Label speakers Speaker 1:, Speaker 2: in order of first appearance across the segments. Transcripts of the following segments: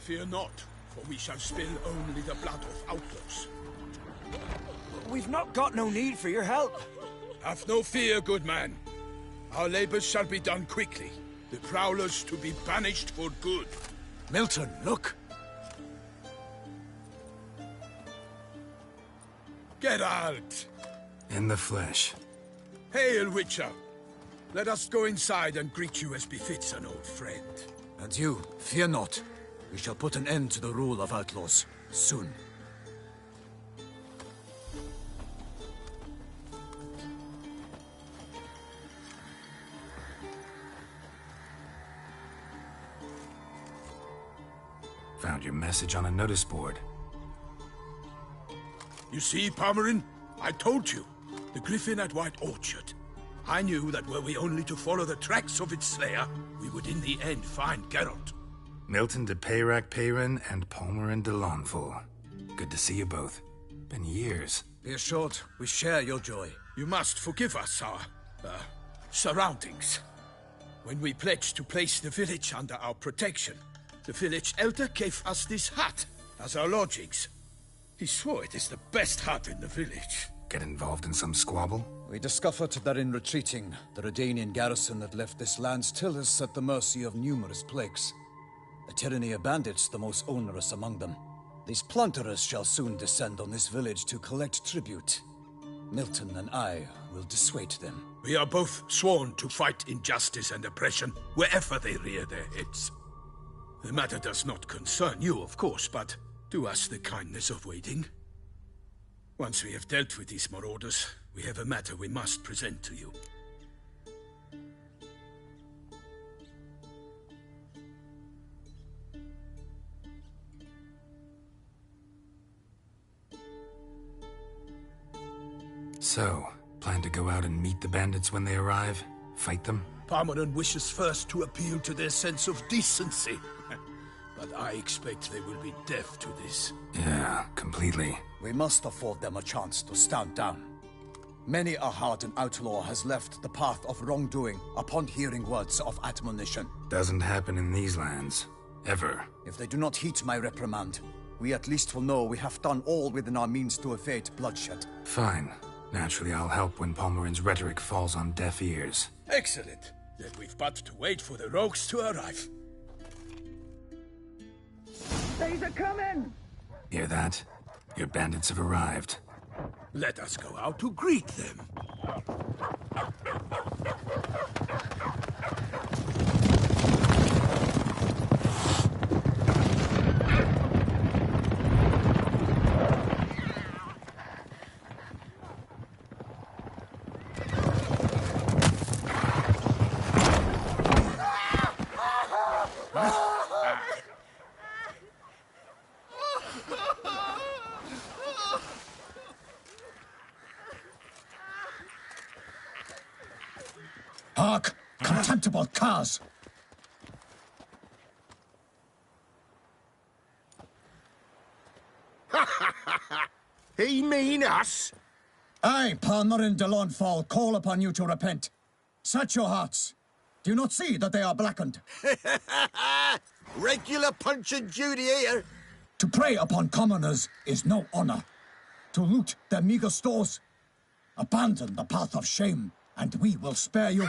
Speaker 1: Fear not, for we shall spill only the blood of outlaws.
Speaker 2: We've not got no need for your help.
Speaker 1: Have no fear, good man. Our labors shall be done quickly. The prowlers to be banished for good.
Speaker 2: Milton, look!
Speaker 1: Geralt!
Speaker 3: In the flesh.
Speaker 1: Hail, Witcher! Let us go inside and greet you as befits an old friend.
Speaker 2: And you, fear not. We shall put an end to the rule of outlaws, soon.
Speaker 3: Found your message on a notice board.
Speaker 1: You see, Palmerin? I told you. The griffin at White Orchard. I knew that were we only to follow the tracks of its slayer, we would in the end find Geralt.
Speaker 3: Milton de Peyrac Peyran and Palmerin de Launfal. Good to see you both. Been years.
Speaker 2: Be assured, we share your joy.
Speaker 1: You must forgive us our, surroundings. When we pledged to place the village under our protection, the village elder gave us this hut as our lodgings. He swore it is the best hut in the village.
Speaker 3: Get involved in some squabble?
Speaker 2: We discovered that in retreating, the Redanian garrison that left this land still is at the mercy of numerous plagues. A tyranny of bandits the most onerous among them. These plunderers shall soon descend on this village to collect tribute. Milton and I will dissuade them.
Speaker 1: We are both sworn to fight injustice and oppression wherever they rear their heads. The matter does not concern you, of course, but do us the kindness of waiting. Once we have dealt with these marauders, we have a matter we must present to you.
Speaker 3: So, plan to go out and meet the bandits when they arrive? Fight them?
Speaker 1: Palmerin wishes first to appeal to their sense of decency. But I expect they will be deaf to this.
Speaker 3: Yeah, completely.
Speaker 2: We must afford them a chance to stand down. Many a hardened outlaw has left the path of wrongdoing upon hearing words of admonition.
Speaker 3: Doesn't happen in these lands. Ever.
Speaker 2: If they do not heed my reprimand, we at least will know we have done all within our means to evade bloodshed.
Speaker 3: Fine. Naturally, I'll help when Palmerin's rhetoric falls on deaf ears.
Speaker 1: Excellent. Then we've but to wait for the rogues to arrive.
Speaker 4: They's a coming!
Speaker 3: Hear that? Your bandits have arrived.
Speaker 1: Let us go out to greet them.
Speaker 2: Hark! Contemptible curs!
Speaker 5: He mean us?
Speaker 2: I, Palmerin de Launfal, call upon you to repent. Set your hearts. Do you not see that they are blackened?
Speaker 5: Regular Punch and Judy here.
Speaker 2: To prey upon commoners is no honor. To loot their meager stores, abandon the path of shame, and we will spare you.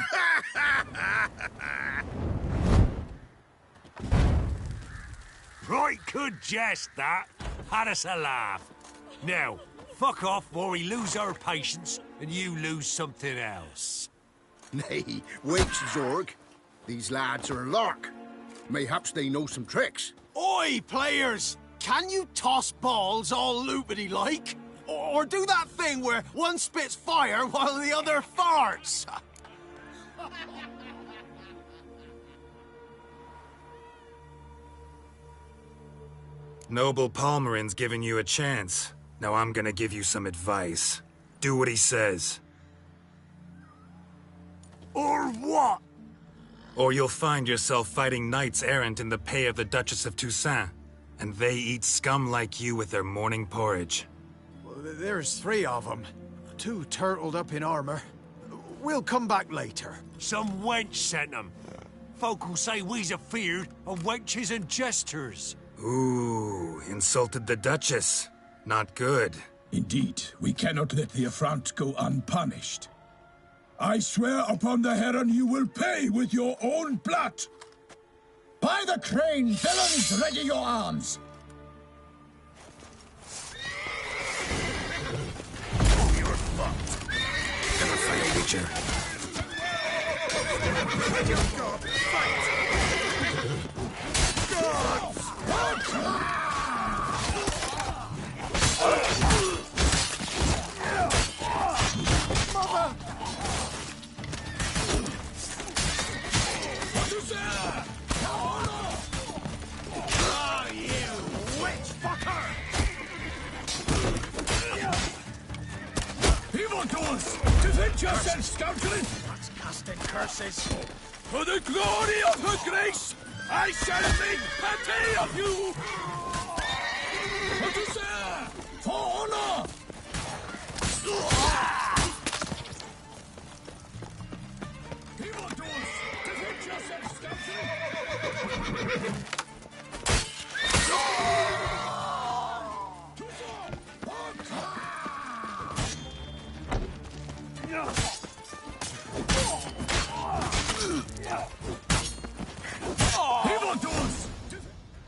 Speaker 6: Right good jest, that. Had us a laugh. Now, fuck off or we lose our patience and you lose something else.
Speaker 5: Nay, wait, Zorg. These lads are a lark. Mayhaps they know some tricks.
Speaker 7: Oi, players! Can you toss balls all loopity-like? Or do that thing where one spits fire while the other farts?
Speaker 3: Noble Palmerin's giving you a chance. Now I'm gonna give you some advice. Do what he says.
Speaker 6: Or what?
Speaker 3: Or you'll find yourself fighting knights errant in the pay of the Duchess of Toussaint. And they eat scum like you with their morning porridge.
Speaker 7: There's 3 of them. 2 turtled up in armor. We'll come back later.
Speaker 6: Some wench sent them. Folk will say we's afeard of wenches and jesters.
Speaker 3: Ooh, insulted the Duchess. Not good.
Speaker 1: Indeed, we cannot let the affront go unpunished. I swear upon the Heron you will pay with your own blood!
Speaker 8: By the crane, villains, ready your arms!
Speaker 1: You're fucked. Gonna fight a Witcher. God, fight! God! Defend yourself, scoundrel!
Speaker 7: That's casting curses.
Speaker 1: For the glory of her grace, I shall make pate of you! What to say?
Speaker 8: For honor!
Speaker 1: Evildoers, defend yourself, scoundrel!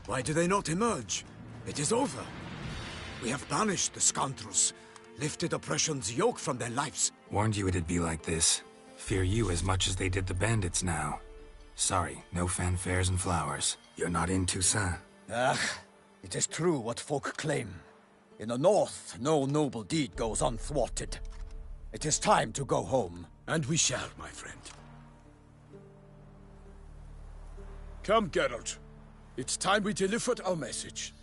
Speaker 2: Why do they not emerge? It is over. We have banished the scoundrels, lifted oppression's yoke from their lives.
Speaker 3: Warned you it'd be like this. Fear you as much as they did the bandits now. Sorry, no fanfares and flowers. You're not in Toussaint.
Speaker 2: It is true what folk claim. In the north, no noble deed goes unthwarted. It is time to go home.
Speaker 1: And we shall, my friend. Come, Geralt. It's time we delivered our message.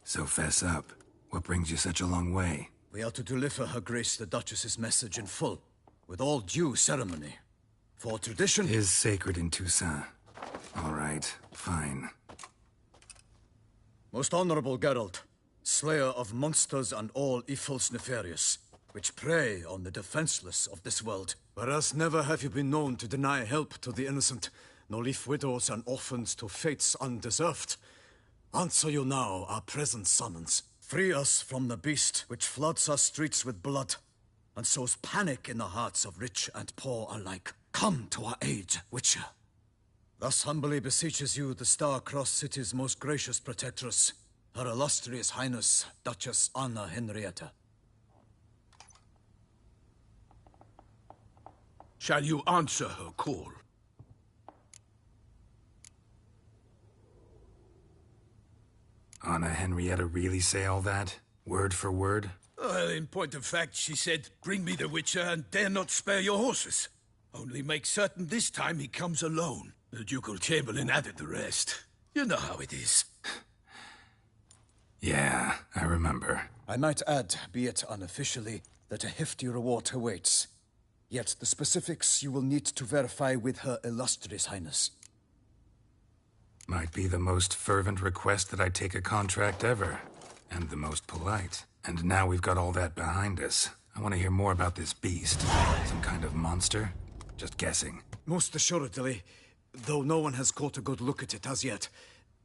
Speaker 3: So fess up. What brings you such a long way?
Speaker 2: We are to deliver Her Grace the Duchess's message in full, with all due ceremony. For tradition
Speaker 3: Is sacred in Toussaint. All right, fine.
Speaker 2: Most honorable Geralt, slayer of monsters and all evils nefarious, which prey on the defenseless of this world. Whereas never have you been known to deny help to the innocent, nor leave widows and orphans to fates undeserved. Answer you now our present summons. Free us from the beast which floods our streets with blood, and sows panic in the hearts of rich and poor alike. Come to our aid, Witcher. Thus humbly beseeches you the Star-Crossed City's most gracious protectress, Her Illustrious Highness, Duchess Anna Henrietta.
Speaker 1: Shall you answer her call?
Speaker 3: Anna Henrietta really say all that? Word for word?
Speaker 1: Well, in point of fact, she said, bring me the Witcher and dare not spare your horses. Only make certain this time he comes alone. The Ducal Chamberlain added the rest. You know how it is.
Speaker 3: Yeah, I remember.
Speaker 2: I might add, be it unofficially, that a hefty reward awaits. Yet the specifics you will need to verify with Her Illustrious Highness.
Speaker 3: Might be the most fervent request that I take a contract ever. And the most polite. And now we've got all that behind us. I want to hear more about this beast. Some kind of monster? Just guessing.
Speaker 2: Most assuredly, though no one has caught a good look at it as yet.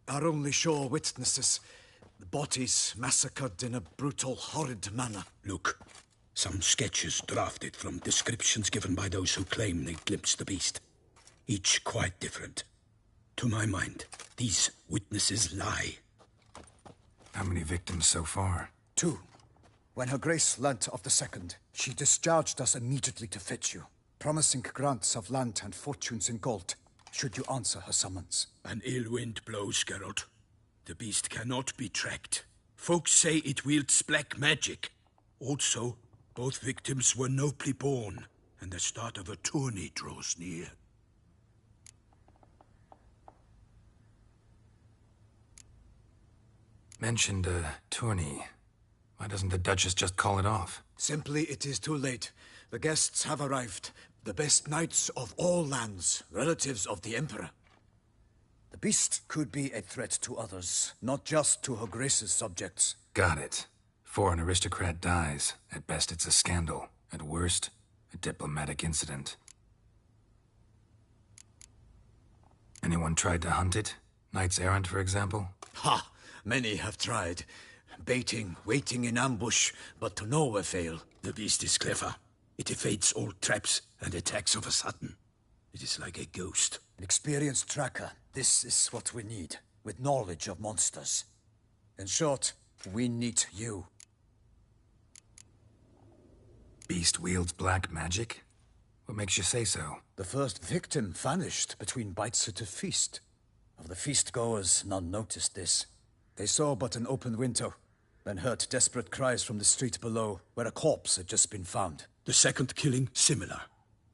Speaker 2: Our only sure witnesses. The bodies massacred in a brutal, horrid manner.
Speaker 1: Look, some sketches drafted from descriptions given by those who claim they glimpsed the beast. Each quite different. To my mind, these witnesses lie.
Speaker 3: How many victims so far?
Speaker 2: 2. When Her Grace learnt of the second, she discharged us immediately to fetch you, promising grants of land and fortunes in gold, should you answer her summons.
Speaker 1: An ill wind blows, Geralt. The beast cannot be tracked. Folks say it wields black magic. Also, both victims were nobly born, and the start of a tourney draws near.
Speaker 3: Mentioned a tourney. Why doesn't the Duchess just call it off?
Speaker 2: Simply, it is too late. The guests have arrived. The best knights of all lands, relatives of the Emperor. The beast could be a threat to others, not just to Her Grace's subjects.
Speaker 3: Got it. Before an aristocrat dies, at best it's a scandal. At worst, A diplomatic incident. Anyone tried to hunt it? Knights errant, for example?
Speaker 2: Ha! Many have tried. Baiting, waiting in ambush, but to no avail.
Speaker 1: The beast is clever. It evades all traps and attacks of a sudden. It is like a ghost.
Speaker 2: An experienced tracker. This is what we need, with knowledge of monsters. In short, we need you.
Speaker 3: Beast wields black magic? What makes you say so?
Speaker 2: The first victim vanished between bites at a feast. Of the feast-goers, none noticed this. They saw but an open window, then heard desperate cries from the street below, where a corpse had just been found.
Speaker 1: The second killing, similar.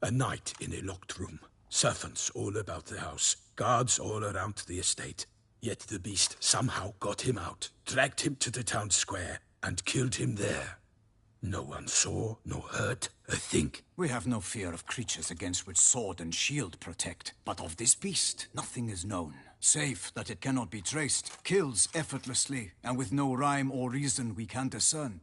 Speaker 1: A knight in a locked room. Servants all about the house. Guards all around the estate. Yet the beast somehow got him out, dragged him to the town square, and killed him there. No one saw, nor heard a thing.
Speaker 2: We have no fear of creatures against which sword and shield protect. But of this beast, nothing is known. Save that it cannot be traced, kills effortlessly, and with no rhyme or reason we can discern.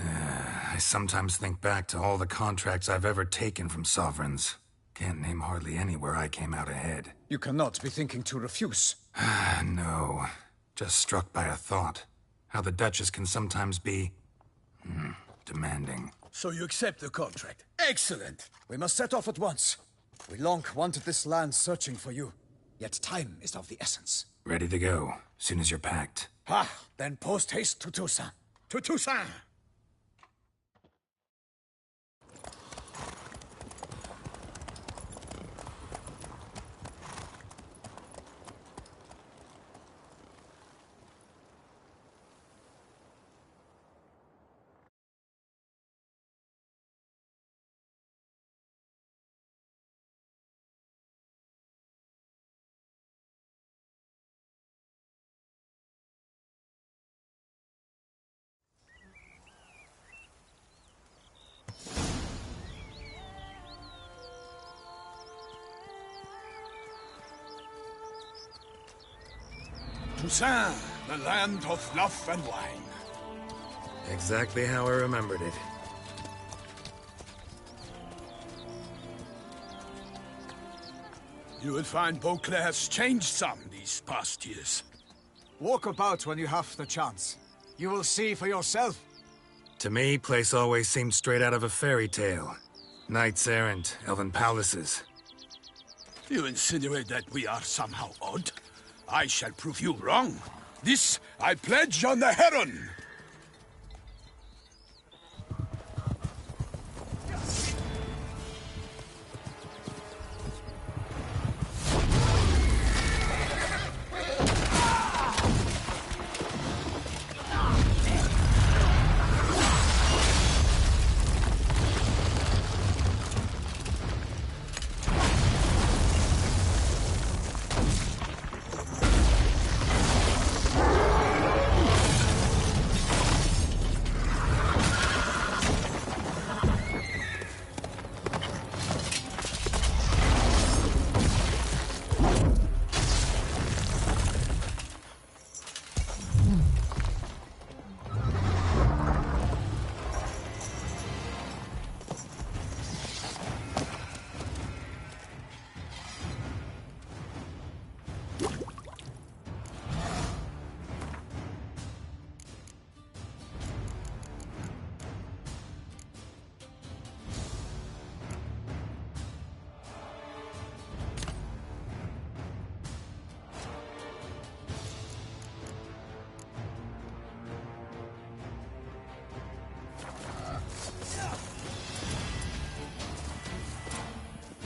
Speaker 3: I sometimes think back to all the contracts I've ever taken from sovereigns. Can't name hardly any where I came out ahead.
Speaker 2: You cannot be thinking to refuse.
Speaker 3: No. Just struck by a thought. How the Duchess can sometimes be... demanding.
Speaker 1: So you accept the contract. Excellent!
Speaker 2: We must set off at once. We long wanted this land searching for you. Yet time is of the essence.
Speaker 3: Ready to go, soon as you're packed.
Speaker 2: Ha! Then post haste to Toussaint.
Speaker 1: To Toussaint! Toussaint, the land of love and wine.
Speaker 3: Exactly how I remembered it.
Speaker 1: You will find Beauclair has changed some these past years.
Speaker 2: Walk about when you have the chance. You will see for yourself.
Speaker 3: To me, place always seemed straight out of a fairy tale. Knights errant, elven palaces.
Speaker 1: You insinuate that we are somehow odd? I shall prove you wrong. This I pledge on the Heron.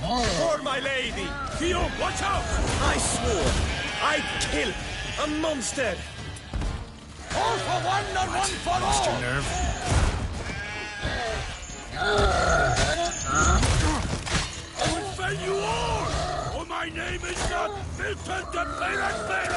Speaker 6: For my lady! Guillaume, watch out! I swore I'd kill a monster!
Speaker 8: All for one, not one for
Speaker 3: Lost your
Speaker 8: all!
Speaker 3: nerve?
Speaker 1: I will fell you all! For my name is not Milton de Pérez.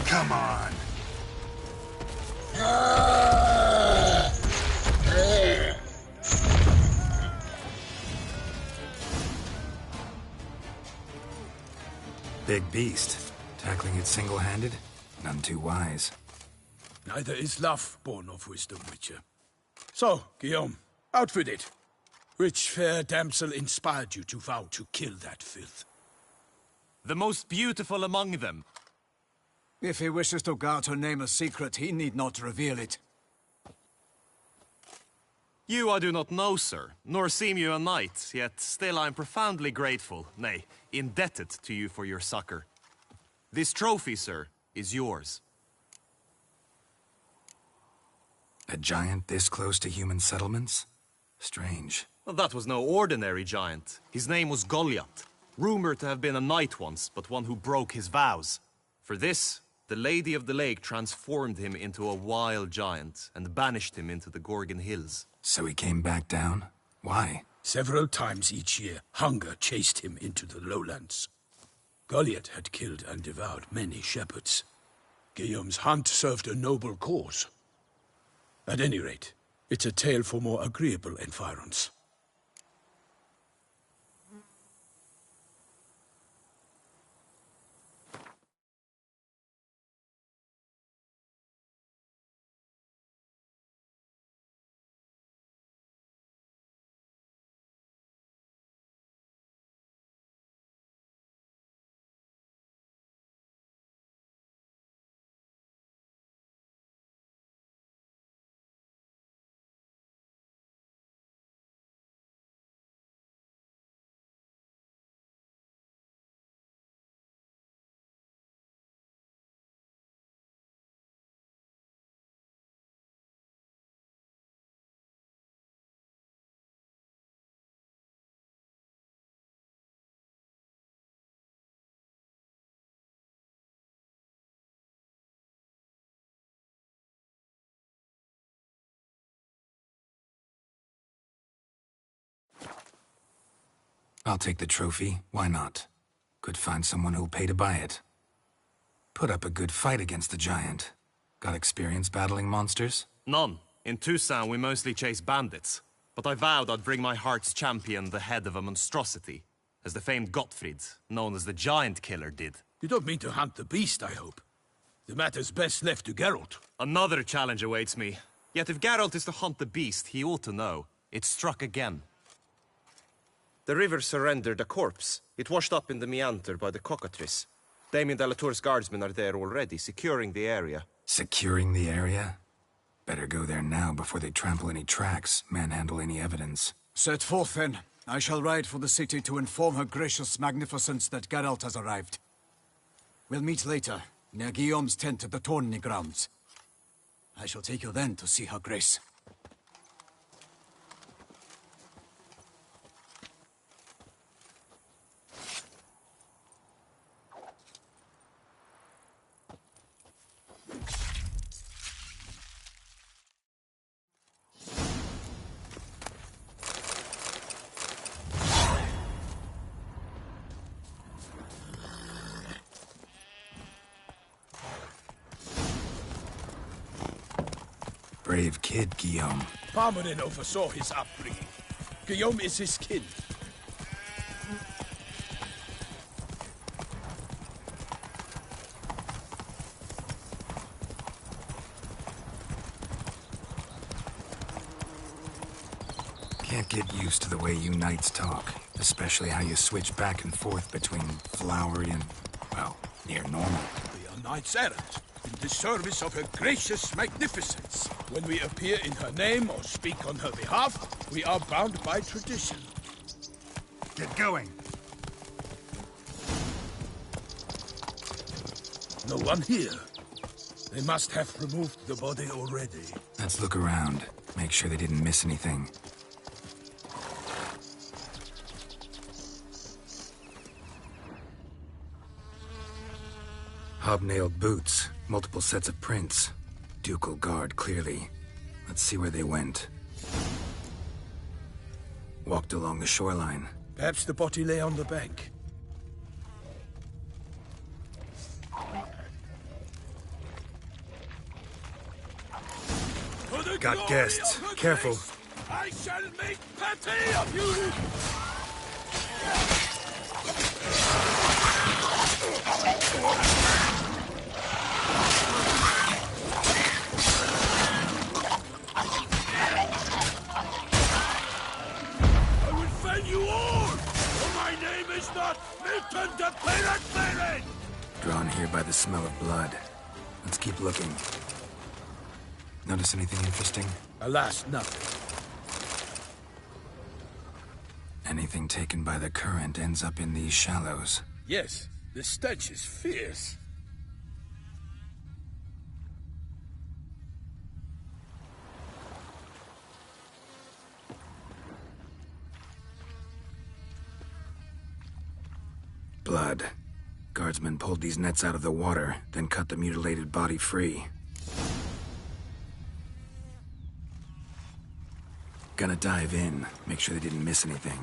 Speaker 3: Come on. Big beast. Tackling it single-handed? None too wise.
Speaker 1: Neither is love born of wisdom, Witcher. So, Guillaume, out with it. Which fair damsel inspired you to vow to kill that filth?
Speaker 7: The most beautiful among them.
Speaker 2: If he wishes to guard her name a secret, he need not reveal it.
Speaker 7: You I do not know, sir, nor seem you a knight, yet still I am profoundly grateful, nay, indebted to you for your succor. This trophy, sir, is yours.
Speaker 3: A giant this close to human settlements? Strange.
Speaker 7: Well, that was no ordinary giant. His name was Goliath, rumored to have been a knight once, but one who broke his vows. For this, the Lady of the Lake transformed him into a wild giant and banished him into the Gorgon Hills.
Speaker 3: So he came back down? Why?
Speaker 1: Several times each year, hunger chased him into the lowlands. Goliath had killed and devoured many shepherds. Guillaume's hunt served a noble cause. At any rate, it's a tale for more agreeable environs.
Speaker 3: I'll take the trophy. Why not? Could find someone who'll pay to buy it. Put up a good fight against the giant. Got experience battling monsters?
Speaker 7: None. In Toussaint, we mostly chase bandits. But I vowed I'd bring my heart's champion the head of a monstrosity, as the famed Gottfried, known as the Giant Killer, did.
Speaker 1: You don't mean to hunt the beast, I hope. The matter's best left to Geralt.
Speaker 7: Another challenge awaits me. Yet if Geralt is to hunt the beast, he ought to know. It struck again. The river surrendered a corpse. It washed up in the meander by the cockatrice. Damien de la Tour's guardsmen are there already, securing the area.
Speaker 3: Securing the area? Better go there now before they trample any tracks, manhandle any evidence.
Speaker 2: Set forth, then. I shall ride for the city to inform her gracious magnificence that Geralt has arrived. We'll meet later, near Guillaume's tent at the tourney grounds. I shall take you then to see her grace.
Speaker 3: Brave kid, Guillaume.
Speaker 1: Parmenin oversaw his upbringing. Guillaume is his kin.
Speaker 3: Can't get used to the way you knights talk. Especially how you switch back and forth between flowery and, well, near normal.
Speaker 1: We are knights errant, in the service of her gracious magnificence. When we appear in her name or speak on her behalf, we are bound by tradition.
Speaker 3: Get going.
Speaker 1: No one here. They must have removed the body already.
Speaker 3: Let's look around. Make sure they didn't miss anything. Hobnailed boots, multiple sets of prints. Ducal guard, clearly. Let's see where they went. Walked along the shoreline.
Speaker 1: Perhaps the body lay on the bank.
Speaker 3: Got guests. Careful.
Speaker 1: I shall make patty of you! I will fell you all! For my name is not Milton the Pirate Baron!
Speaker 3: Drawn here by the smell of blood. Let's keep looking. Notice anything interesting?
Speaker 1: Alas, nothing.
Speaker 3: Anything taken by the current ends up in these shallows.
Speaker 1: Yes, the stench is fierce.
Speaker 3: Blood. Guardsmen pulled these nets out of the water, then cut the mutilated body free. Gonna dive in, make sure they didn't miss anything.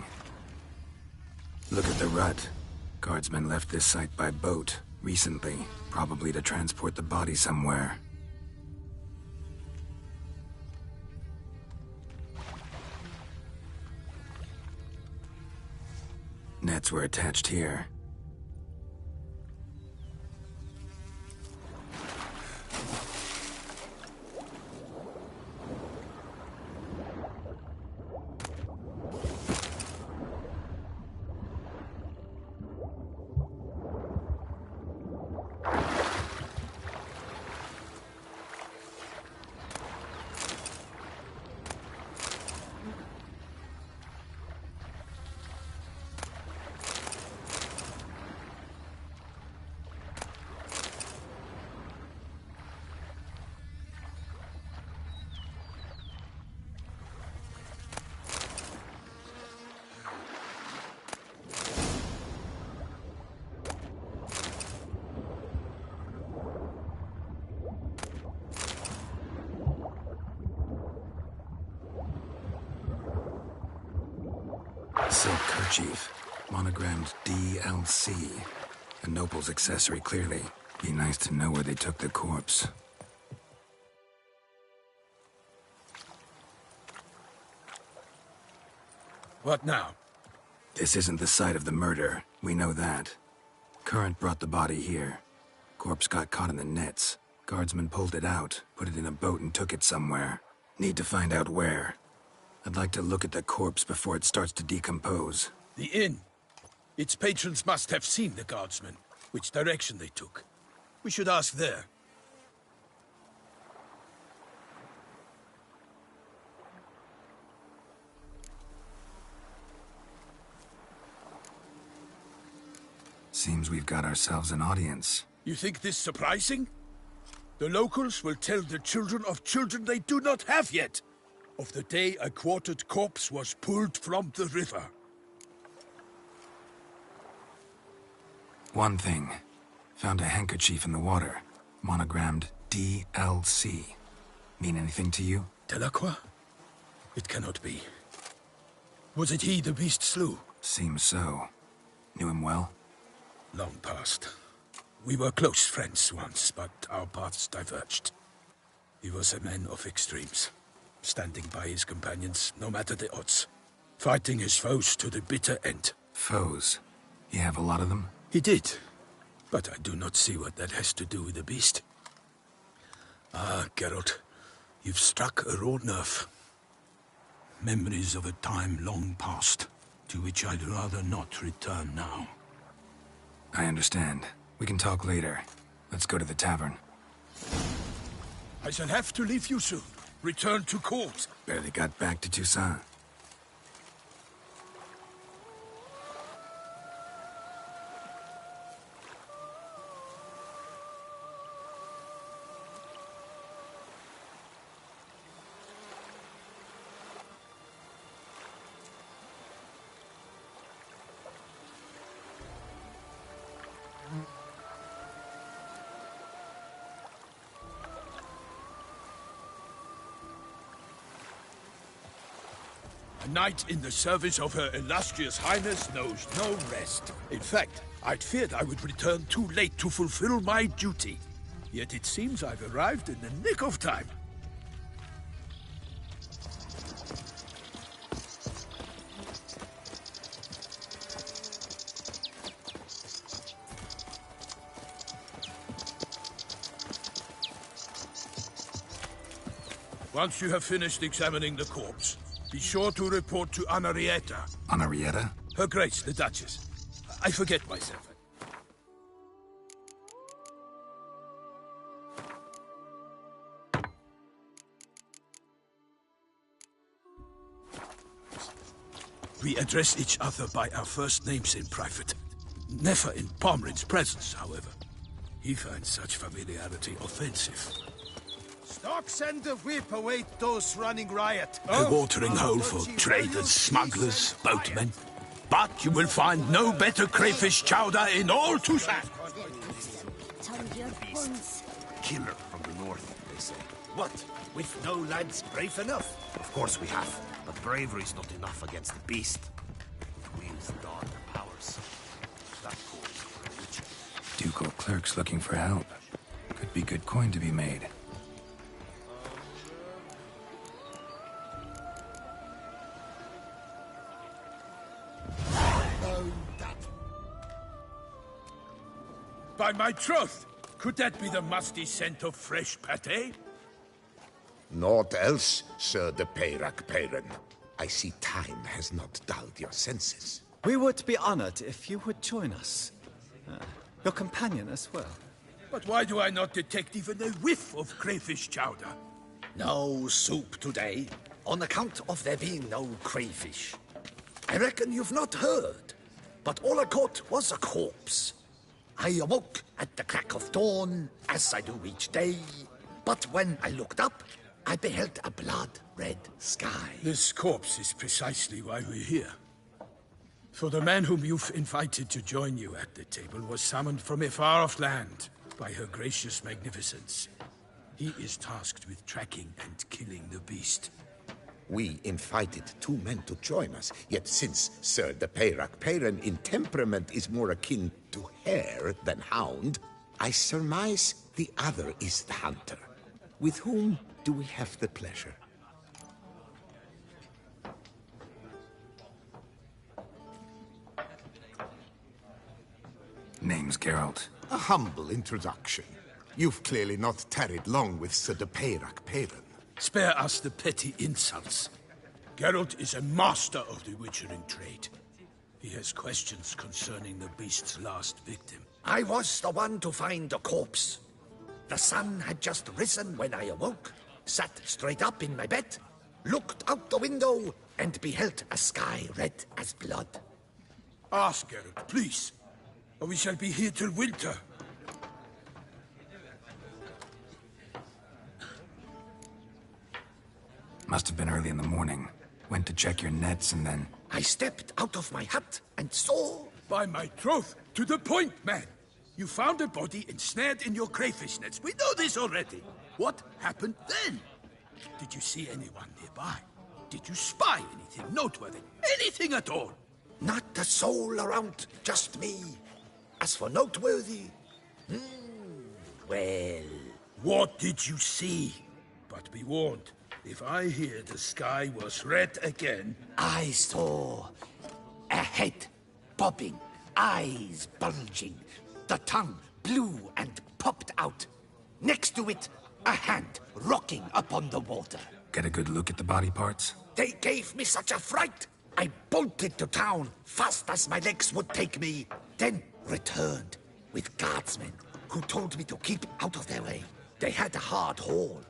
Speaker 3: Look at the rut. Guardsmen left this site by boat, recently, probably to transport the body somewhere. Nets were attached here. Silk kerchief, monogrammed DLC. A noble's accessory, clearly. Be nice to know where they took the corpse.
Speaker 1: What now?
Speaker 3: This isn't the site of the murder. We know that. Current brought the body here. Corpse got caught in the nets. Guardsmen pulled it out, put it in a boat and took it somewhere. Need to find out where. I'd like to look at the corpse before it starts to decompose.
Speaker 1: The inn. Its patrons must have seen the guardsmen, which direction they took. We should ask there.
Speaker 3: Seems we've got ourselves an audience.
Speaker 1: You think this surprising? The locals will tell the children of children they do not have yet, of the day a quartered corpse was pulled from the river.
Speaker 3: One thing. Found a handkerchief in the water. Monogrammed DLC. Mean anything to you?
Speaker 1: Delacroix? It cannot be. Was it he the beast slew?
Speaker 3: Seems so. Knew him well?
Speaker 1: Long past. We were close friends once, but our paths diverged. He was a man of extremes, standing by his companions no matter the odds, fighting his foes to the bitter end.
Speaker 3: Foes? You have a lot of them?
Speaker 1: He did, but I do not see what that has to do with the beast. Ah, Geralt, you've struck a raw nerve. Memories of a time long past, to which I'd rather not return now.
Speaker 3: I understand. We can talk later. Let's go to the tavern.
Speaker 1: I shall have to leave you soon. Return to court.
Speaker 3: Barely got back to Toussaint.
Speaker 1: A knight in the service of Her Illustrious Highness knows no rest. In fact, I'd feared I would return too late to fulfill my duty. Yet it seems I've arrived in the nick of time. Once you have finished examining the corpse, be sure to report to Anarietta.
Speaker 3: Anarietta?
Speaker 1: Her Grace, the Duchess. I forget myself. We address each other by our first names in private. Never in Pomrin's presence, however. He finds such familiarity offensive.
Speaker 9: Stocks and the whip await those running riot.
Speaker 1: A watering hole for traders, smugglers, boatmen. But you will find no better crayfish chowder in all Toussaint.
Speaker 10: Killer from the north, they say. What? We've no lads brave enough? Of course we have, but bravery's not enough against the beast. It wields dark powers. That calls for a witcher.
Speaker 3: Ducal clerks looking for help. Could be good coin to be made.
Speaker 1: By my troth, could that be the musty scent of fresh pâté?
Speaker 11: Naught else, Sir de Peyrac Peyran. I see time has not dulled your senses.
Speaker 12: We would be honored if you would join us. Your companion as well.
Speaker 1: But why do I not detect even a whiff of crayfish chowder?
Speaker 10: No soup today, on account of there being no crayfish. I reckon you've not heard, but all I caught was a corpse. I awoke at the crack of dawn, as I do each day, but when I looked up, I beheld a blood-red sky.
Speaker 1: This corpse is precisely why we're here. For the man whom you've invited to join you at the table was summoned from a far-off land by Her Gracious Magnificence. He is tasked with tracking and killing the beast.
Speaker 11: We invited two men to join us, yet since Sir de Peyrac Peyran in temperament is more akin to hare than hound, I surmise the other is the hunter. With whom do we have the pleasure?
Speaker 3: Name's Geralt.
Speaker 11: A humble introduction. You've clearly not tarried long with Sir de Peyrac Peyran.
Speaker 1: Spare us the petty insults. Geralt is a master of the witchering trade. He has questions concerning the beast's last victim.
Speaker 10: I was the one to find the corpse. The sun had just risen when I awoke, sat straight up in my bed, looked out the window, and beheld a sky red as blood.
Speaker 1: Ask Geralt, please, or we shall be here till winter.
Speaker 3: Must have been early in the morning. Went to check your nets and then...
Speaker 10: I stepped out of my hut and saw...
Speaker 1: By my troth, to the point, man! You found a body ensnared in your crayfish nets. We know this already. What happened then? Did you see anyone nearby? Did you spy anything noteworthy? Anything at all?
Speaker 10: Not a soul around, just me. As for noteworthy... well...
Speaker 1: What did you see? But be warned. If I hear the sky was red again...
Speaker 10: I saw a head bobbing, eyes bulging, the tongue blue and popped out. Next to it, a hand rocking upon the water.
Speaker 3: Get a good look at the body parts?
Speaker 10: They gave me such a fright. I bolted to town fast as my legs would take me, then returned with guardsmen who told me to keep out of their way. They had a hard haul.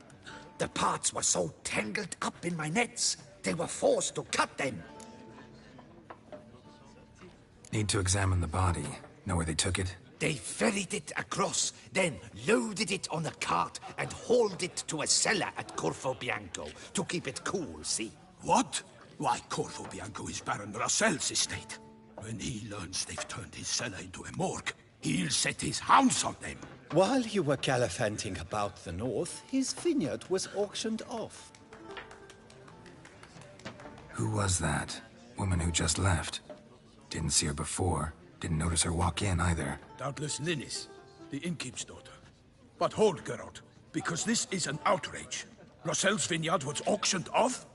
Speaker 10: The parts were so tangled up in my nets, they were forced to cut them.
Speaker 3: Need to examine the body. Know where they took it?
Speaker 10: They ferried it across, then loaded it on a cart and hauled it to a cellar at Corvo Bianco to keep it cool, see?
Speaker 1: What? Why, Corvo Bianco is Baron Russell's estate. When he learns they've turned his cellar into a morgue, he'll set his hounds on them.
Speaker 12: While you were gallivanting about the north, his vineyard was auctioned off.
Speaker 3: Who was that? Woman who just left. Didn't see her before. Didn't notice her walk in either.
Speaker 1: Doubtless Linnis, the innkeep's daughter. But hold, Geralt, because this is an outrage. Rossel's vineyard was auctioned off?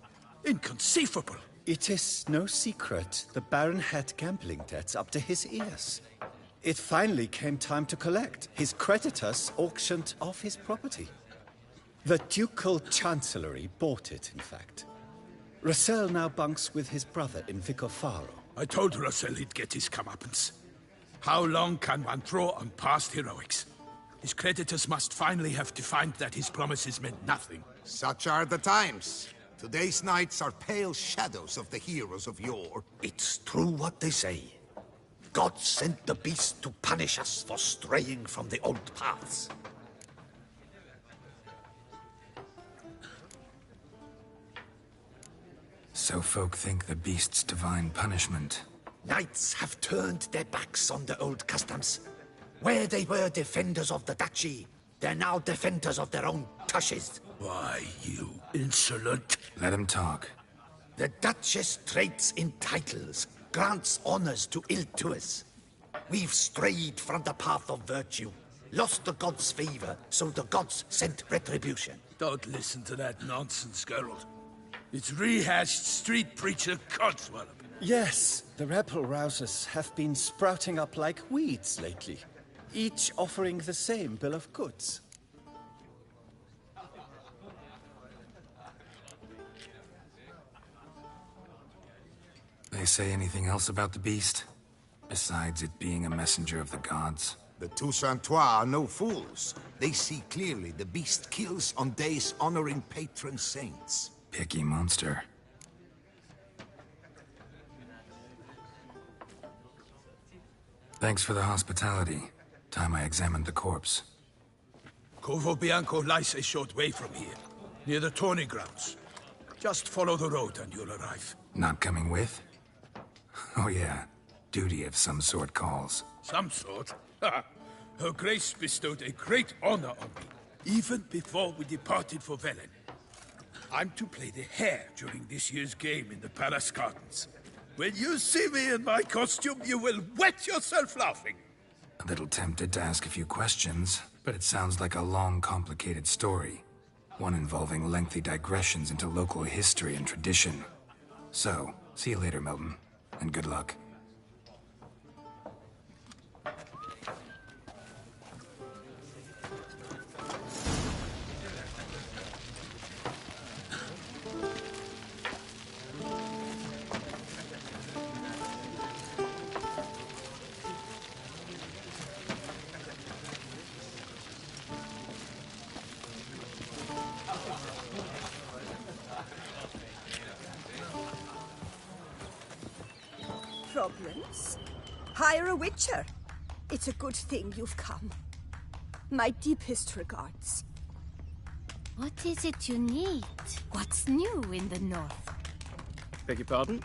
Speaker 1: Inconceivable.
Speaker 12: It is no secret the Baron had gambling debts up to his ears. It finally came time to collect. His creditors auctioned off his property. The Ducal Chancellery bought it, in fact. Rossel now bunks with his brother in Vicofaro.
Speaker 1: I told Rossel he'd get his comeuppance. How long can one throw on past heroics? His creditors must finally have defined that his promises meant nothing.
Speaker 11: Such are the times. Today's knights are pale shadows of the heroes of yore.
Speaker 10: It's true what they say. God sent the beast to punish us for straying from the old paths.
Speaker 3: So folk think the beast's divine punishment.
Speaker 10: Knights have turned their backs on the old customs. Where they were defenders of the duchy, they're now defenders of their own tushes.
Speaker 1: Why, you insolent...
Speaker 3: Let him talk.
Speaker 10: The Duchess trades in titles, grants honors to ill-doers. We've strayed from the path of virtue, lost the gods' favor, so the gods sent retribution.
Speaker 1: Don't listen to that nonsense, Geralt. It's rehashed street preacher codswallop.
Speaker 12: Yes, the rebel rousers have been sprouting up like weeds lately, each offering the same bill of goods.
Speaker 3: They say anything else about the beast? Besides it being a messenger of the gods?
Speaker 11: The Toussaintois are no fools. They see clearly the beast kills on days honoring patron saints.
Speaker 3: Picky monster. Thanks for the hospitality. Time I examined the corpse.
Speaker 1: Corvo Bianco lies a short way from here, near the tourney grounds. Just follow the road and you'll arrive.
Speaker 3: Not coming with? Oh yeah, duty of some sort calls.
Speaker 1: Some sort? Her Grace bestowed a great honor on me, even before we departed for Velen. I'm to play the hare during this year's game in the palace gardens. When you see me in my costume, you will wet yourself laughing.
Speaker 3: A little tempted to ask a few questions, but it sounds like a long, complicated story. One involving lengthy digressions into local history and tradition. So, see you later, Milton, and good luck.
Speaker 13: Problems? Hire a witcher. It's a good thing you've come. My deepest regards.
Speaker 14: What is it you need? What's new in the north?
Speaker 15: Beg your pardon?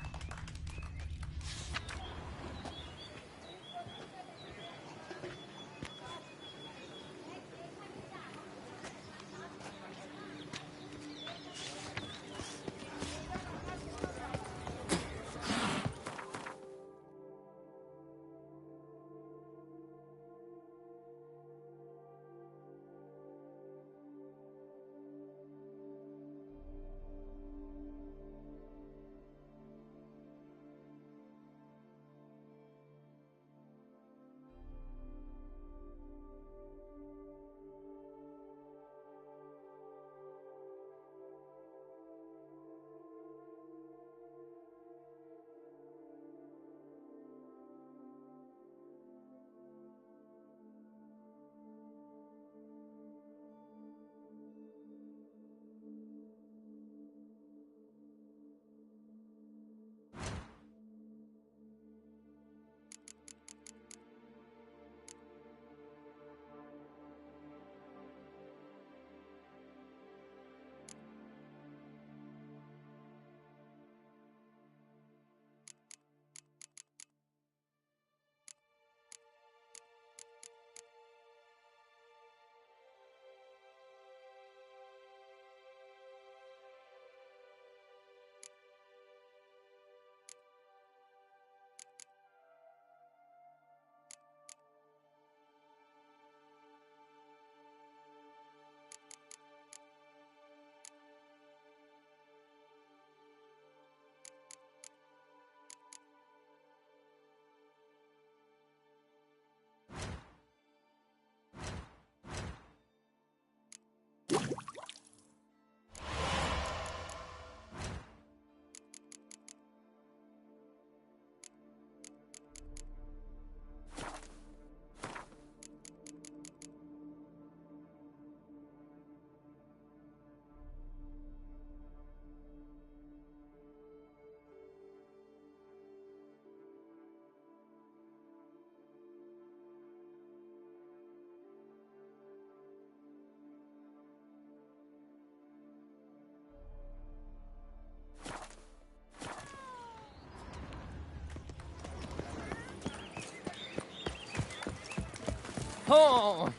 Speaker 15: Oh!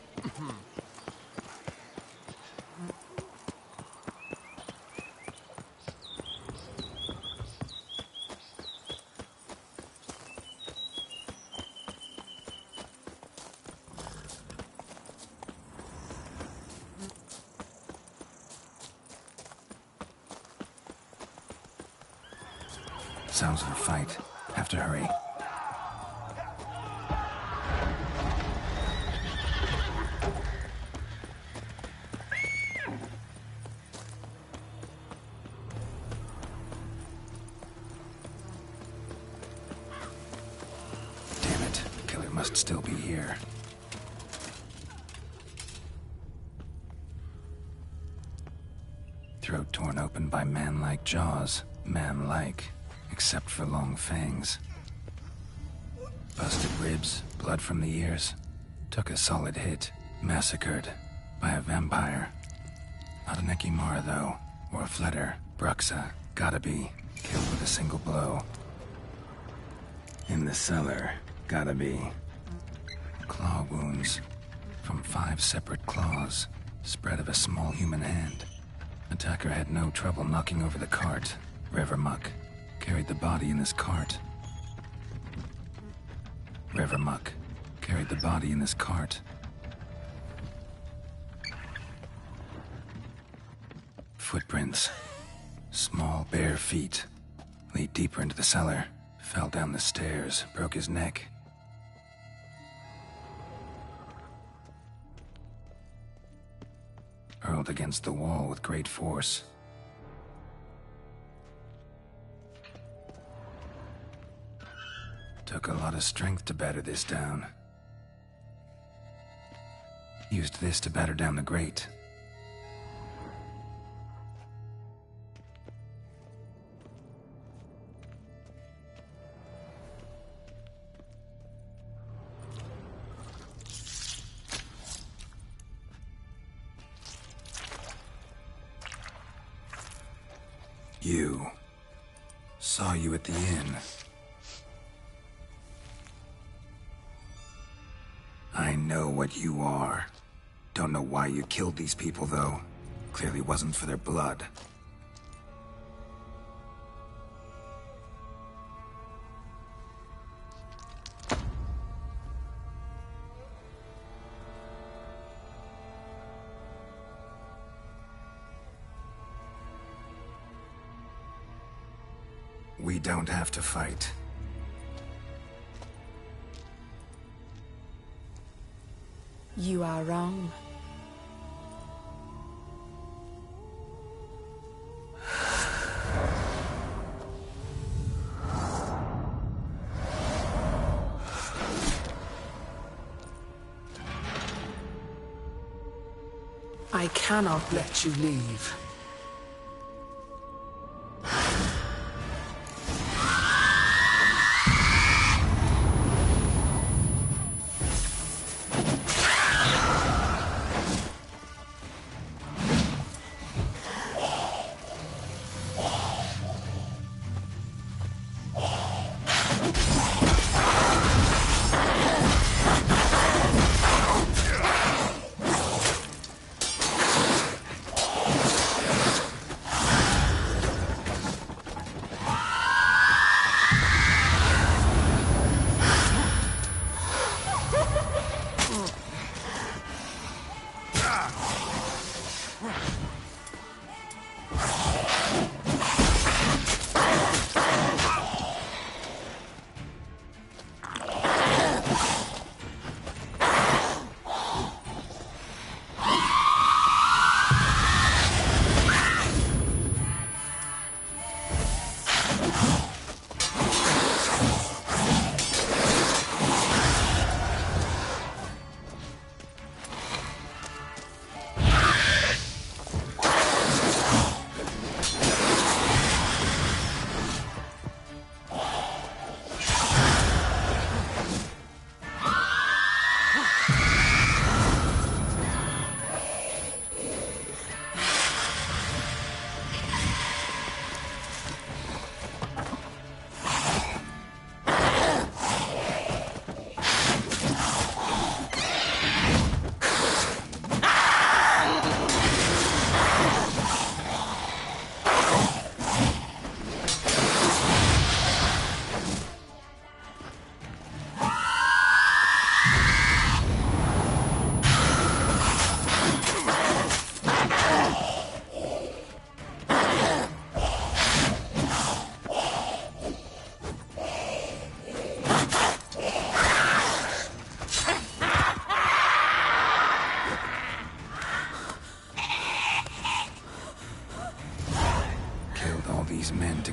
Speaker 3: Sounds of a fight. Have to hurry. Damn it. Killer must still be here. Throat torn open by man-like jaws. Man-like. Except for long fangs. Busted ribs, blood from the ears. Took a solid hit. Massacred by a vampire. Not an Ekimara, though. Or a Fletter. Bruxa. Gotta be. Killed with a single blow. In the cellar. Gotta be. Claw wounds. From 5 separate claws. Spread of a small human hand. Attacker had no trouble knocking over the cart. Rivermuck. Carried the body in this cart. Rivermuck carried the body in this cart. Footprints. Small, bare feet. Lead deeper into the cellar. Fell down the stairs, broke his neck. Hurled against the wall with great force. Took a lot of strength to batter this down. Used this to batter down the grate. You. Saw you at the inn. I know what you are. Don't know why you killed these people, though. Clearly wasn't for their blood. We don't have to fight.
Speaker 16: You are wrong. I cannot let you leave.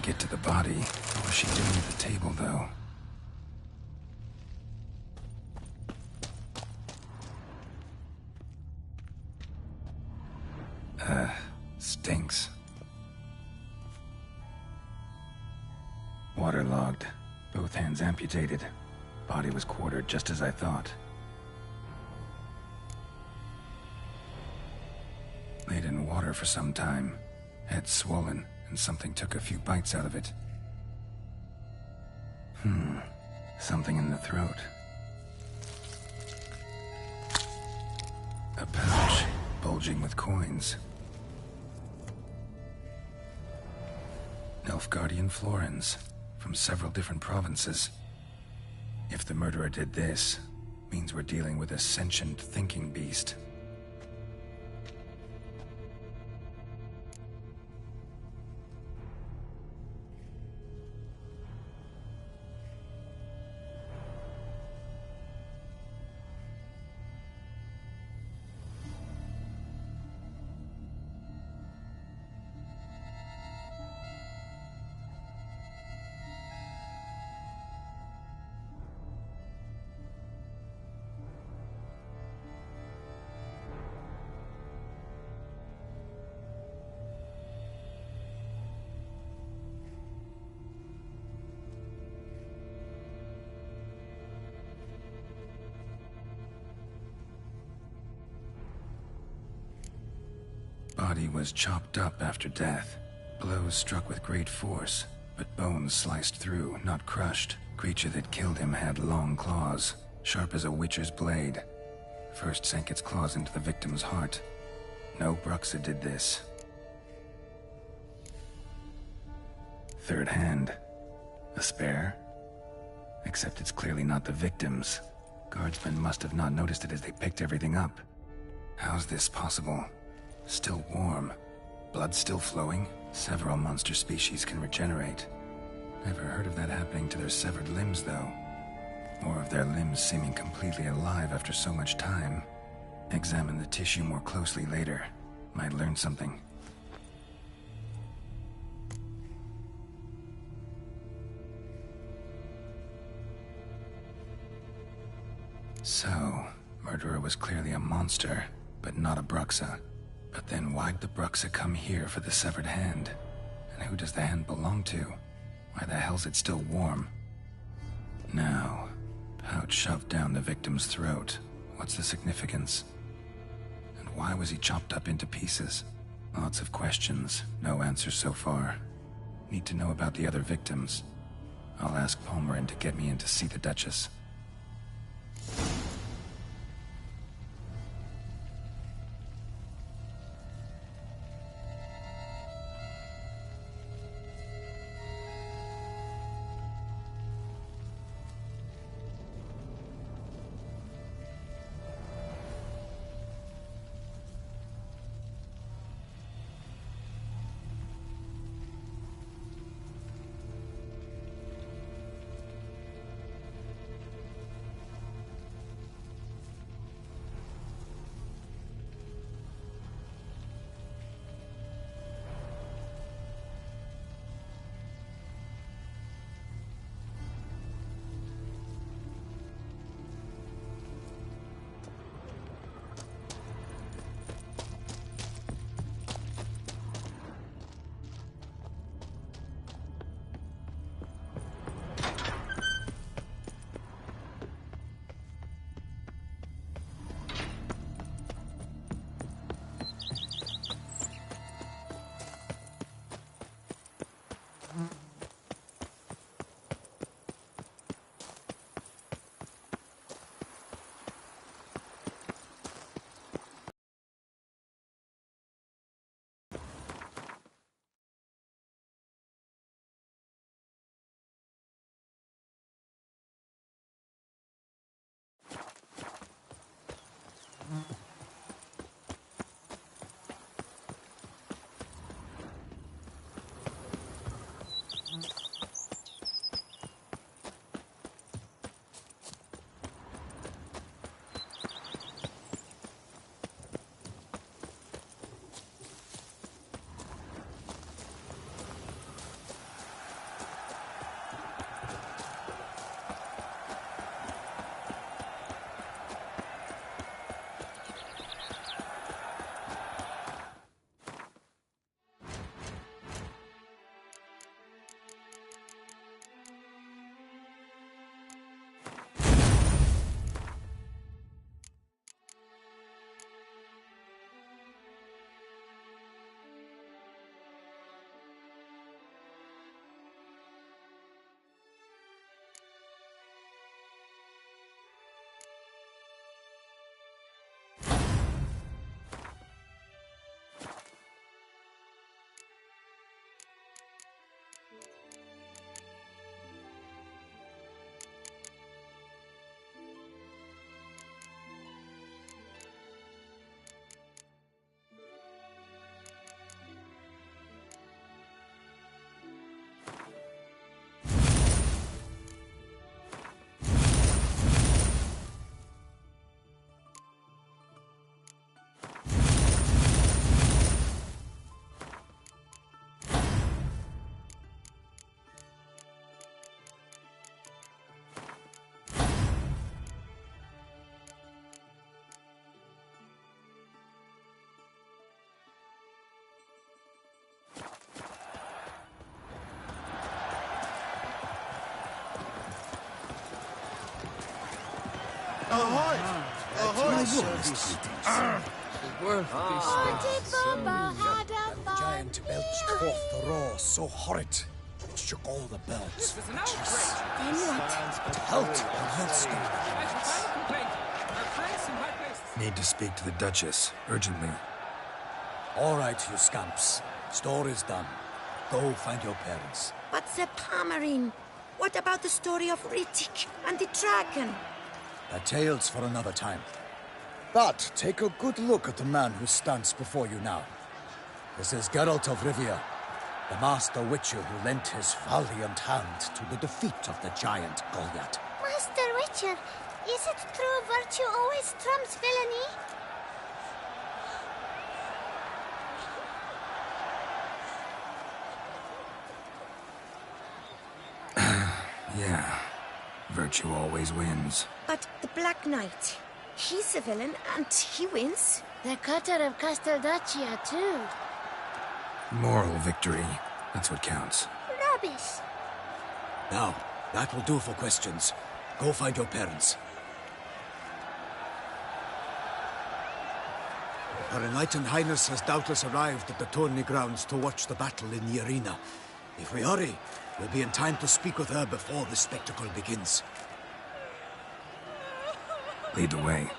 Speaker 3: get to the body. What was she doing at the table, though? Stinks. Waterlogged. Both hands amputated. Body was quartered just as I thought. Laid in water for some time. Head swollen, and something took a few bites out of it. Something in the throat. A pouch, bulging with coins. Nilfgaardian florins, from several different provinces. If the murderer did this, means we're dealing with a sentient thinking beast. Body was chopped up after death. Blows struck with great force, but bones sliced through, not crushed. Creature that killed him had long claws, sharp as a witcher's blade. First sank its claws into the victim's heart. No Bruxa did this. Third hand. A spare? Except it's clearly not the victim's. Guardsmen must have not noticed it as they picked everything up. How's this possible? Still warm. Blood still flowing. Several monster species can regenerate. Never heard of that happening to their severed limbs, though. Or of their limbs seeming completely alive after so much time. Examine the tissue more closely later. Might learn something. So, murderer was clearly a monster, but not a Bruxa. But then why'd the Bruxa come here for the severed hand? And who does the hand belong to? Why the hell's it still warm? Now, pouch shoved down the victim's throat. What's the significance? And why was he chopped up into pieces? Lots of questions, no answers so far. Need to know about the other victims. I'll ask Palmerin to get me in to see the Duchess.
Speaker 2: My warmest
Speaker 14: The
Speaker 2: giant belched forth a roar so horrid it shook all the birds.
Speaker 14: Then what?
Speaker 2: It held the Vilscum.
Speaker 3: Need to speak to the Duchess, urgently.
Speaker 2: All right, you scamps. Store is done. Go find your parents.
Speaker 17: But the Pomerine, what about the story of Rittik and the dragon?
Speaker 2: A tale's for another time. But take a good look at the man who stands before you now. This is Geralt of Rivia, the master witcher who lent his valiant hand to the defeat of the giant Goliath.
Speaker 14: Master Witcher, is it true virtue always trumps villainy?
Speaker 3: Yeah. Virtue always wins.
Speaker 17: But the Black Knight, he's a villain and he wins.
Speaker 14: The cutter of Casteldaccia, too.
Speaker 3: Moral victory. That's what counts.
Speaker 14: Rubbish.
Speaker 2: Now, that will do for questions. Go find your parents. Her Enlightened Highness has doubtless arrived at the tourney grounds to watch the battle in the arena. If we hurry, we'll be in time to speak with her before the spectacle begins.
Speaker 3: Lead the way.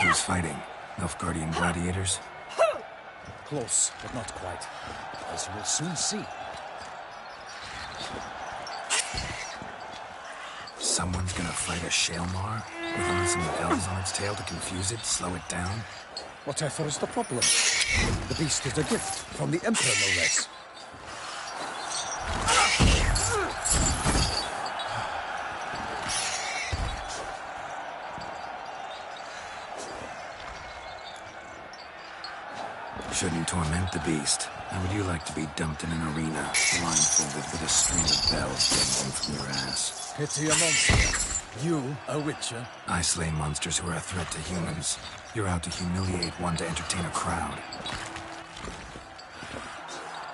Speaker 3: Who's fighting? Nilfgaardian gladiators?
Speaker 2: Close, but not quite. As you will soon see.
Speaker 3: Someone's gonna fight a Shaelmar? With only some bells on its tail to confuse it, slow it down?
Speaker 2: Whatever is the problem? The beast is a gift from the Emperor, no less.
Speaker 3: Shouldn't torment the beast. How would you like to be dumped in an arena, blindfolded with a string of bells dangling from your ass?
Speaker 2: Pity a monster. You, a witcher?
Speaker 3: I slay monsters who are a threat to humans. You're out to humiliate one to entertain a crowd.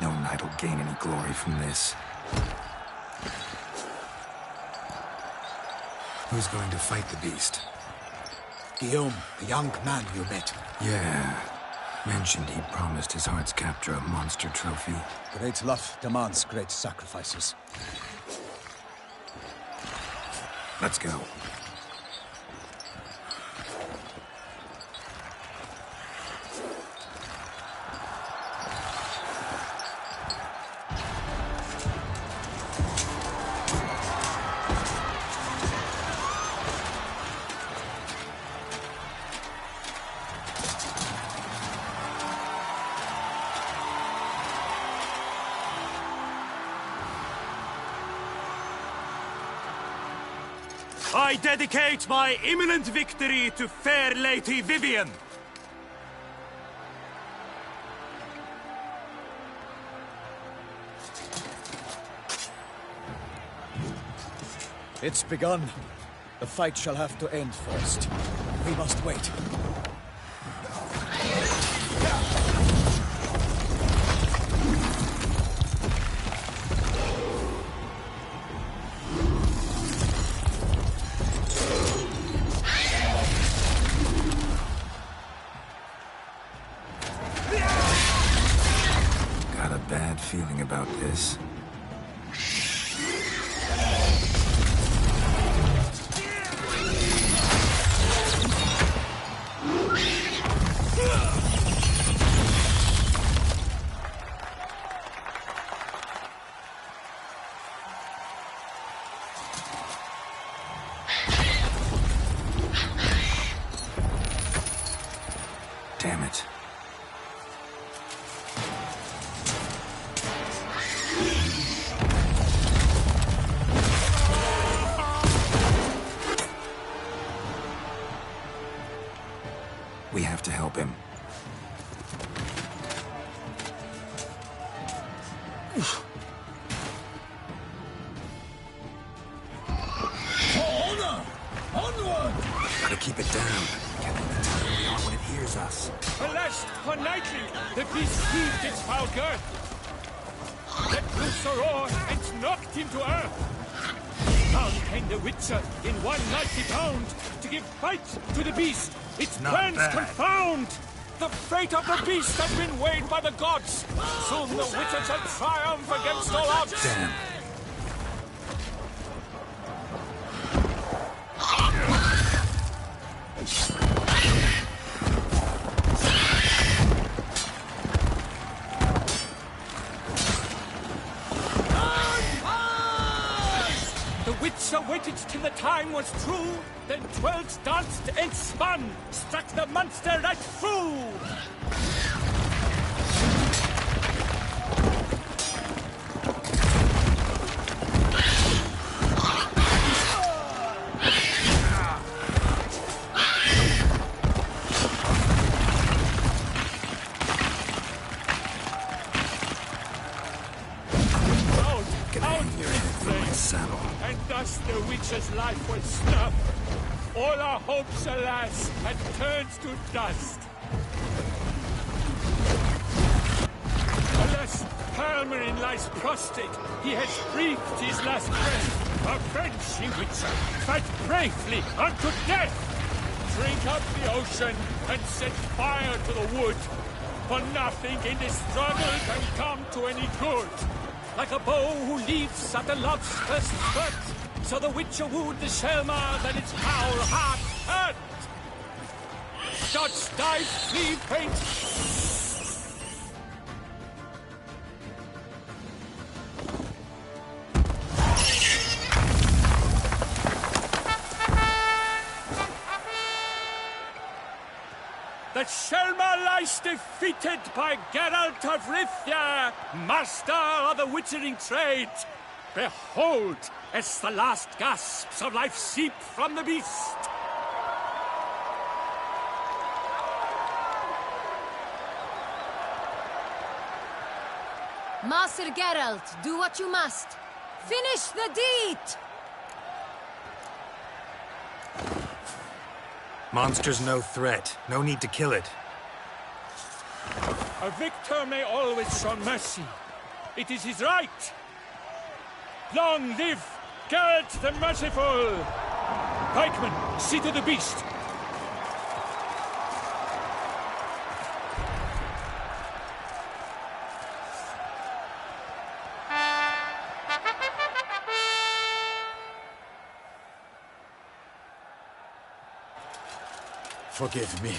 Speaker 3: No knight will gain any glory from this. Who's going to fight the beast?
Speaker 2: Guillaume, the young man you met.
Speaker 3: Yeah. Mentioned he promised his heart's captor a monster trophy.
Speaker 2: Great love demands great sacrifices.
Speaker 3: Let's go.
Speaker 6: I dedicate my imminent victory to fair Lady Vivienne.
Speaker 2: It's begun. The fight shall have to end first. We must wait.
Speaker 3: Got a bad feeling about this. Damn it. We have to help him.
Speaker 8: Honor! Onward!
Speaker 3: Gotta keep it down. Can't let the town be on when it hears us.
Speaker 18: Alas, for knightly, the beast heaved its foul girth. him to earth. Down came the Witcher in 190 pound to give fight to the beast. Its
Speaker 3: Not
Speaker 18: plans
Speaker 3: bad.
Speaker 18: confound. The fate of the beast has been weighed by the gods. Soon the Witcher shall triumph against all odds.
Speaker 3: Damn.
Speaker 18: The Witcher waited till the time was true, then twirled, danced, and spun, struck the monster right through. And thus the Witcher's life was snuffed. All our hopes, alas, had turned to dust. Alas, Palmerin lies prostrate. He has breathed his last breath. Avenge, ye Witcher! Fight bravely unto death! Drink up the ocean and set fire to the wood. For nothing in this struggle can come to any good. Like a bow who leaps at the love's first spurt, so the Witcher wooed the Shelmar that its foul heart hurt. Dodge, dive, flee, faint. The Shelmar lies defeated by Geralt of Rivia, master of the witchering trade. Behold, as the last gasps of life seep from the beast.
Speaker 19: Master Geralt, do what you must. Finish the deed!
Speaker 3: Monster's no threat. No need to kill it.
Speaker 18: A victor may always show mercy. It is his right. Long live Geralt the Merciful! Pikeman, see to the beast.
Speaker 2: Forgive me.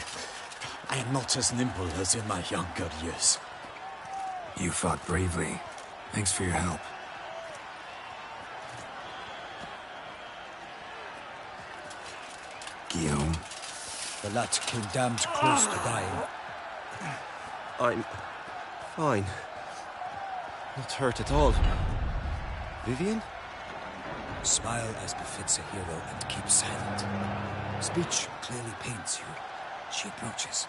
Speaker 2: I am not as nimble as in my younger years.
Speaker 3: You fought bravely. Thanks for your help. Guillaume.
Speaker 2: The lad came damned close to dying.
Speaker 7: I'm fine. Not hurt at all. Vivian?
Speaker 2: Smile as befits a hero and keep silent. Speech clearly pains you. She approaches.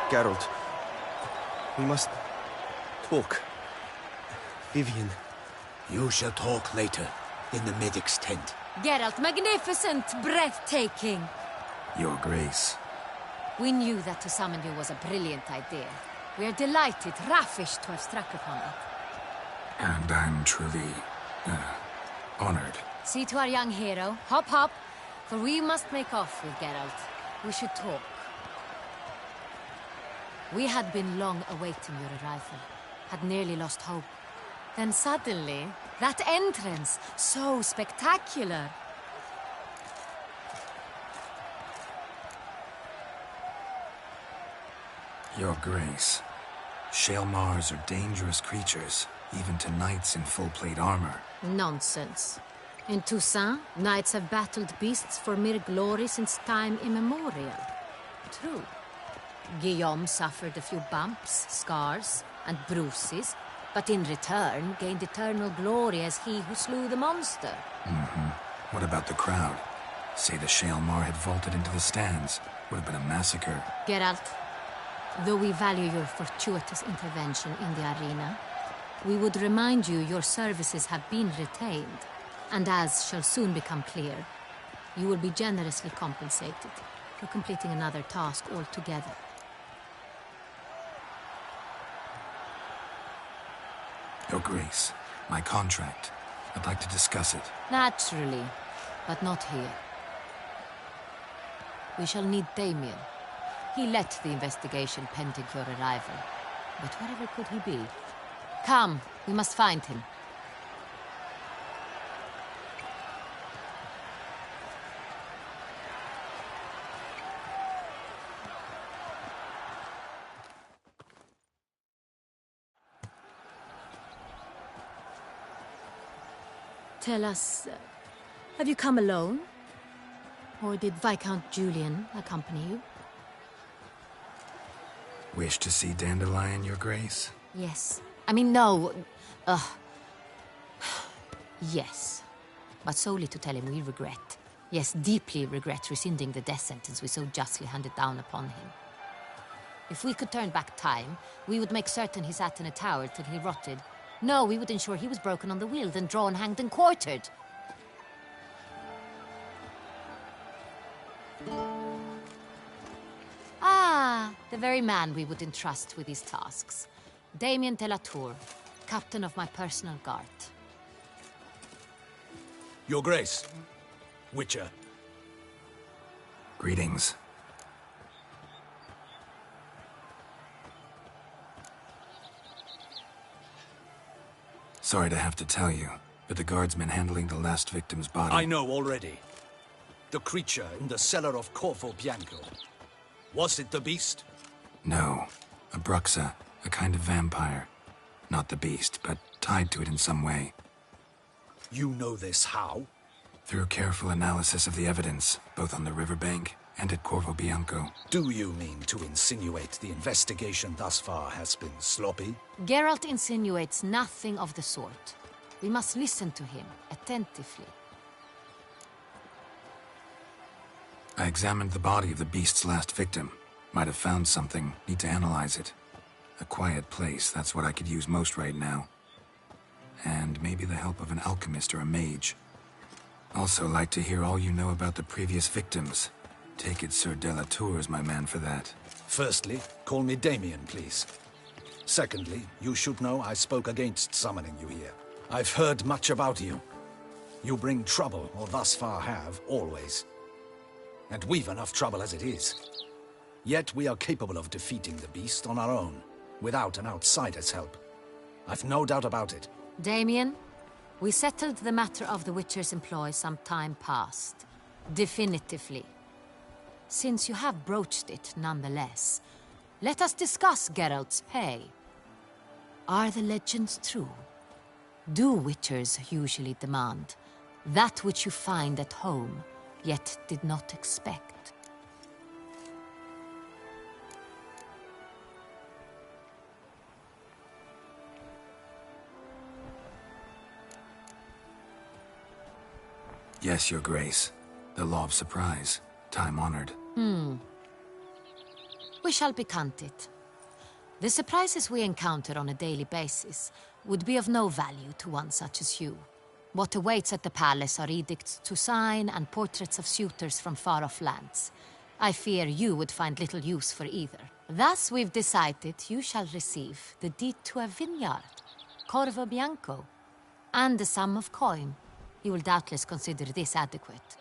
Speaker 7: Geralt, we must talk. Vivian.
Speaker 2: You shall talk later, in the medic's tent.
Speaker 19: Geralt, magnificent, breathtaking.
Speaker 3: Your Grace.
Speaker 19: We knew that to summon you was a brilliant idea. We are delighted, ravished to have struck upon it.
Speaker 3: And I'm truly, honored.
Speaker 19: See to our young hero. Hop, hop. For we must make off with Geralt. We should talk. We had been long awaiting your arrival. Had nearly lost hope. Then suddenly, that entrance, so spectacular.
Speaker 3: Your Grace. Shaelmars are dangerous creatures, even to knights in full plate armor.
Speaker 19: Nonsense. In Toussaint, knights have battled beasts for mere glory since time immemorial. True. Guillaume suffered a few bumps, scars, and bruises, but in return gained eternal glory as he who slew the monster.
Speaker 3: What about the crowd? Say the Shaelmar had vaulted into the stands. Would have been a massacre.
Speaker 19: Geralt, though we value your fortuitous intervention in the arena, we would remind you your services have been retained, and as shall soon become clear, you will be generously compensated for completing another task altogether.
Speaker 3: Your Grace, my contract. I'd like to discuss it.
Speaker 19: Naturally, but not here. We shall need Damien. He led the investigation pending your arrival. But wherever could he be? Come, we must find him. Tell us, have you come alone? Or did Viscount Julian accompany you?
Speaker 3: Wish to see Dandelion, Your Grace?
Speaker 19: Yes. I mean, no. Yes. But solely to tell him we regret. Yes, deeply regret rescinding the death sentence we so justly handed down upon him. If we could turn back time, we would make certain he sat in a tower till he rotted. No, we would ensure he was broken on the wheel, then drawn, hanged, and quartered. Ah, the very man we would entrust with these tasks. Damien de la Tour, captain of my personal guard.
Speaker 2: Your Grace, Witcher.
Speaker 3: Greetings. Sorry to have to tell you, but the guardsman handling the last victim's body...
Speaker 2: I know already. The creature in the cellar of Corvo Bianco. Was it the beast?
Speaker 3: No. A Bruxa, a kind of vampire. Not the beast, but tied to it in some way.
Speaker 2: You know this how?
Speaker 3: Through careful analysis of the evidence, both on the riverbank and at Corvo Bianco.
Speaker 2: Do you mean to insinuate the investigation thus far has been sloppy?
Speaker 19: Geralt insinuates nothing of the sort. We must listen to him attentively.
Speaker 3: I examined the body of the beast's last victim. Might have found something. Need to analyze it. A quiet place, that's what I could use most right now. And maybe the help of an alchemist or a mage. Also like to hear all you know about the previous victims. Take it Sir de la Tour is my man for that.
Speaker 2: Firstly, call me Damien, please. Secondly, you should know I spoke against summoning you here. I've heard much about you. You bring trouble, or thus far have, always. And we've enough trouble as it is. Yet we are capable of defeating the beast on our own, without an outsider's help. I've no doubt about it.
Speaker 19: Damien, we settled the matter of the Witcher's employ some time past. Definitively. Since you have broached it nonetheless, let us discuss Geralt's pay. Are the legends true? Do Witchers usually demand that which you find at home, yet did not expect?
Speaker 3: Yes, Your Grace. The law of surprise. Time-honored.
Speaker 19: We shall be candid. The surprises we encounter on a daily basis would be of no value to one such as you. What awaits at the palace are edicts to sign and portraits of suitors from far-off lands. I fear you would find little use for either. Thus, we've decided you shall receive the deed to a vineyard, Corvo Bianco, and a sum of coin. You will doubtless consider this adequate.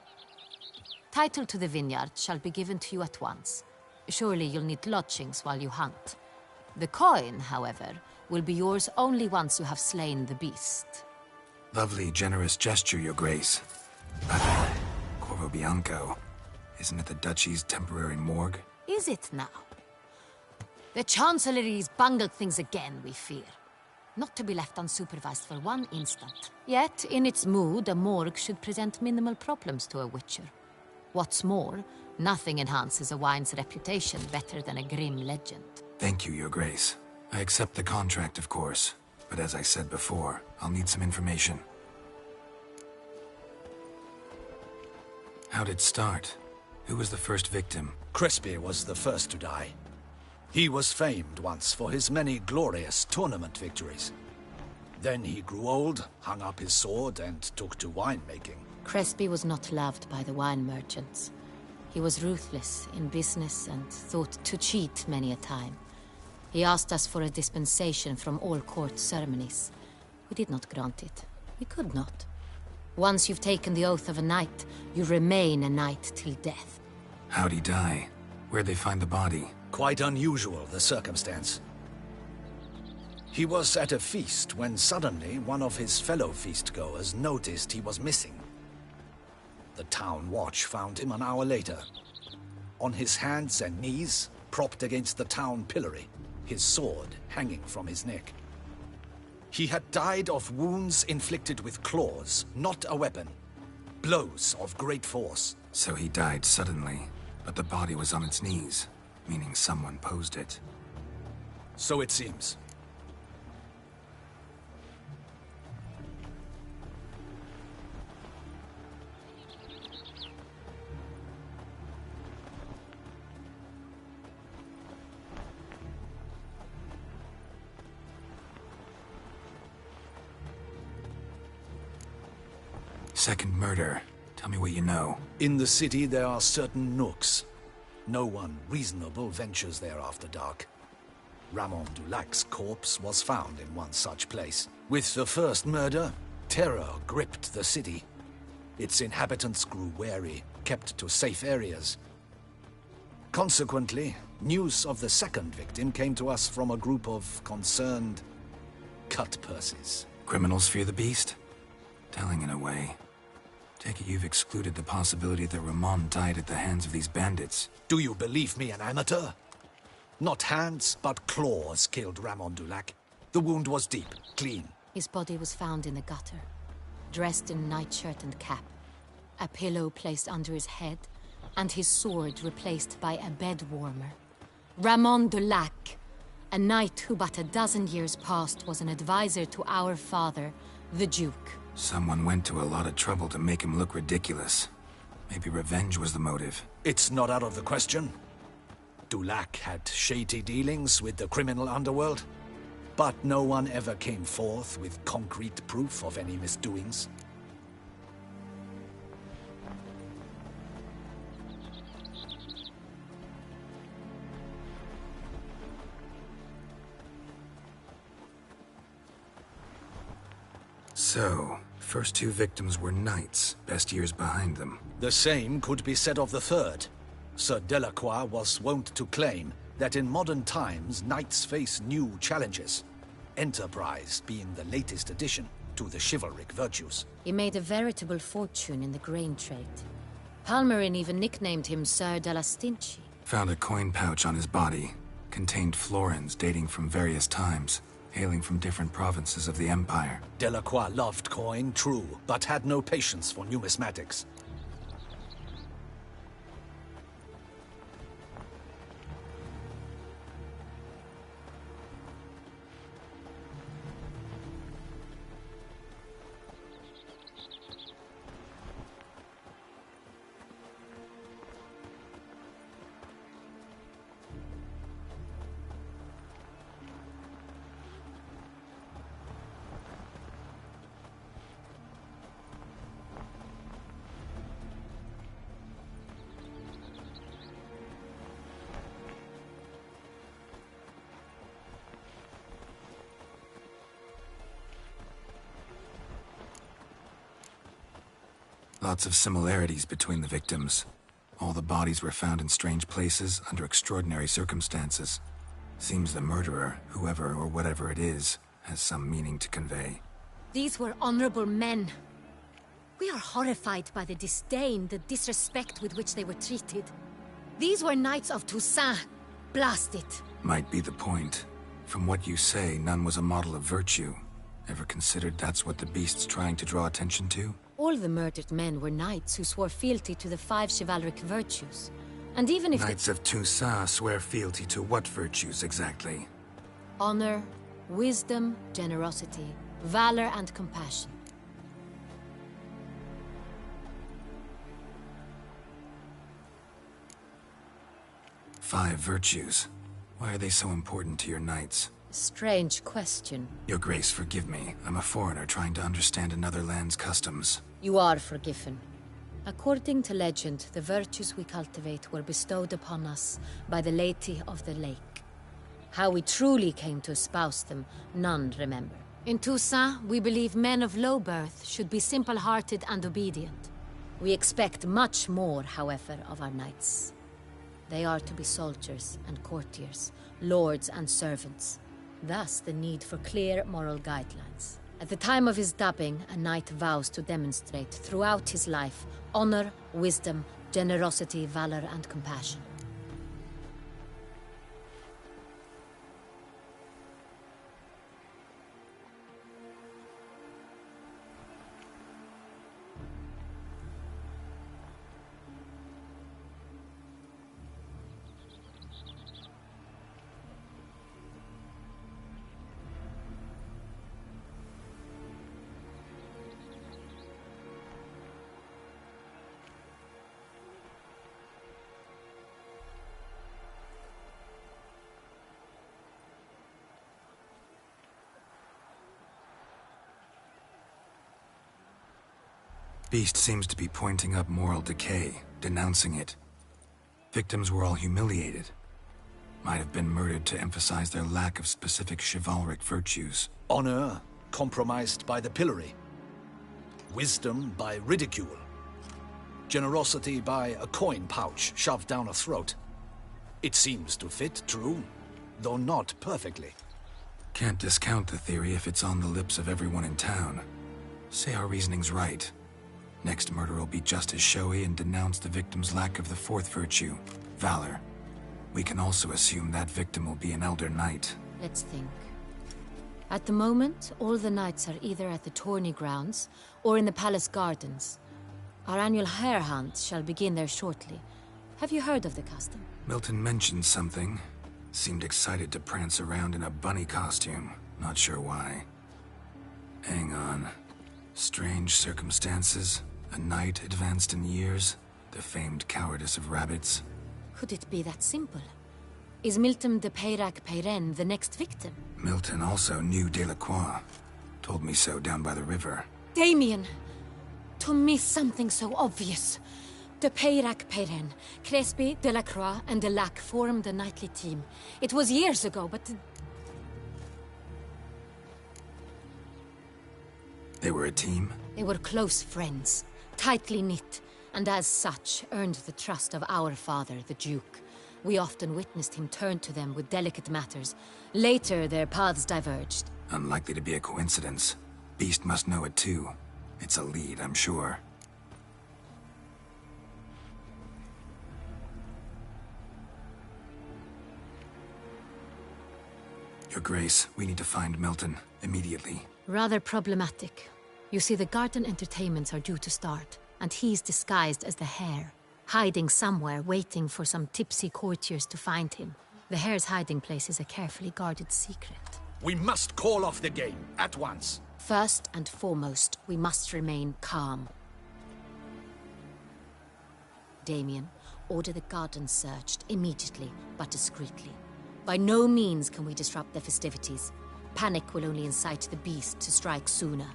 Speaker 19: Title to the vineyard shall be given to you at once. Surely you'll need lodgings while you hunt. The coin, however, will be yours only once you have slain the beast.
Speaker 3: Lovely, generous gesture, Your Grace. But Corvo Bianco, isn't it the Duchy's temporary morgue?
Speaker 19: Is it now? The Chancellery's bungled things again, we fear. Not to be left unsupervised for one instant. Yet, in its mood, a morgue should present minimal problems to a Witcher. What's more, nothing enhances a wine's reputation better than a grim legend.
Speaker 3: Thank you, Your Grace. I accept the contract, of course. But as I said before, I'll need some information. How'd it start? Who was the first victim?
Speaker 2: Crespi was the first to die. He was famed once for his many glorious tournament victories. Then he grew old, hung up his sword, and took to winemaking.
Speaker 19: Crespi was not loved by the wine merchants. He was ruthless in business and thought to cheat many a time. He asked us for a dispensation from all court ceremonies. We did not grant it. We could not. Once you've taken the oath of a knight, you remain a knight till death.
Speaker 3: How'd he die? Where'd they find the body?
Speaker 10: Quite unusual, the circumstance. He was at a feast when suddenly one of his fellow feastgoers noticed he was missing. The town watch found him an hour later. On his hands and knees, propped against the town pillory, his sword hanging from his neck. He had died of wounds inflicted with claws, not a weapon. Blows of great force.
Speaker 3: So he died suddenly, but the body was on its knees, meaning someone posed it.
Speaker 10: So it seems.
Speaker 3: Second murder. Tell me what you know.
Speaker 10: In the city there are certain nooks. No one reasonable ventures there after dark. Ramon Dulac's corpse was found in one such place. With the first murder, terror gripped the city. Its inhabitants grew wary, kept to safe areas. Consequently, news of the second victim came to us from a group of concerned cut-purses.
Speaker 3: Criminals fear the beast? Telling in a way. Take it you've excluded the possibility that Ramon died at the hands of these bandits.
Speaker 10: Do you believe me an amateur? Not hands, but claws killed Ramon Dulac. The wound was deep, clean.
Speaker 19: His body was found in the gutter, dressed in nightshirt and cap, a pillow placed under his head, and his sword replaced by a bed warmer. Ramon Dulac, a knight who but a dozen years past was an advisor to our father, the Duke.
Speaker 3: Someone went to a lot of trouble to make him look ridiculous. Maybe revenge was the motive.
Speaker 10: It's not out of the question. Dulac had shady dealings with the criminal underworld, but no one ever came forth with concrete proof of any misdoings.
Speaker 3: So, first two victims were knights, best years behind them.
Speaker 10: The same could be said of the third. Sir Delacroix was wont to claim that in modern times knights face new challenges, enterprise being the latest addition to the chivalric virtues.
Speaker 19: He made a veritable fortune in the grain trade. Palmerin even nicknamed him Sir de la Stinchi.
Speaker 3: Found a coin pouch on his body. Contained florins dating from various times, hailing from different provinces of the Empire.
Speaker 10: Delacroix loved coin, true, but had no patience for numismatics.
Speaker 3: Lots of similarities between the victims. All the bodies were found in strange places under extraordinary circumstances. Seems the murderer, whoever or whatever it is, has some meaning to convey.
Speaker 19: These were honorable men. We are horrified by the disdain, the disrespect with which they were treated. These were knights of Toussaint. Blast it.
Speaker 3: Might be the point. From what you say, none was a model of virtue. Ever considered that's what the beast's trying to draw attention to?
Speaker 19: All the murdered men were knights who swore fealty to the 5 chivalric virtues. And even if
Speaker 3: Knights of Toussaint swear fealty to what virtues exactly?
Speaker 19: honor, wisdom, generosity, valor, and compassion.
Speaker 3: Five virtues. Why are they so important to your knights?
Speaker 19: Strange question.
Speaker 3: Your Grace, forgive me. I'm a foreigner trying to understand another land's customs.
Speaker 19: You are forgiven. According to legend, the virtues we cultivate were bestowed upon us by the Lady of the Lake. How we truly came to espouse them, none remember. In Toussaint, we believe men of low birth should be simple-hearted and obedient. We expect much more, however, of our knights. They are to be soldiers and courtiers, lords and servants. Thus, the need for clear moral guidelines. At the time of his dubbing, a knight vows to demonstrate throughout his life honor, wisdom, generosity, valor, and compassion.
Speaker 3: Beast seems to be pointing up moral decay, denouncing it. Victims were all humiliated. Might have been murdered to emphasize their lack of specific chivalric virtues.
Speaker 10: Honor compromised by the pillory. Wisdom by ridicule. Generosity by a coin pouch shoved down a throat. It seems to fit, true, though not perfectly.
Speaker 3: Can't discount the theory if it's on the lips of everyone in town. Say our reasoning's right. Next murder will be just as showy and denounce the victim's lack of the fourth virtue, valor. We can also assume that victim will be an elder knight.
Speaker 19: Let's think. At the moment, all the knights are either at the tourney grounds or in the palace gardens. Our annual hare hunt shall begin there shortly. Have you heard of the custom?
Speaker 3: Milton mentioned something. Seemed excited to prance around in a bunny costume. Not sure why. Hang on. Strange circumstances. A knight advanced in years. The famed cowardice of rabbits.
Speaker 19: Could it be that simple? Is Milton de Peyrac-Peyren the next victim?
Speaker 3: Milton also knew Delacroix. Told me so down by the river.
Speaker 19: Damien! To miss something so obvious. De Peyrac-Peyren, Crespi, Delacroix, and Delac formed a knightly team. It was years ago, but...
Speaker 3: They were a team?
Speaker 19: They were close friends, tightly knit, and as such earned the trust of our father, the Duke. We often witnessed him turn to them with delicate matters. Later, their paths diverged.
Speaker 3: Unlikely to be a coincidence. Beast must know it too. It's a lead, I'm sure. Your Grace, we need to find Milton, immediately.
Speaker 19: Rather problematic. You see, the garden entertainments are due to start, and he's disguised as the hare, hiding somewhere, waiting for some tipsy courtiers to find him. The hare's hiding place is a carefully guarded secret.
Speaker 10: We must call off the game, at once.
Speaker 19: First and foremost, we must remain calm. Damien, order the garden searched immediately, but discreetly. By no means can we disrupt the festivities. Panic will only incite the beast to strike sooner.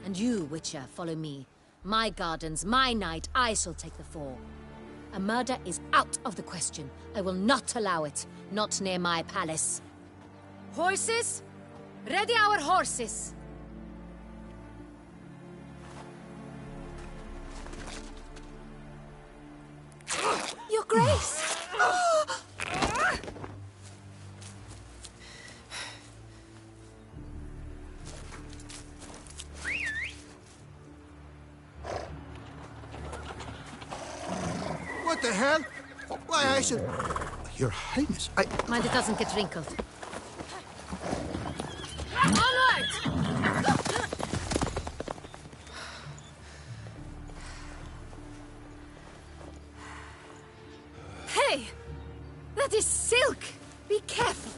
Speaker 19: And you, Witcher, follow me. My gardens, my night, I shall take the fall. A murder is out of the question. I will not allow it. Not near my palace. Horses? Ready our horses! Your Grace!
Speaker 5: What the hell? Why, I should... Your Highness, I...
Speaker 19: Mind it doesn't get wrinkled. Onward! Hey! That is silk! Be careful!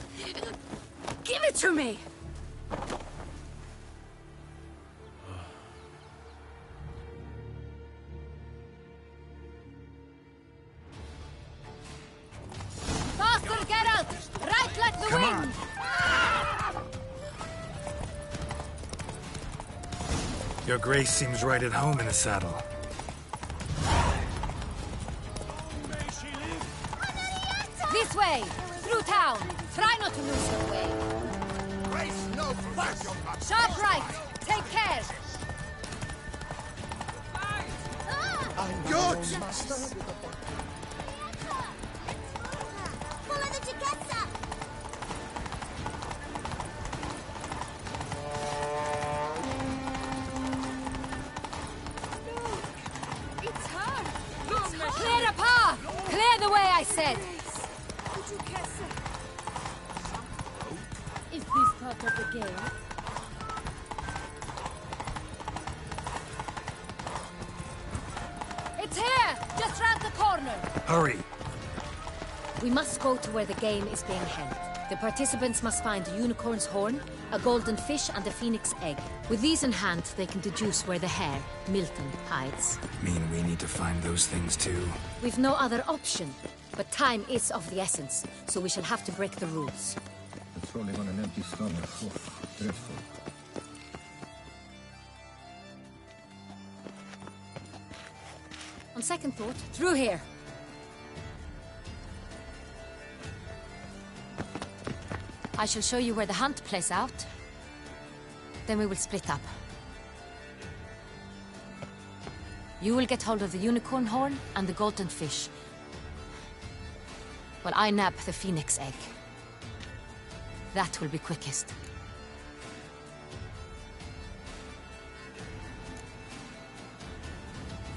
Speaker 19: Give it to me! Faster, Geralt! Right like the wind!
Speaker 3: Your Grace seems right at home in the saddle.
Speaker 19: This way! through town. Try not to lose your way.
Speaker 5: Grace, no,
Speaker 19: Sharp right. Take care.
Speaker 5: Good!
Speaker 17: Follow the Chiketsa!
Speaker 19: It's her! Clear a path! Clear the way, I said!
Speaker 14: Is this part of the game?
Speaker 19: It's here! Just round the corner!
Speaker 3: Hurry!
Speaker 19: We must go to where the game is being held. The participants must find a unicorn's horn, a golden fish, and a phoenix egg. With these in hand, they can deduce where the hare, Milton, hides.
Speaker 3: Mean we need to find those things too?
Speaker 19: We've no other option. But time is of the essence, so we shall have to break the rules.
Speaker 8: Patrolling on an empty stomach. Oh, dreadful.
Speaker 19: On second thought, through here. I shall show you where the hunt plays out. Then we will split up. You will get hold of the unicorn horn and the golden fish, while I nab the phoenix egg. That will be quickest.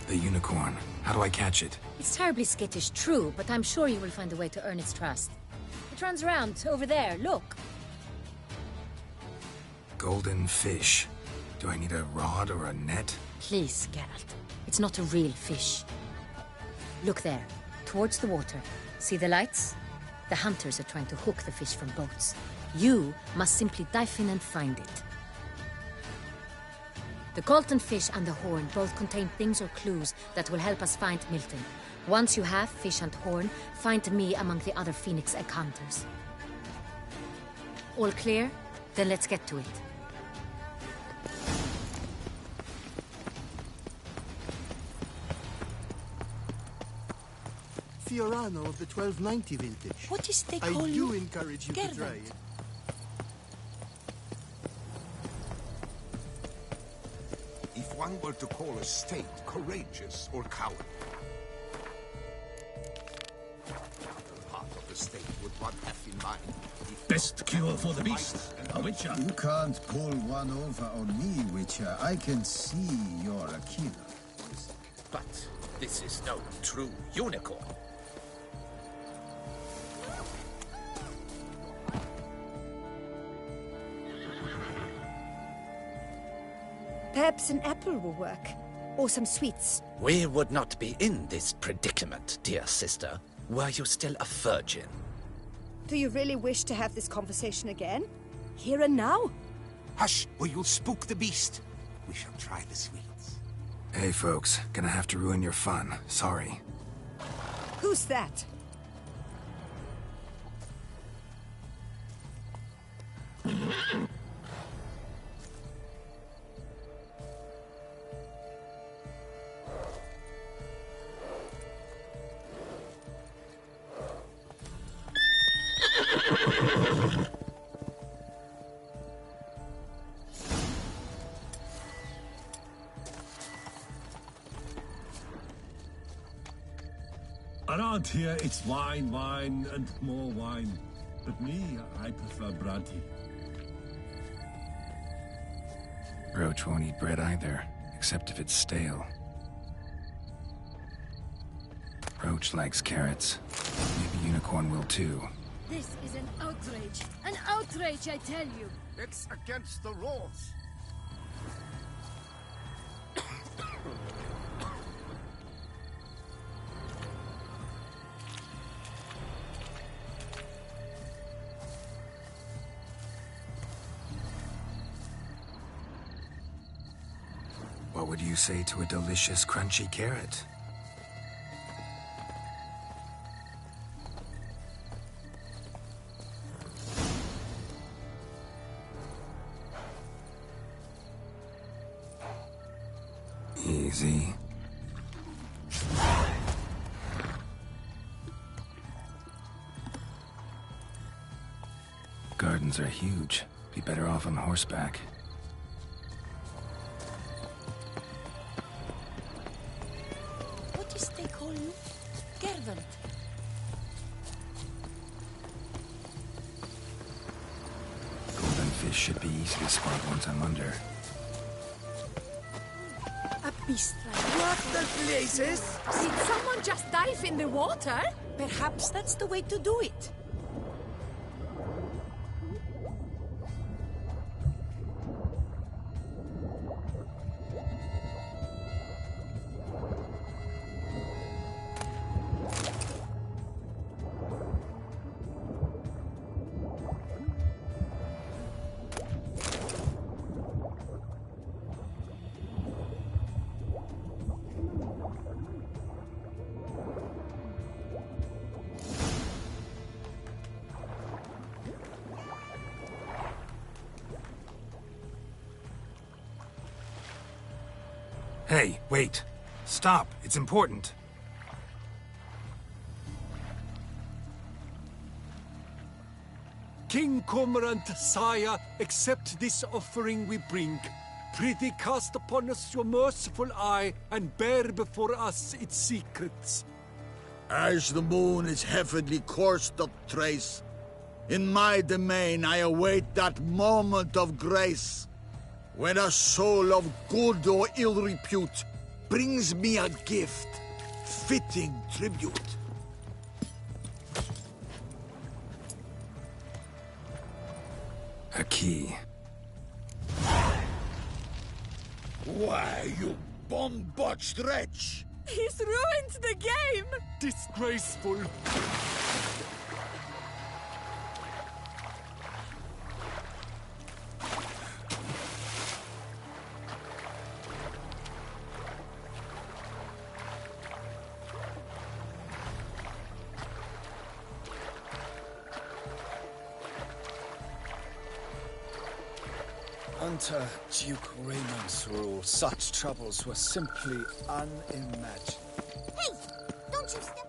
Speaker 3: The unicorn. How do I catch it?
Speaker 19: It's terribly skittish, true, but I'm sure you will find a way to earn its trust. It runs around, over there, look.
Speaker 3: Golden fish. Do I need a rod or a net?
Speaker 19: Please, Geralt. It's not a real fish. Look there, towards the water. See the lights? The hunters are trying to hook the fish from boats. You must simply dive in and find it. The golden fish and the horn both contain things or clues that will help us find Milton. Once you have fish and horn, find me among the other phoenix egg hunters. All clear? Then let's get to it.
Speaker 9: Fiorano of the 1290 vintage.
Speaker 16: What is they
Speaker 9: I
Speaker 16: call
Speaker 9: do
Speaker 16: you?
Speaker 9: encourage you to try
Speaker 16: Geralt.
Speaker 9: it.
Speaker 11: If one were to call a state courageous or cowardly, what part of the state would one have in mind?
Speaker 8: Best cure for the beast, a Witcher.
Speaker 20: You can't pull one over on me, Witcher. I can see you're a killer.
Speaker 10: But this is no true unicorn.
Speaker 13: Perhaps an apple will work. Or some sweets.
Speaker 10: We would not be in this predicament, dear sister, were you still a virgin.
Speaker 13: Do you really wish to have this conversation again? Here and now?
Speaker 11: Hush, or you'll spook the beast. We shall try the sweets.
Speaker 3: Hey folks, gonna have to ruin your fun. Sorry.
Speaker 13: Who's that?
Speaker 8: Around here, it's wine, wine, and more wine. But me, I prefer brandy.
Speaker 3: Roach won't eat bread either, except if it's stale. Roach likes carrots. Maybe Unicorn will too.
Speaker 14: This is an outrage. An outrage, I tell you.
Speaker 5: It's against the rules.
Speaker 3: What would you say to a delicious, crunchy carrot? Easy. gardens are huge. Be better off on horseback.
Speaker 17: What is they call you? Gervant.
Speaker 3: Golden fish should be easy to spot once I'm under.
Speaker 17: A beast rider.
Speaker 9: What the blazes?
Speaker 17: Did someone just dive in the water? Perhaps that's the way to do it.
Speaker 3: Hey, wait. Stop. It's important.
Speaker 18: King Cormorant, sire, accept this offering we bring. Prithee cast upon us your merciful eye, and bear before us its secrets.
Speaker 9: As the moon is heavily coursed of trace, in my domain I await that moment of grace, when a soul of good or ill repute brings me a gift, fitting tribute.
Speaker 3: A key.
Speaker 9: Why, you bomb-botched wretch!
Speaker 17: He's ruined the game!
Speaker 18: Disgraceful.
Speaker 2: Under Duke Raymond's rule, such troubles were simply unimaginable.
Speaker 17: Hey! Don't you step...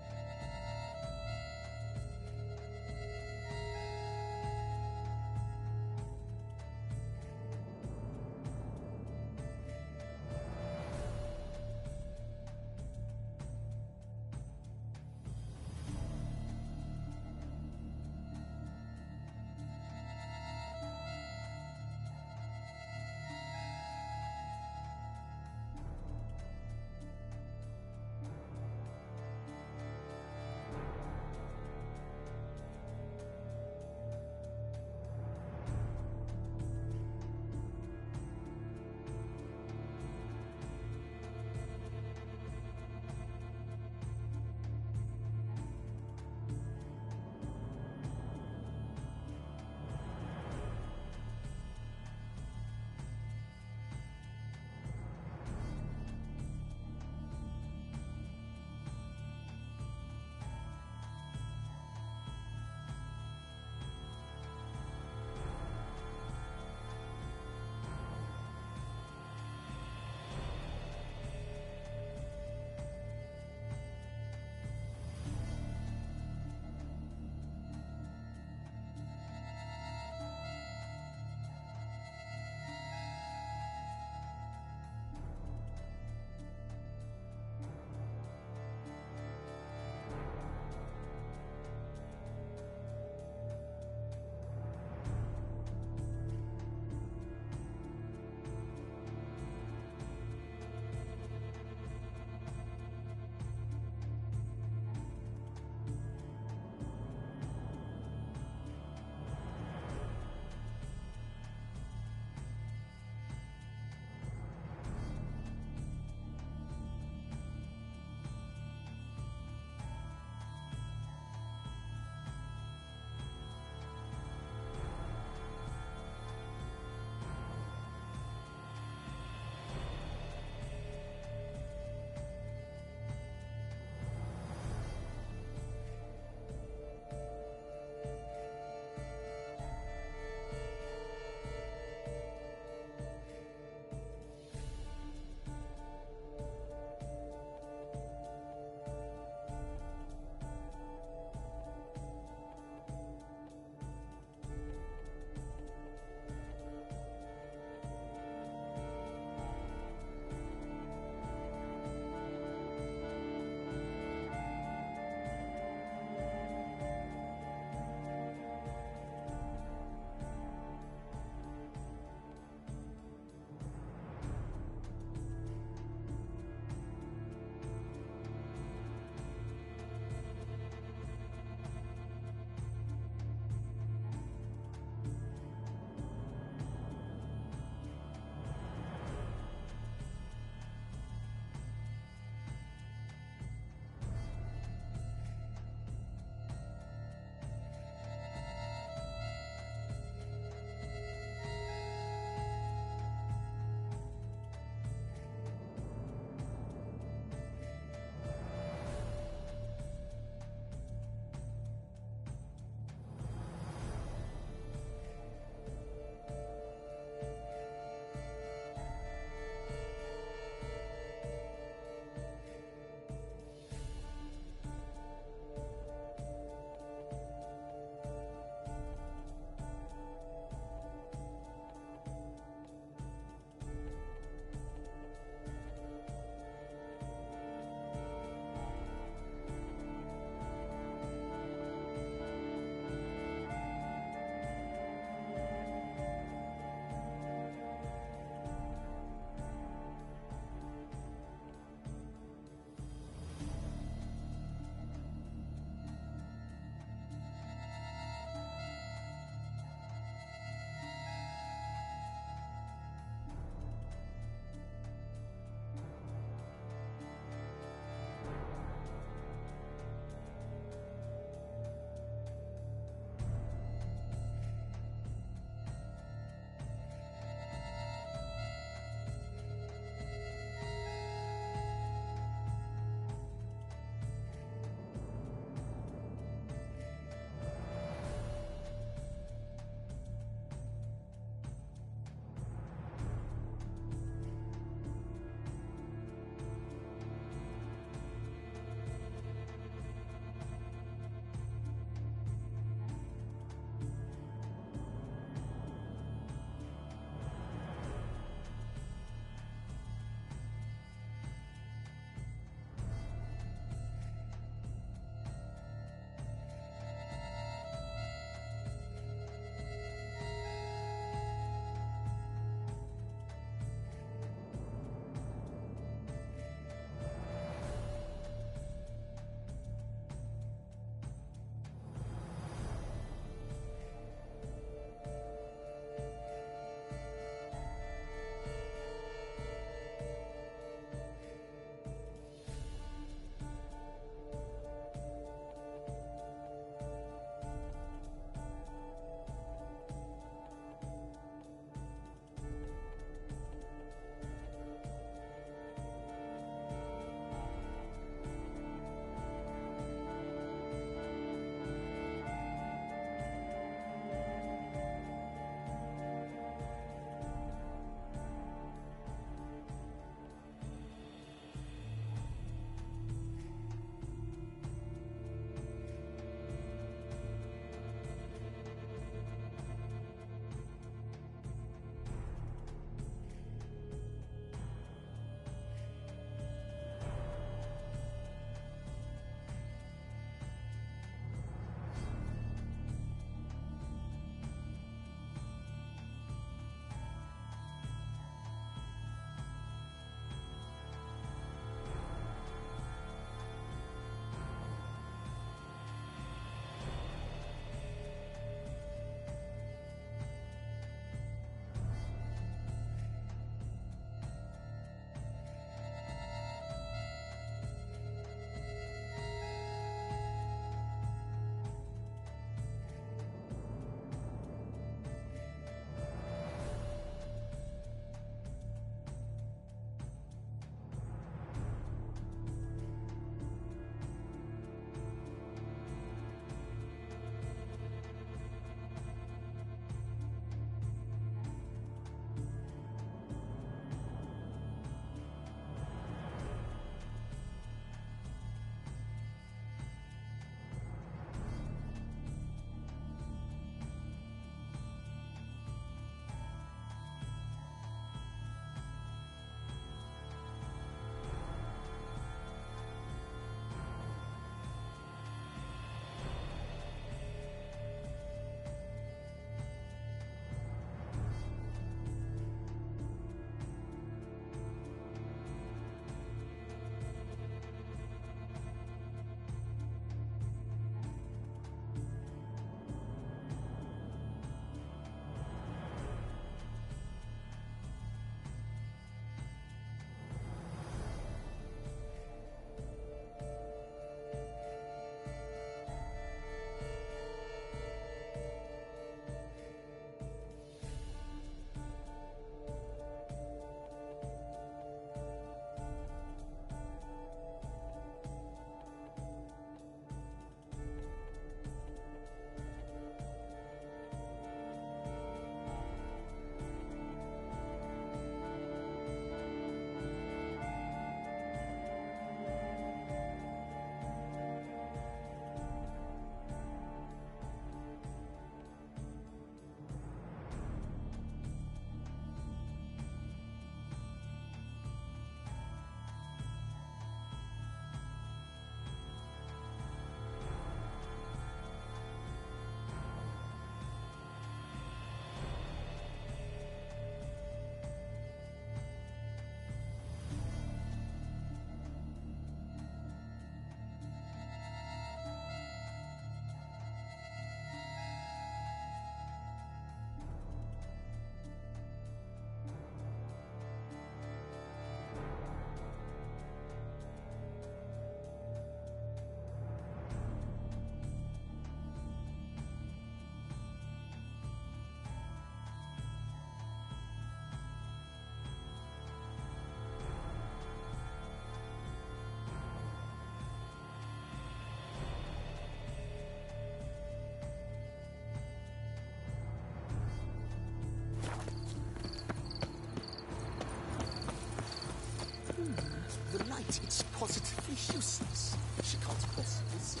Speaker 10: She's useless. She can't possibly see.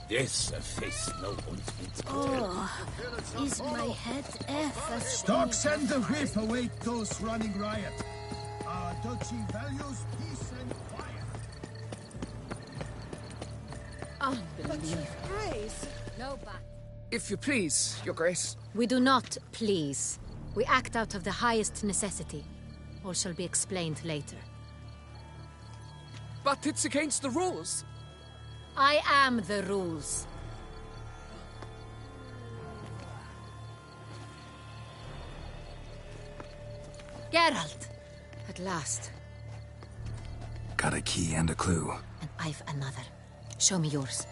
Speaker 18: This a face no ointment.
Speaker 14: Oh, is my head ever...
Speaker 20: Stocks and the whip await those running riot. Our duchy values peace and quiet.
Speaker 19: Unbelievable.
Speaker 13: Grace!
Speaker 19: No back.
Speaker 16: If you please, Your Grace.
Speaker 19: We do not please. We act out of the highest necessity. All shall be explained later.
Speaker 16: But it's against the rules.
Speaker 19: I am the rules. Geralt! At last.
Speaker 3: Got a key and a clue.
Speaker 19: And I've another. Show me yours.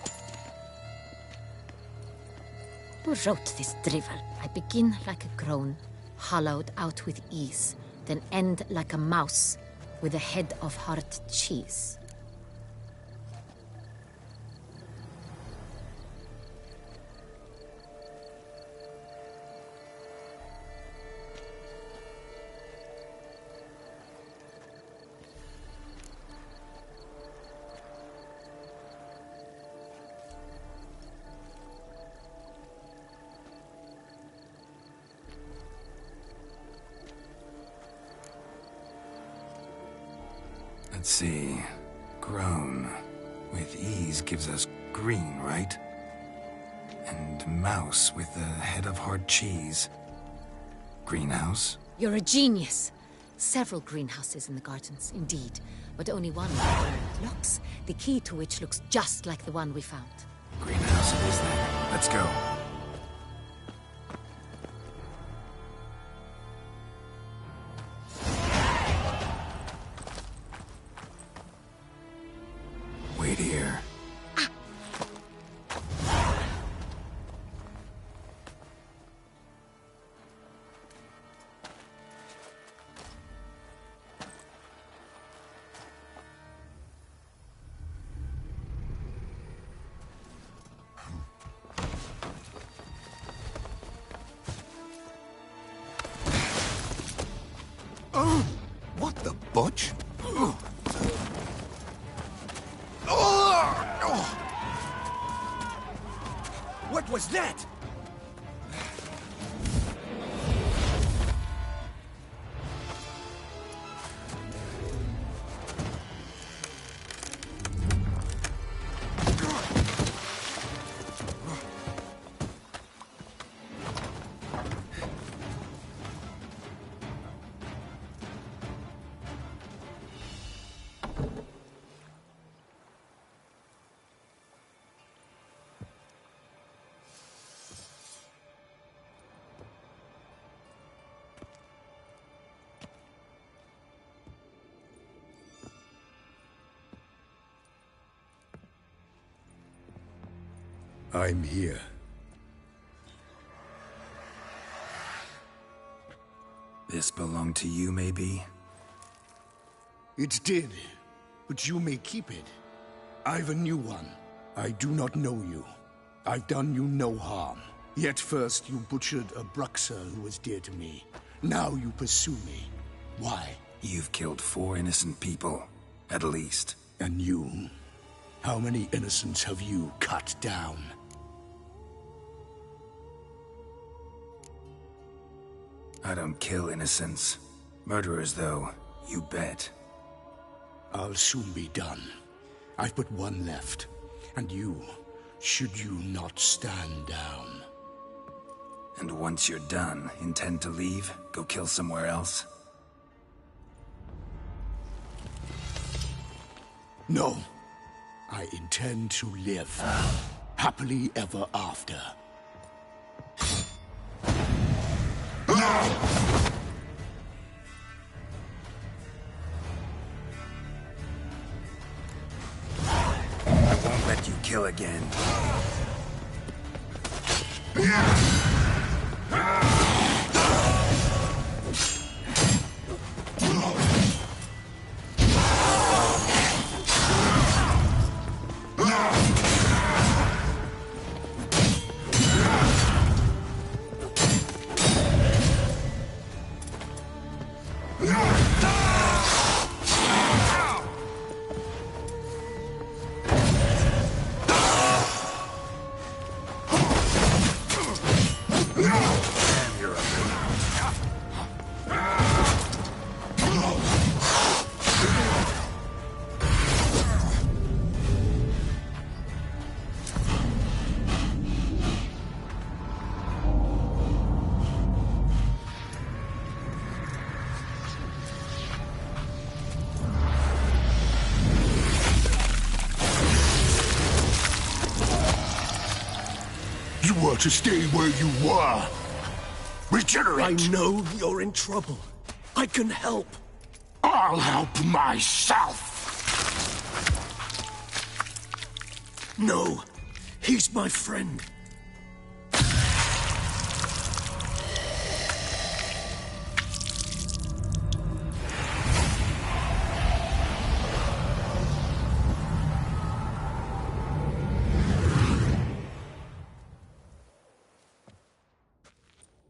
Speaker 19: Who wrote this drivel? I begin like a groan, hollowed out with ease, then end like a mouse, with a head of hard cheese.
Speaker 3: Let's see. Groan. With ease gives us green, right? And mouse with the head of hard cheese. Greenhouse?
Speaker 19: You're a genius. Several greenhouses in the gardens, indeed, but only one with locks, the key to which looks just like the one we found.
Speaker 3: Greenhouse it is then. Let's go. Wait here.
Speaker 11: What the butch?
Speaker 10: What was that?
Speaker 1: I'm here.
Speaker 3: This belonged to you, maybe?
Speaker 1: It did, but you may keep it. I've a new one. I do not know you. I've done you no harm. Yet first you butchered a Bruxer who was dear to me. Now you pursue me. Why?
Speaker 3: You've killed 4 innocent people, at least.
Speaker 1: And you? How many innocents have you cut down?
Speaker 3: I don't kill innocents. Murderers, though, you bet.
Speaker 1: I'll soon be done. I've but one left. And you, should you not stand down.
Speaker 3: And once you're done, intend to leave? Go kill somewhere else?
Speaker 1: No. I intend to live. Happily ever after.
Speaker 3: I won't let you kill again.
Speaker 20: were to stay where you were. Regenerate.
Speaker 10: I know you're in trouble. I can help.
Speaker 20: I'll help myself.
Speaker 10: No, he's my friend.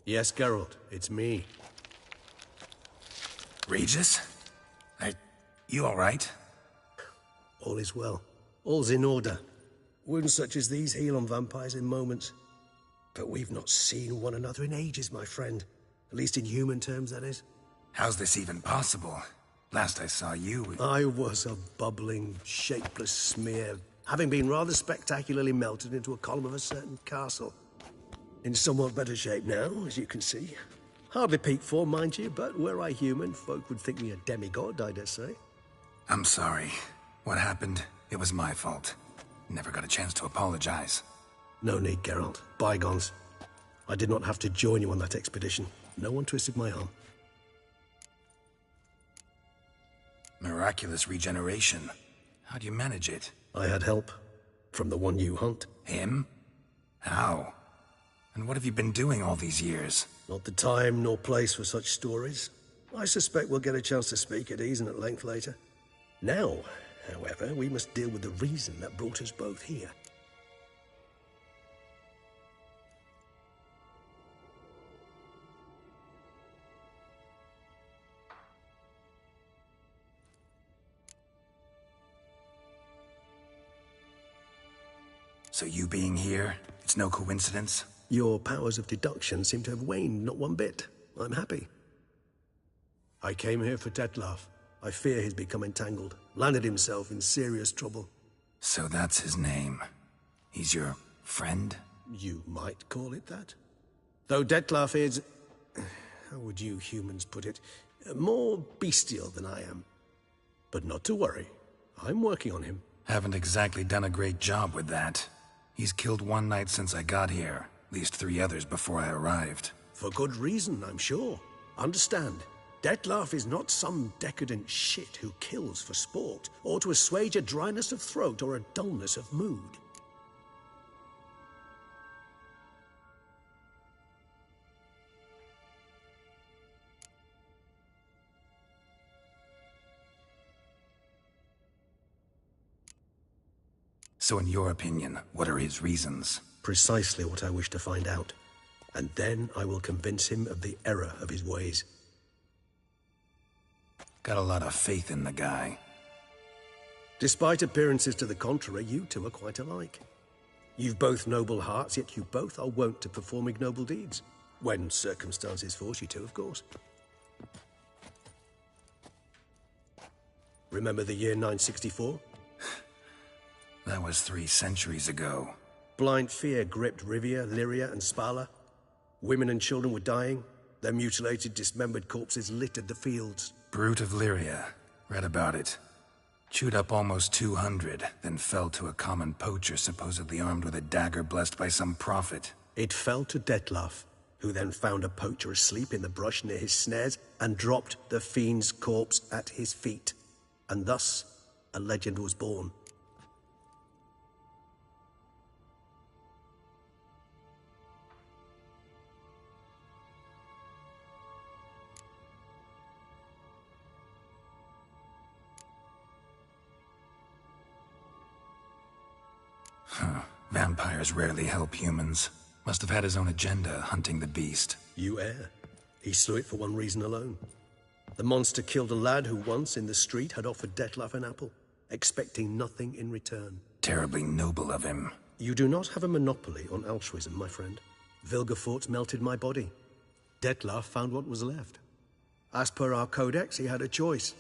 Speaker 21: Yes, Geralt, it's me.
Speaker 3: Regis? You all right?
Speaker 10: All is well. All's in order. Wounds such as these heal on vampires in moments. But we've not seen one another in ages, my friend. At least in human terms, that is.
Speaker 3: How's this even possible? Last I saw you...
Speaker 10: I was a bubbling, shapeless smear, having been rather spectacularly melted into a column of a certain castle. In somewhat better shape now, as you can see. Hardly peak form, mind you, but were I human, folk would think me a demigod, I dare say.
Speaker 3: I'm sorry. What happened, it was my fault. Never got a chance to apologize.
Speaker 10: No need, Geralt. Bygones. I did not have to join you on that expedition. No one twisted my arm.
Speaker 3: Miraculous regeneration. How do you manage it?
Speaker 10: I had help. From the one you hunt.
Speaker 3: Him? How? And what have you been doing all these years?
Speaker 10: Not the time nor place for such stories. I suspect we'll get a chance to speak at ease and at length later. Now, however, we must deal with the reason that brought us both here.
Speaker 3: So you being here, it's no coincidence?
Speaker 10: Your powers of deduction seem to have waned not one bit. I'm happy. I came here for Dettlaff. I fear he's become entangled, landed himself in serious trouble.
Speaker 3: So that's his name. He's your friend?
Speaker 10: You might call it that. Though Dettlaff is... how would you humans put it? More bestial than I am. But not to worry. I'm working on him.
Speaker 3: Haven't exactly done a great job with that. He's killed one knight since I got here. At least 3 others before I arrived.
Speaker 10: For good reason, I'm sure. Understand, Dettlaff is not some decadent shit who kills for sport, or to assuage a dryness of throat or a dullness of mood.
Speaker 3: So in your opinion, what are his reasons?
Speaker 10: Precisely what I wish to find out. And then I will convince him of the error of his ways.
Speaker 3: Got a lot of faith in the guy.
Speaker 10: Despite appearances to the contrary, you two are quite alike. You've both noble hearts, yet you both are wont to perform ignoble deeds. When circumstances force you to, of course. Remember the year 964?
Speaker 3: That was 3 centuries ago.
Speaker 10: Blind fear gripped Rivia, Lyria, and Spala. Women and children were dying. Their mutilated, dismembered corpses littered the fields.
Speaker 3: Brute of Lyria. Read about it. Chewed up almost 200, then fell to a common poacher supposedly armed with a dagger blessed by some prophet.
Speaker 10: It fell to Dettlaff, who then found a poacher asleep in the brush near his snares and dropped the fiend's corpse at his feet. And thus, a legend was born.
Speaker 3: Vampires rarely help humans. Must have had his own agenda, hunting the beast.
Speaker 10: You err. He slew it for one reason alone. The monster killed a lad who once, in the street, had offered Dettlaff an apple, expecting nothing in return.
Speaker 3: Terribly noble of him.
Speaker 10: You do not have a monopoly on altruism, my friend. Vilgefortz melted my body. Dettlaff found what was left. As per our codex, he had a choice.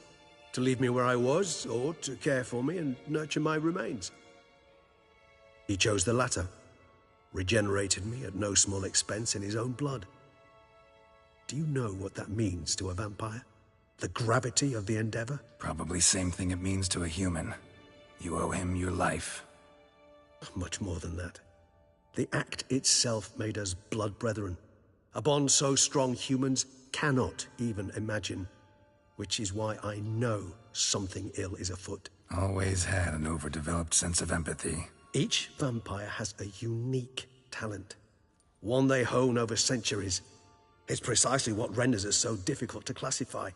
Speaker 10: To leave me where I was, or to care for me and nurture my remains. He chose the latter, regenerated me at no small expense in his own blood. Do you know what that means to a vampire? The gravity of the endeavor?
Speaker 3: Probably same thing it means to a human. You owe him your life.
Speaker 10: Much more than that.
Speaker 21: The act itself made us blood brethren. A bond so strong humans cannot even imagine. Which is why I know something ill is afoot.
Speaker 3: Always had an overdeveloped sense of empathy.
Speaker 21: Each vampire has a unique talent. One they hone over centuries. It's precisely what renders us so difficult to classify.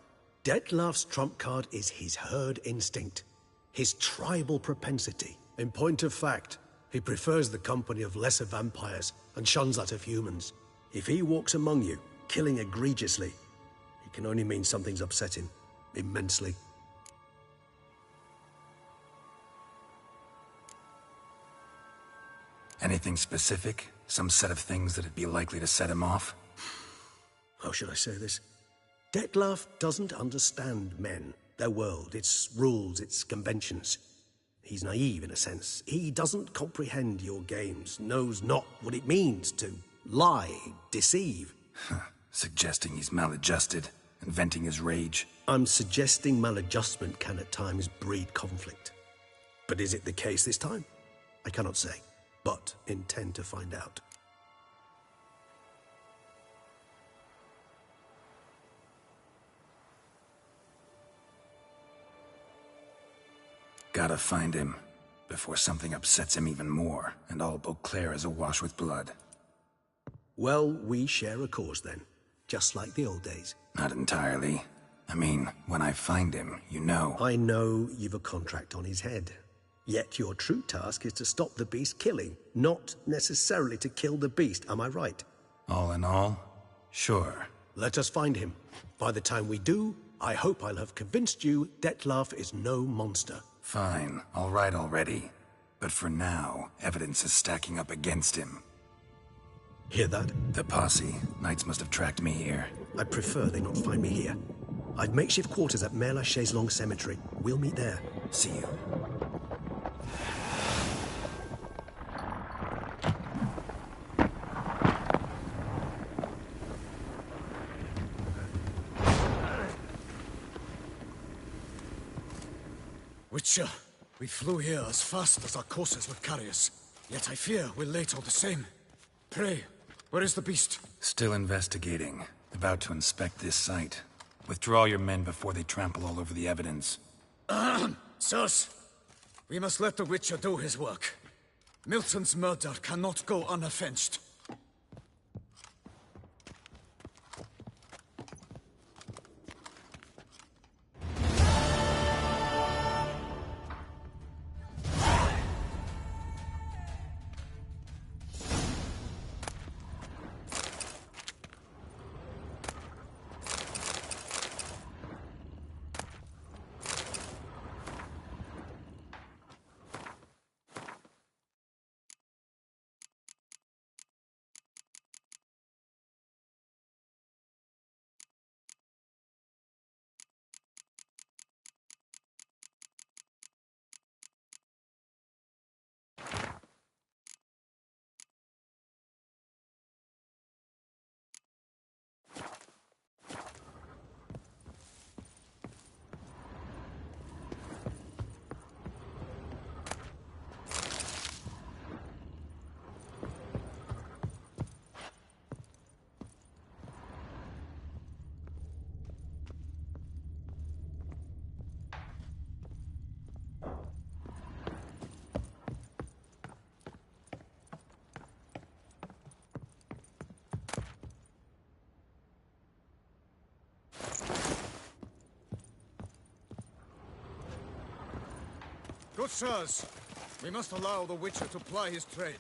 Speaker 21: Dettlaff's trump card is his herd instinct. His tribal propensity. In point of fact, he prefers the company of lesser vampires and shuns that of humans. If he walks among you, killing egregiously, it can only mean something's upset him. Immensely.
Speaker 3: Anything specific? Some set of things that'd be likely to set him off?
Speaker 21: How should I say this? Dettlaff doesn't understand men, their world, its rules, its conventions. He's naive in a sense. He doesn't comprehend your games, knows not what it means to lie, deceive.
Speaker 3: Suggesting he's maladjusted and venting his rage.
Speaker 21: I'm suggesting maladjustment can at times breed conflict. But is it the case this time? I cannot say, but intend to find out.
Speaker 3: Gotta find him, before something upsets him even more, and all Beauclair is awash with blood.
Speaker 21: Well, we share a cause then, just like the old days.
Speaker 3: Not entirely. I mean, when I find him, you know.
Speaker 21: I know you've a contract on his head. Yet your true task is to stop the beast killing, not necessarily to kill the beast, am I right?
Speaker 3: All in all, sure.
Speaker 21: Let us find him. By the time we do, I hope I'll have convinced you Dettlaff is no monster.
Speaker 3: Fine, all right already. But for now, evidence is stacking up against him.
Speaker 21: Hear that?
Speaker 3: The posse. Knights must have tracked me here.
Speaker 21: I prefer they not find me here. I've makeshift quarters at Mère Lachaise Long Cemetery. We'll meet there.
Speaker 3: See you.
Speaker 2: Witcher, we flew here as fast as our courses would carry us. Yet I fear we're late all the same. Pray, where is the beast?
Speaker 3: Still investigating. About to inspect this site. Withdraw your men before they trample all over the evidence.
Speaker 2: Sirs, we must let the Witcher do his work. Milton's murder cannot go unavenged. Good sirs, we must allow the Witcher to ply his trade.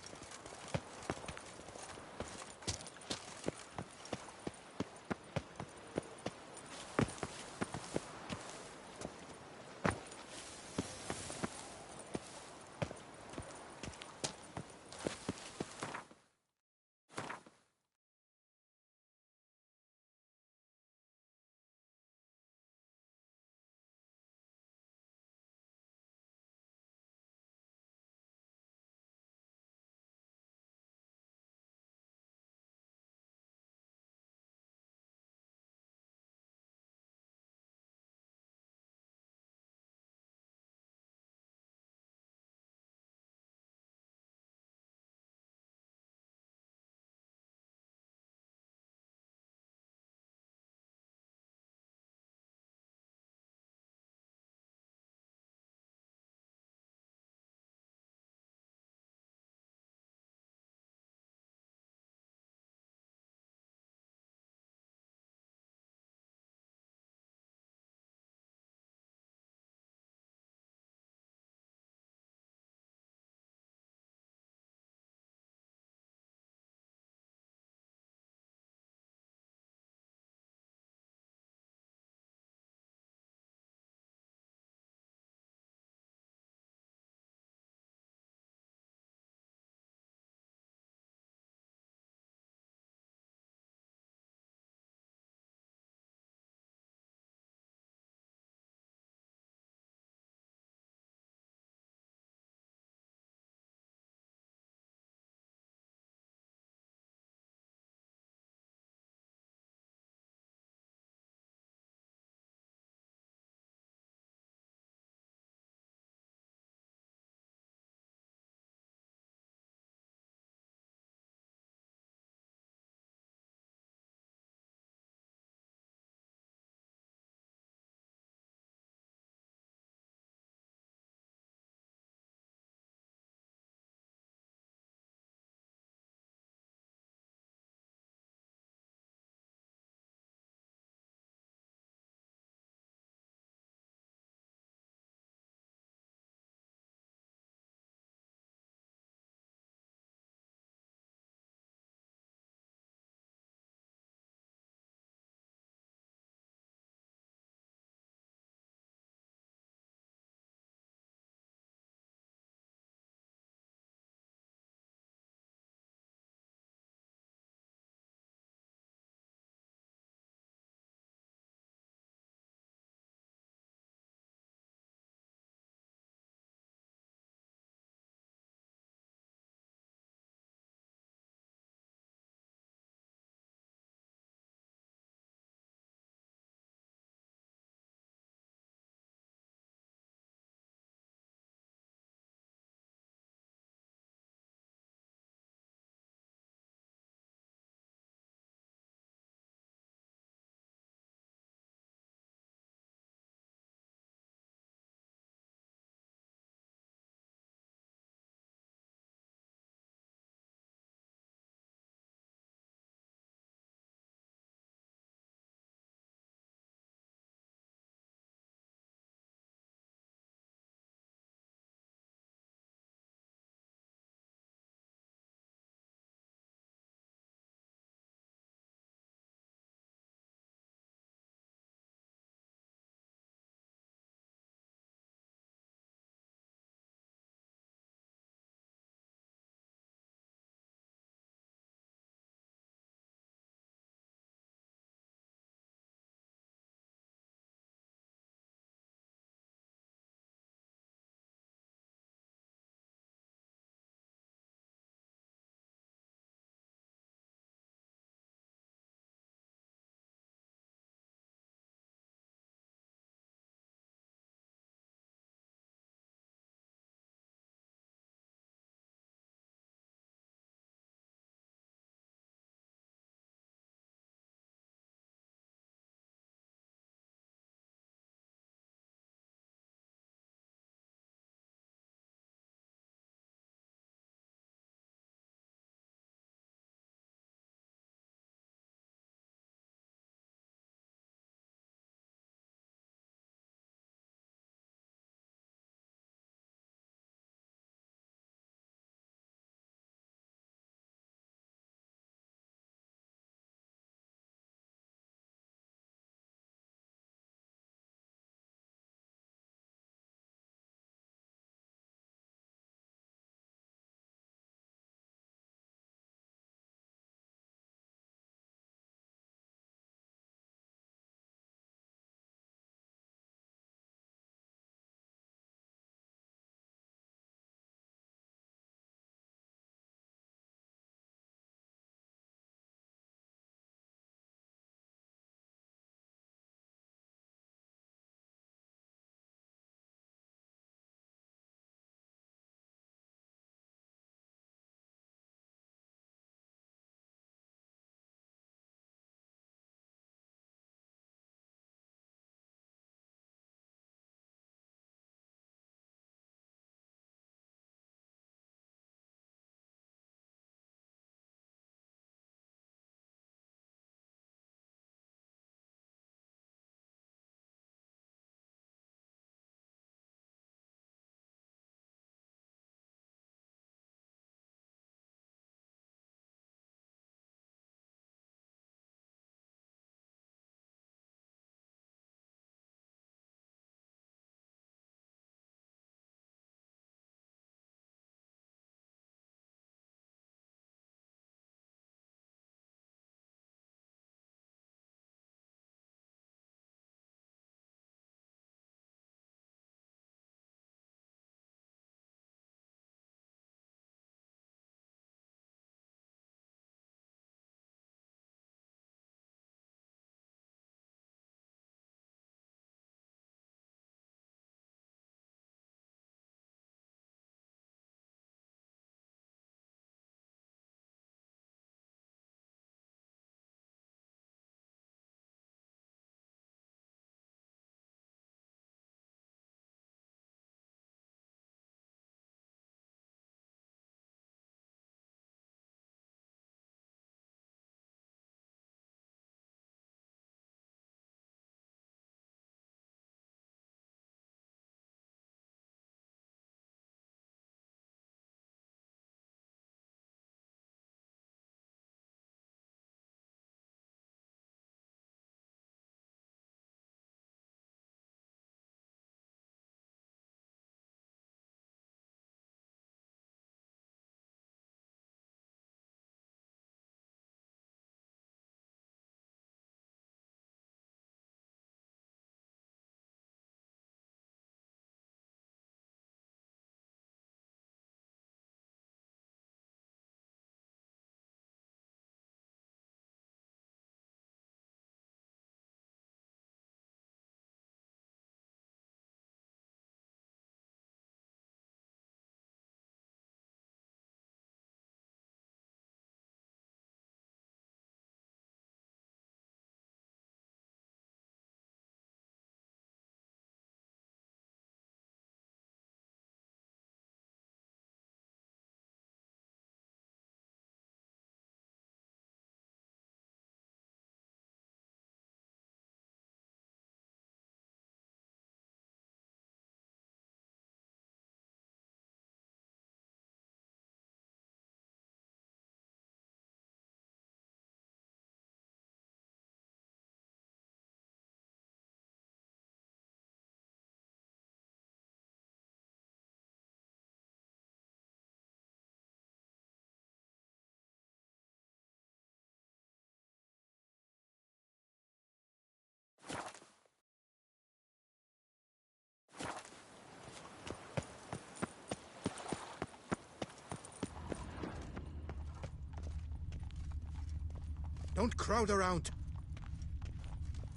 Speaker 5: Don't crowd around.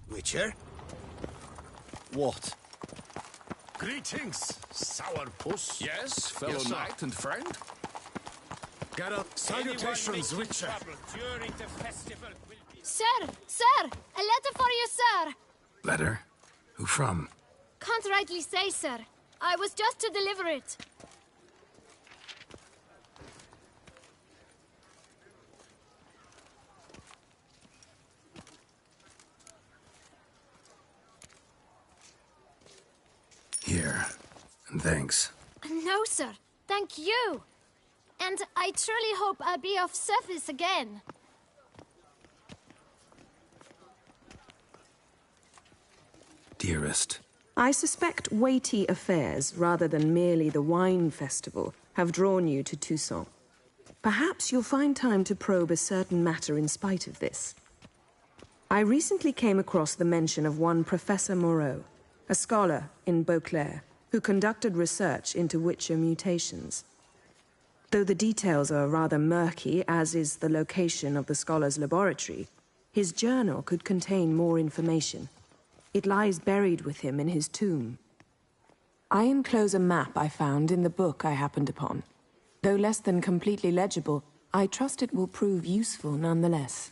Speaker 10: Witcher?
Speaker 2: What?
Speaker 10: Greetings, sourpuss.
Speaker 4: Yes, fellow
Speaker 10: Yes, sir.
Speaker 4: knight and friend?
Speaker 10: Geralt, salutations, Witcher.
Speaker 14: Sir! Sir! A letter for you, sir!
Speaker 3: Letter? Who from?
Speaker 14: Can't rightly say, sir. I was just to deliver it.
Speaker 3: Here. And thanks.
Speaker 14: No, sir. Thank you. And I truly hope I'll be of service again.
Speaker 3: Dearest.
Speaker 22: I suspect weighty affairs, rather than merely the wine festival, have drawn you to Toussaint. Perhaps you'll find time to probe a certain matter in spite of this. I recently came across the mention of one Professor Moreau, a scholar in Beauclair, who conducted research into Witcher mutations. Though the details are rather murky, as is the location of the scholar's laboratory, his journal could contain more information. It lies buried with him in his tomb. I enclose a map I found in the book I happened upon. Though less than completely legible, I trust it will prove useful nonetheless.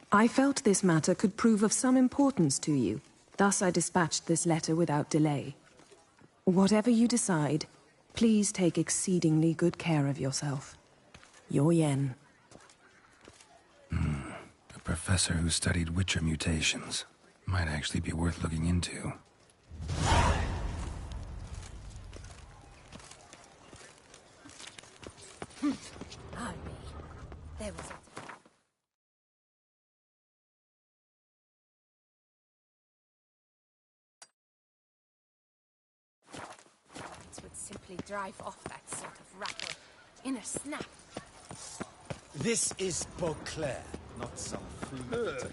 Speaker 22: I felt this matter could prove of some importance to you, thus I dispatched this letter without delay. Whatever you decide, please take exceedingly good care of yourself. Your Yen.
Speaker 3: A professor who studied Witcher mutations. Might actually be worth looking into.
Speaker 14: There was it. It would simply drive off that sort of rattle in a snap.
Speaker 2: This is Beauclair, not some flute.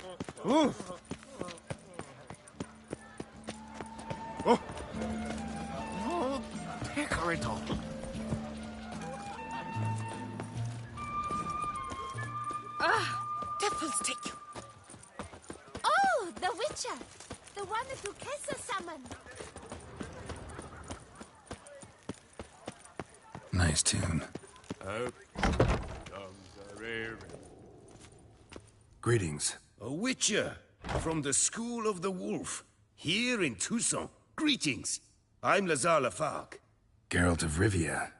Speaker 10: Pecorito.
Speaker 14: Ah, devils take you. Oh, the Witcher. The one that Duquesa summoned.
Speaker 3: Nice tune. Greetings.
Speaker 10: A Witcher from the School of the Wolf, here in Toussaint. Greetings. I'm Lazar Lafargue.
Speaker 3: Geralt of Rivia.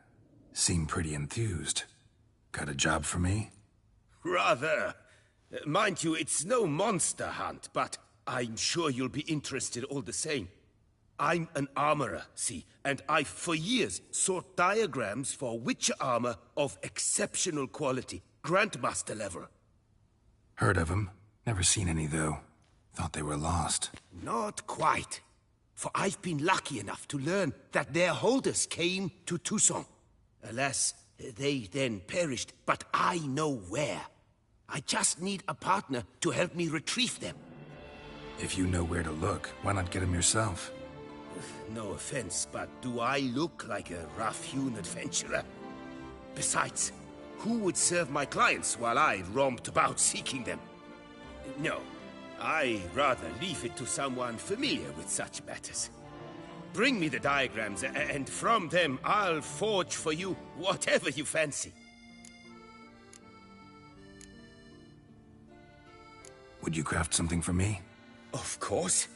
Speaker 3: Seem pretty enthused. Got a job for me?
Speaker 10: Rather. Mind you, it's no monster hunt, but I'm sure you'll be interested all the same. I'm an armorer, see, and I've for years sought diagrams for Witcher armor of exceptional quality, Grandmaster level.
Speaker 3: Heard of them. Never seen any, though. Thought they were lost.
Speaker 10: Not quite. For I've been lucky enough to learn that their holders came to Toussaint. Alas, they then perished, but I know where. I just need a partner to help me retrieve them.
Speaker 3: If you know where to look, why not get them yourself?
Speaker 10: No offense, but do I look like a rough-hewn adventurer? Besides, who would serve my clients while I romped about seeking them? No, I rather leave it to someone familiar with such matters. Bring me the diagrams, and from them I'll forge for you whatever you fancy.
Speaker 3: Would you craft something for me?
Speaker 10: Of course.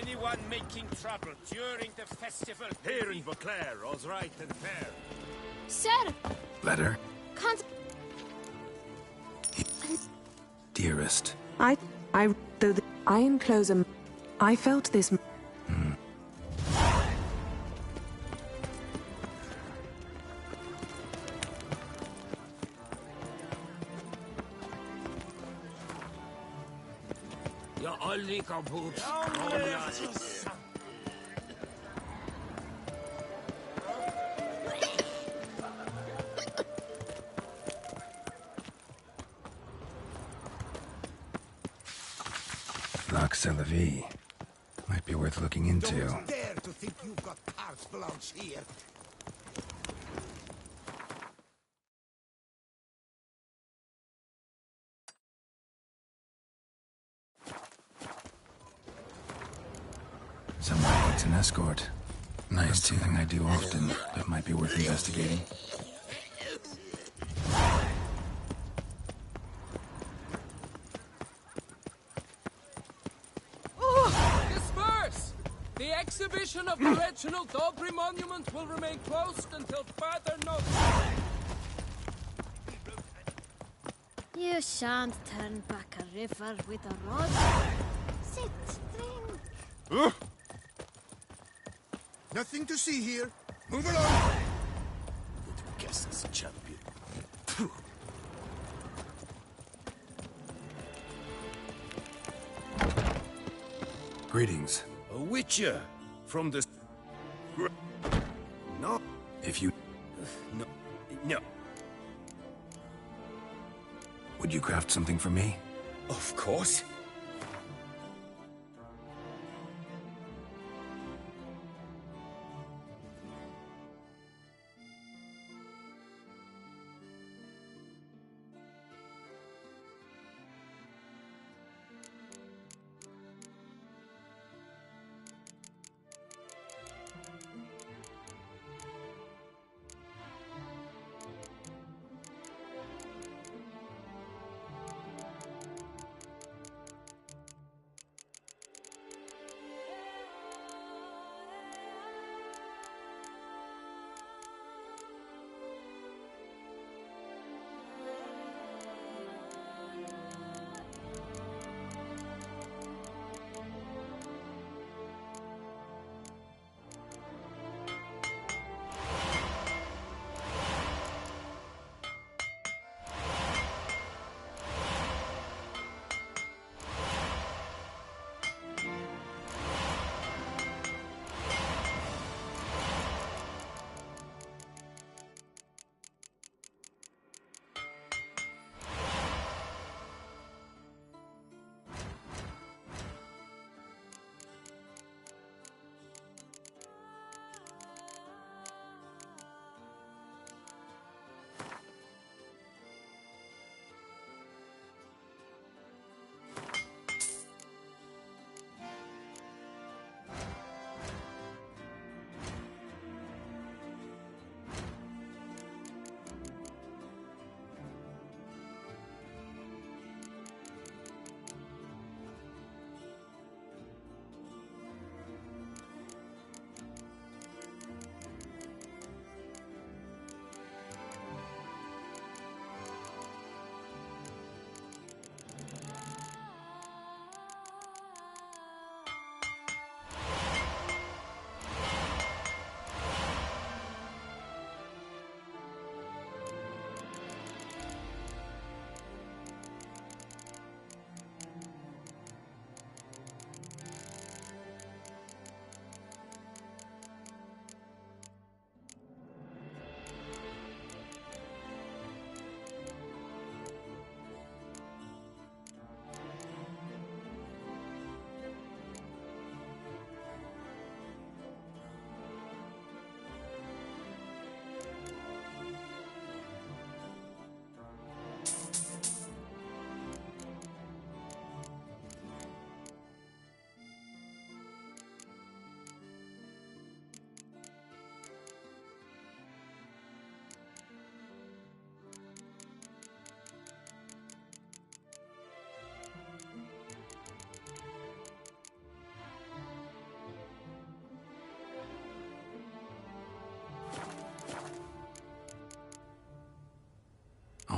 Speaker 18: Anyone making trouble during the festival...
Speaker 6: Here in Beauclair, all's right and fair.
Speaker 14: Sir!
Speaker 3: Letter?
Speaker 14: Can't...
Speaker 3: Dearest.
Speaker 22: I enclose a... I felt this...
Speaker 18: Ja, olli kaputt.
Speaker 3: Lac Selavi. Might be worth looking into.
Speaker 11: Don't dare to think you've got carte blanche here.
Speaker 3: Someone needs an escort. Nice thing I do often, but might be worth investigating.
Speaker 16: Disperse! The exhibition of the Reginald Dobry monument will remain closed until further notice.
Speaker 14: You shan't turn back a river with a rod. Sit, drink.
Speaker 5: Nothing to see here. Move along.
Speaker 10: Good guesses, champion.
Speaker 3: Greetings.
Speaker 6: A witcher from the... No.
Speaker 3: If you...
Speaker 6: No.
Speaker 3: Would you craft something for me?
Speaker 6: Of course.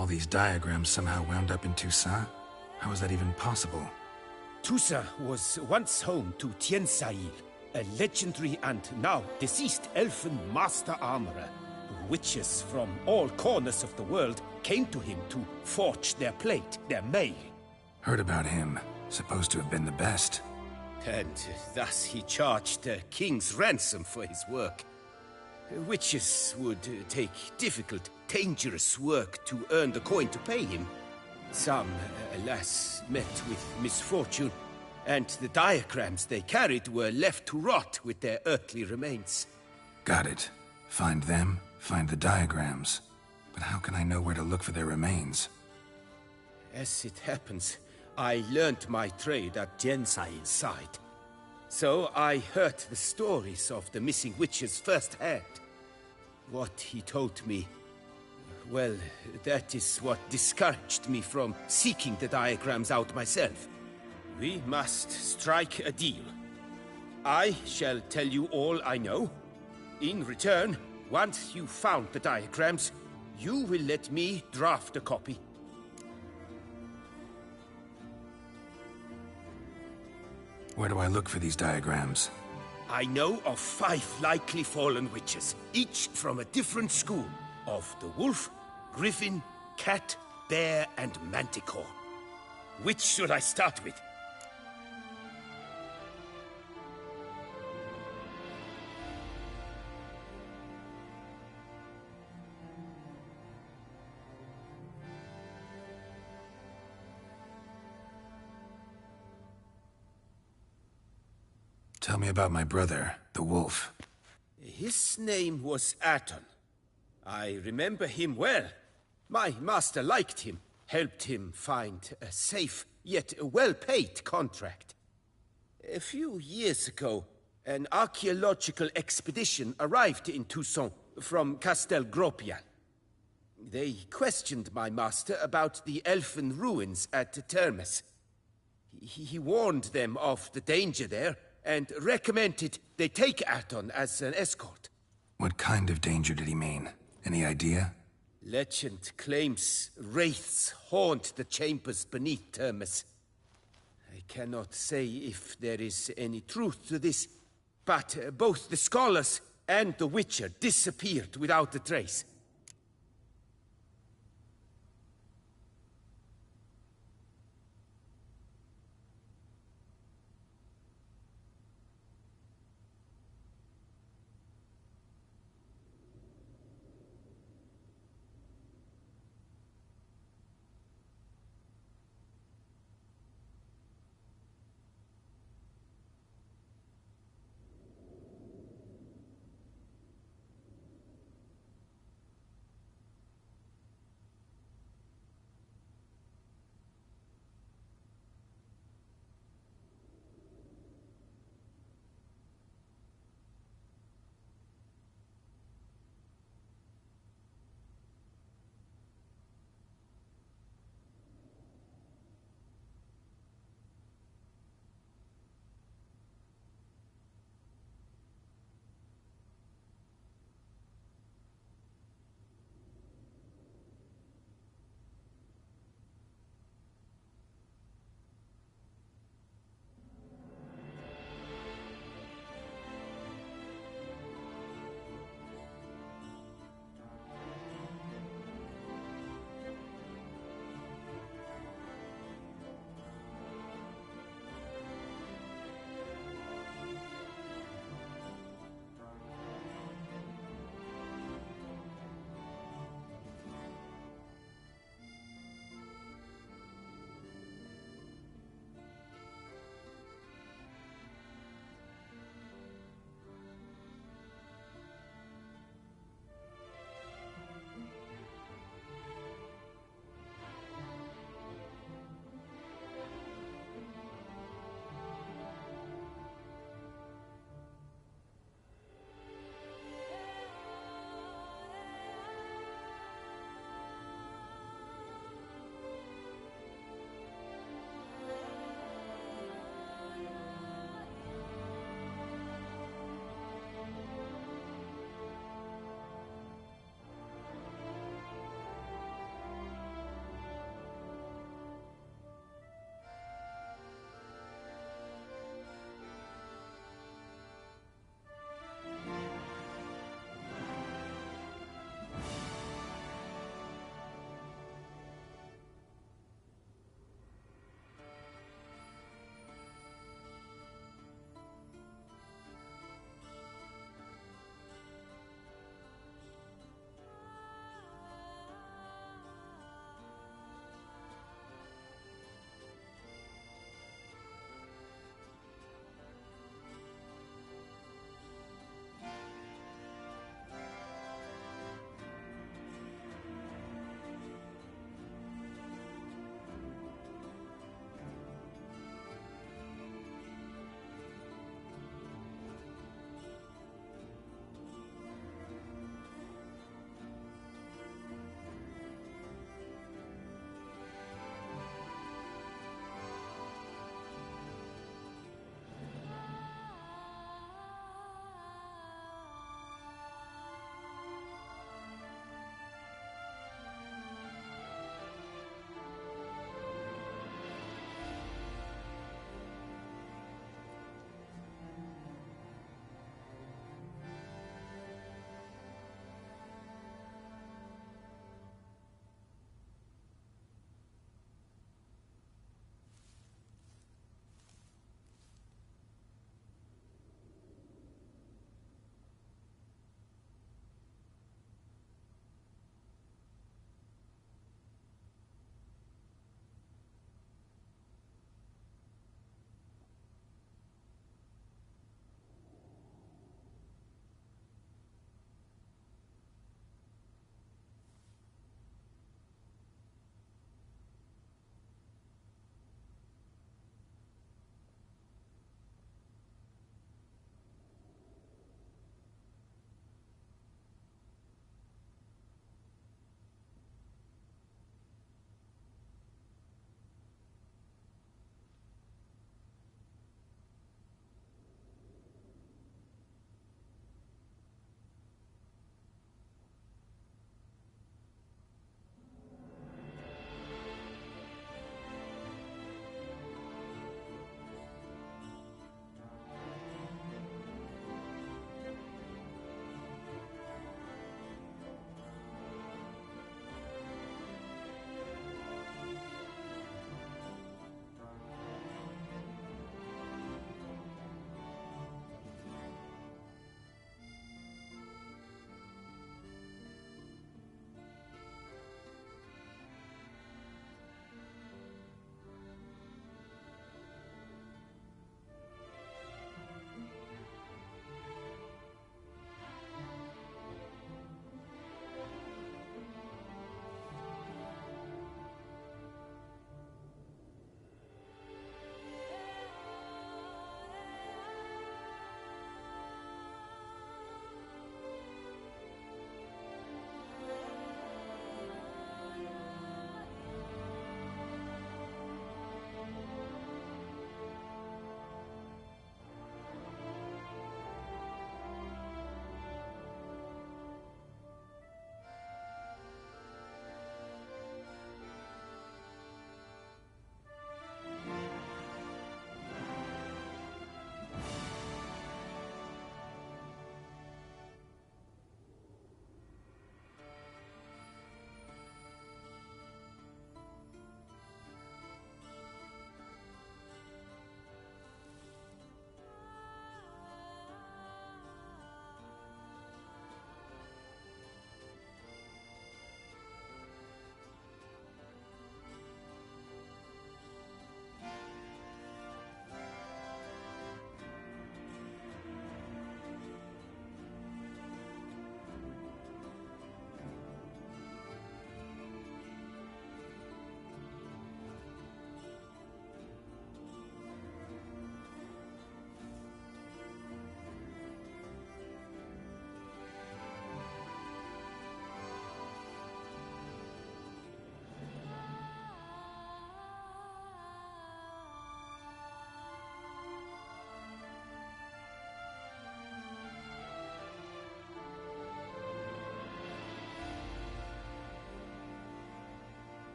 Speaker 3: All these diagrams somehow wound up in Toussaint? How is that even possible?
Speaker 4: Toussaint was once home to Tiensail, a legendary and now deceased elfin master armorer. Witches from all corners of the world came to him to forge their plate, their mail.
Speaker 3: Heard about him. Supposed to have been the best.
Speaker 4: And thus he charged a king's ransom for his work. Witches would take difficult, dangerous work to earn the coin to pay him. Some, alas, met with misfortune, and the diagrams they carried were left to rot with their earthly remains.
Speaker 3: Got it. Find them, find the diagrams. But how can I know where to look for their remains?
Speaker 4: As it happens, I learned my trade at Tiensail's side. So I heard the stories of the missing witches firsthand. What he told me, well, that is what discouraged me from seeking the diagrams out myself. We must strike a deal. I shall tell you all I know. In return, once you've found the diagrams, you will let me draft a copy.
Speaker 3: Where do I look for these diagrams?
Speaker 4: I know of 5 likely fallen witches, each from a different school of the wolf, griffin, cat, bear, and manticore. Which should I start with?
Speaker 3: Tell me about my brother, the wolf.
Speaker 4: His name was Aton. I remember him well. My master liked him, helped him find a safe, yet well-paid contract. A few years ago, an archaeological expedition arrived in Toussaint from Castel Gropian. They questioned my master about the elfin ruins at Termes. He warned them of the danger there, and recommended they take Aton as an escort.
Speaker 3: What kind of danger did he mean? Any idea?
Speaker 4: Legend claims wraiths haunt the chambers beneath Termes. I cannot say if there is any truth to this, but both the scholars and the Witcher disappeared without a trace.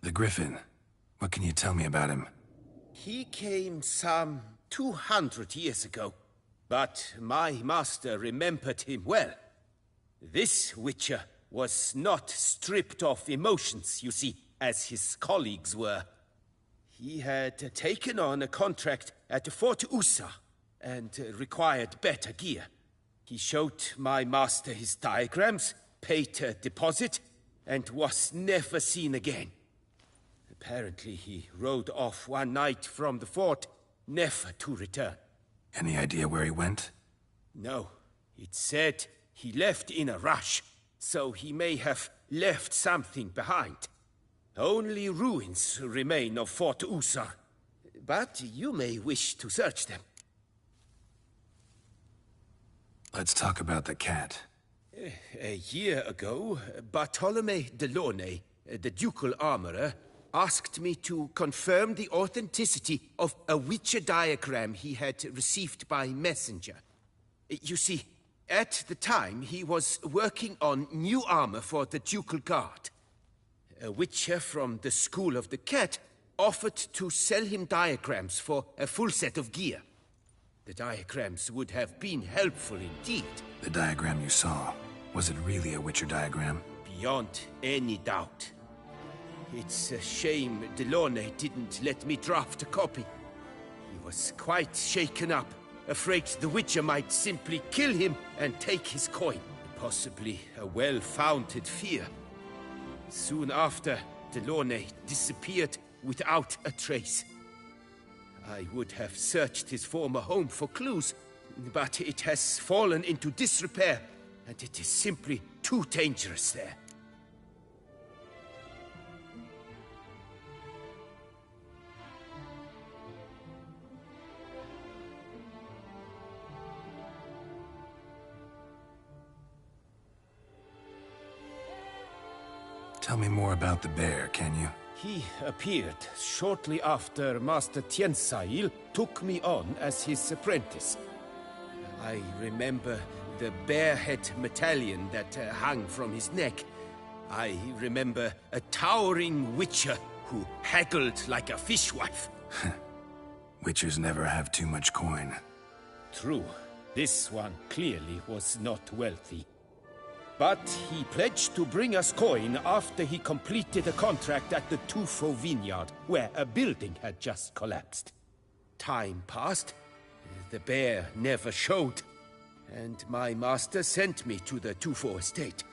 Speaker 3: The Griffin. What can you tell me about him?
Speaker 4: He came some 200 years ago, but my master remembered him well. This Witcher was not stripped of emotions, you see, as his colleagues were. He had taken on a contract at Fort Usa and required better gear. He showed my master his diagrams, paid a deposit, and was never seen again. Apparently, he rode off one night from the fort, never to return.
Speaker 3: Any idea where he went?
Speaker 4: No. It said he left in a rush, so he may have left something behind. Only ruins remain of Fort Usar, but you may wish to search them.
Speaker 3: Let's talk about the cat.
Speaker 4: A year ago, Bartolome de Launay, the ducal armorer, asked me to confirm the authenticity of a Witcher diagram he had received by messenger. You see, at the time he was working on new armor for the ducal guard. A Witcher from the School of the Cat offered to sell him diagrams for a full set of gear. The diagrams would have been helpful indeed.
Speaker 3: The diagram you saw, was it really a Witcher diagram?
Speaker 4: Beyond any doubt. It's a shame Delaunay didn't let me draft a copy. He was quite shaken up, afraid the Witcher might simply kill him and take his coin. Possibly a well-founded fear. Soon after, Delaunay disappeared without a trace. I would have searched his former home for clues, but it has fallen into disrepair, and it is simply too dangerous there.
Speaker 3: Tell me more about the bear, can you?
Speaker 4: He appeared shortly after Master Tiensail took me on as his apprentice. I remember the bear-head medallion that hung from his neck. I remember a towering Witcher who haggled like a fishwife.
Speaker 3: Witchers never have too much coin.
Speaker 4: True. This one clearly was not wealthy. But he pledged to bring us coin after he completed a contract at the Tufo vineyard, where a building had just collapsed. Time passed. The bear never showed. And my master sent me to the Tufo estate.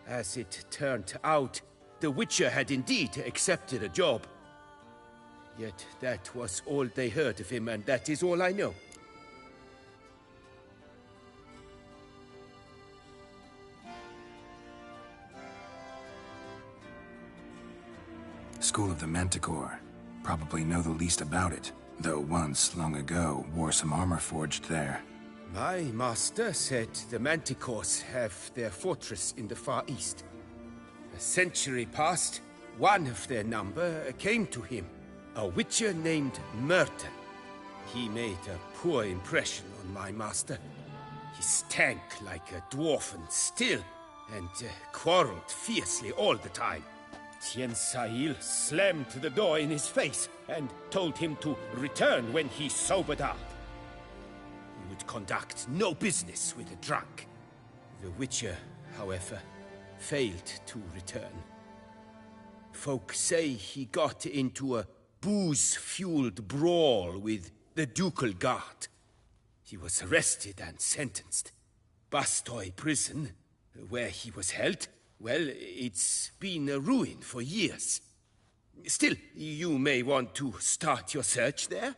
Speaker 4: As it turned out, the Witcher had indeed accepted a job. Yet that was all they heard of him, and that is all I know.
Speaker 3: School of the Manticore. Probably know the least about it, though once, long ago, wore some armor forged there.
Speaker 4: My master said the Manticores have their fortress in the Far East. A century passed, one of their number came to him, a Witcher named Merton. He made a poor impression on my master. He stank like a dwarfen still, and quarreled fiercely all the time. Tiensail slammed the door in his face and told him to return when he sobered up. He would conduct no business with a drunk. The Witcher, however, failed to return. Folk say he got into a booze-fueled brawl with the Ducal Guard. He was arrested and sentenced. Bastoy Prison, where he was held, well, it's been a ruin for years. Still, you may want to start your search there.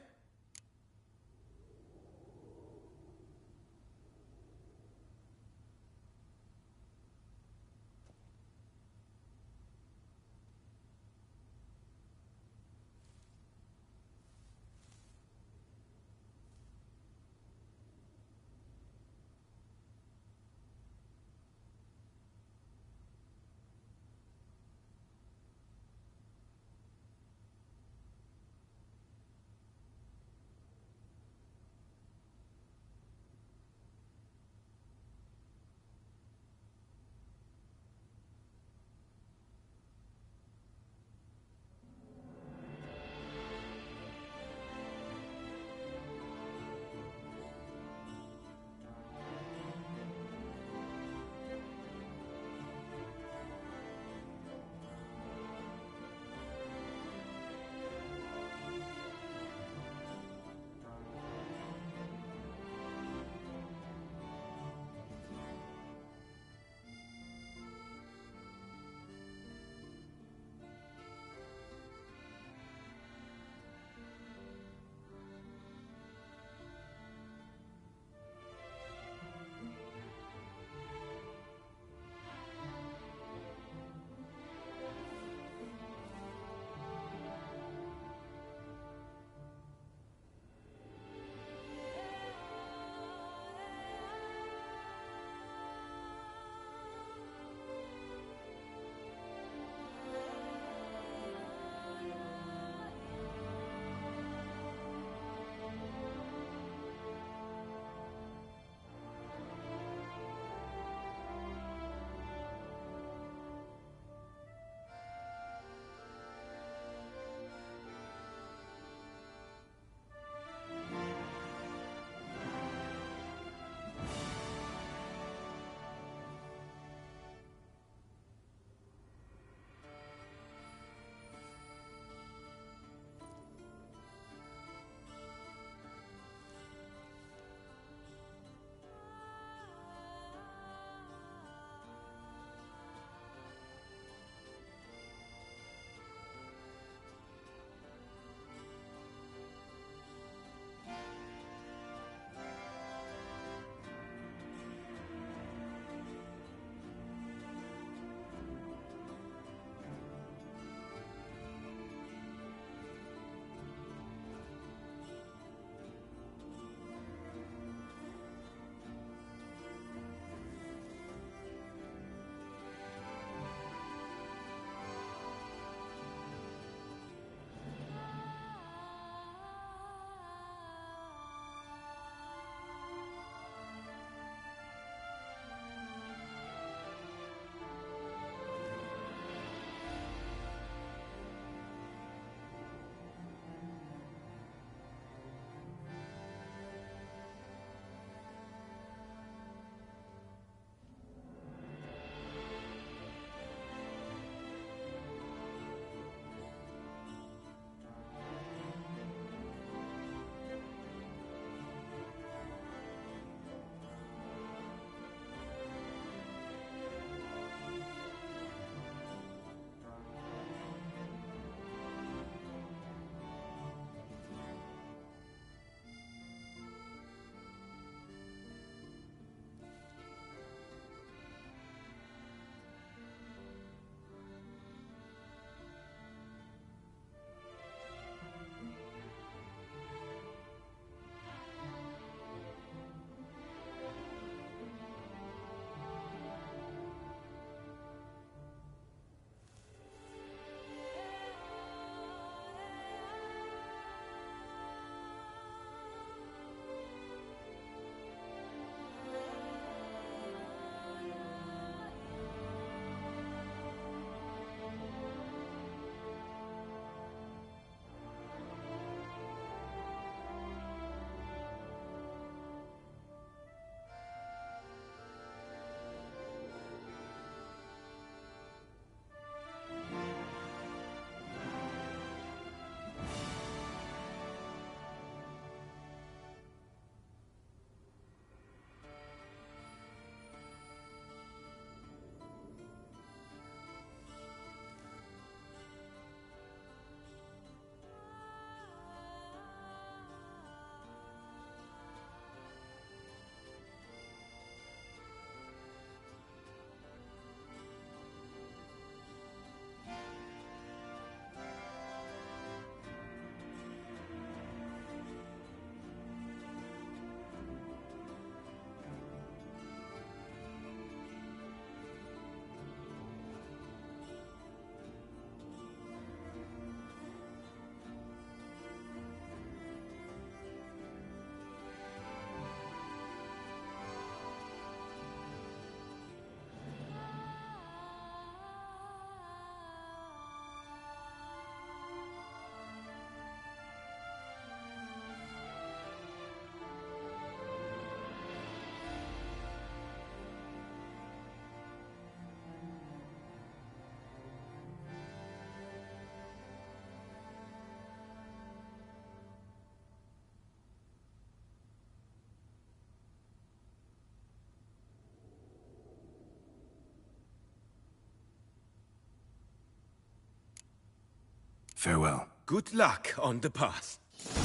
Speaker 3: Farewell.
Speaker 4: Good luck on the path.
Speaker 5: Beast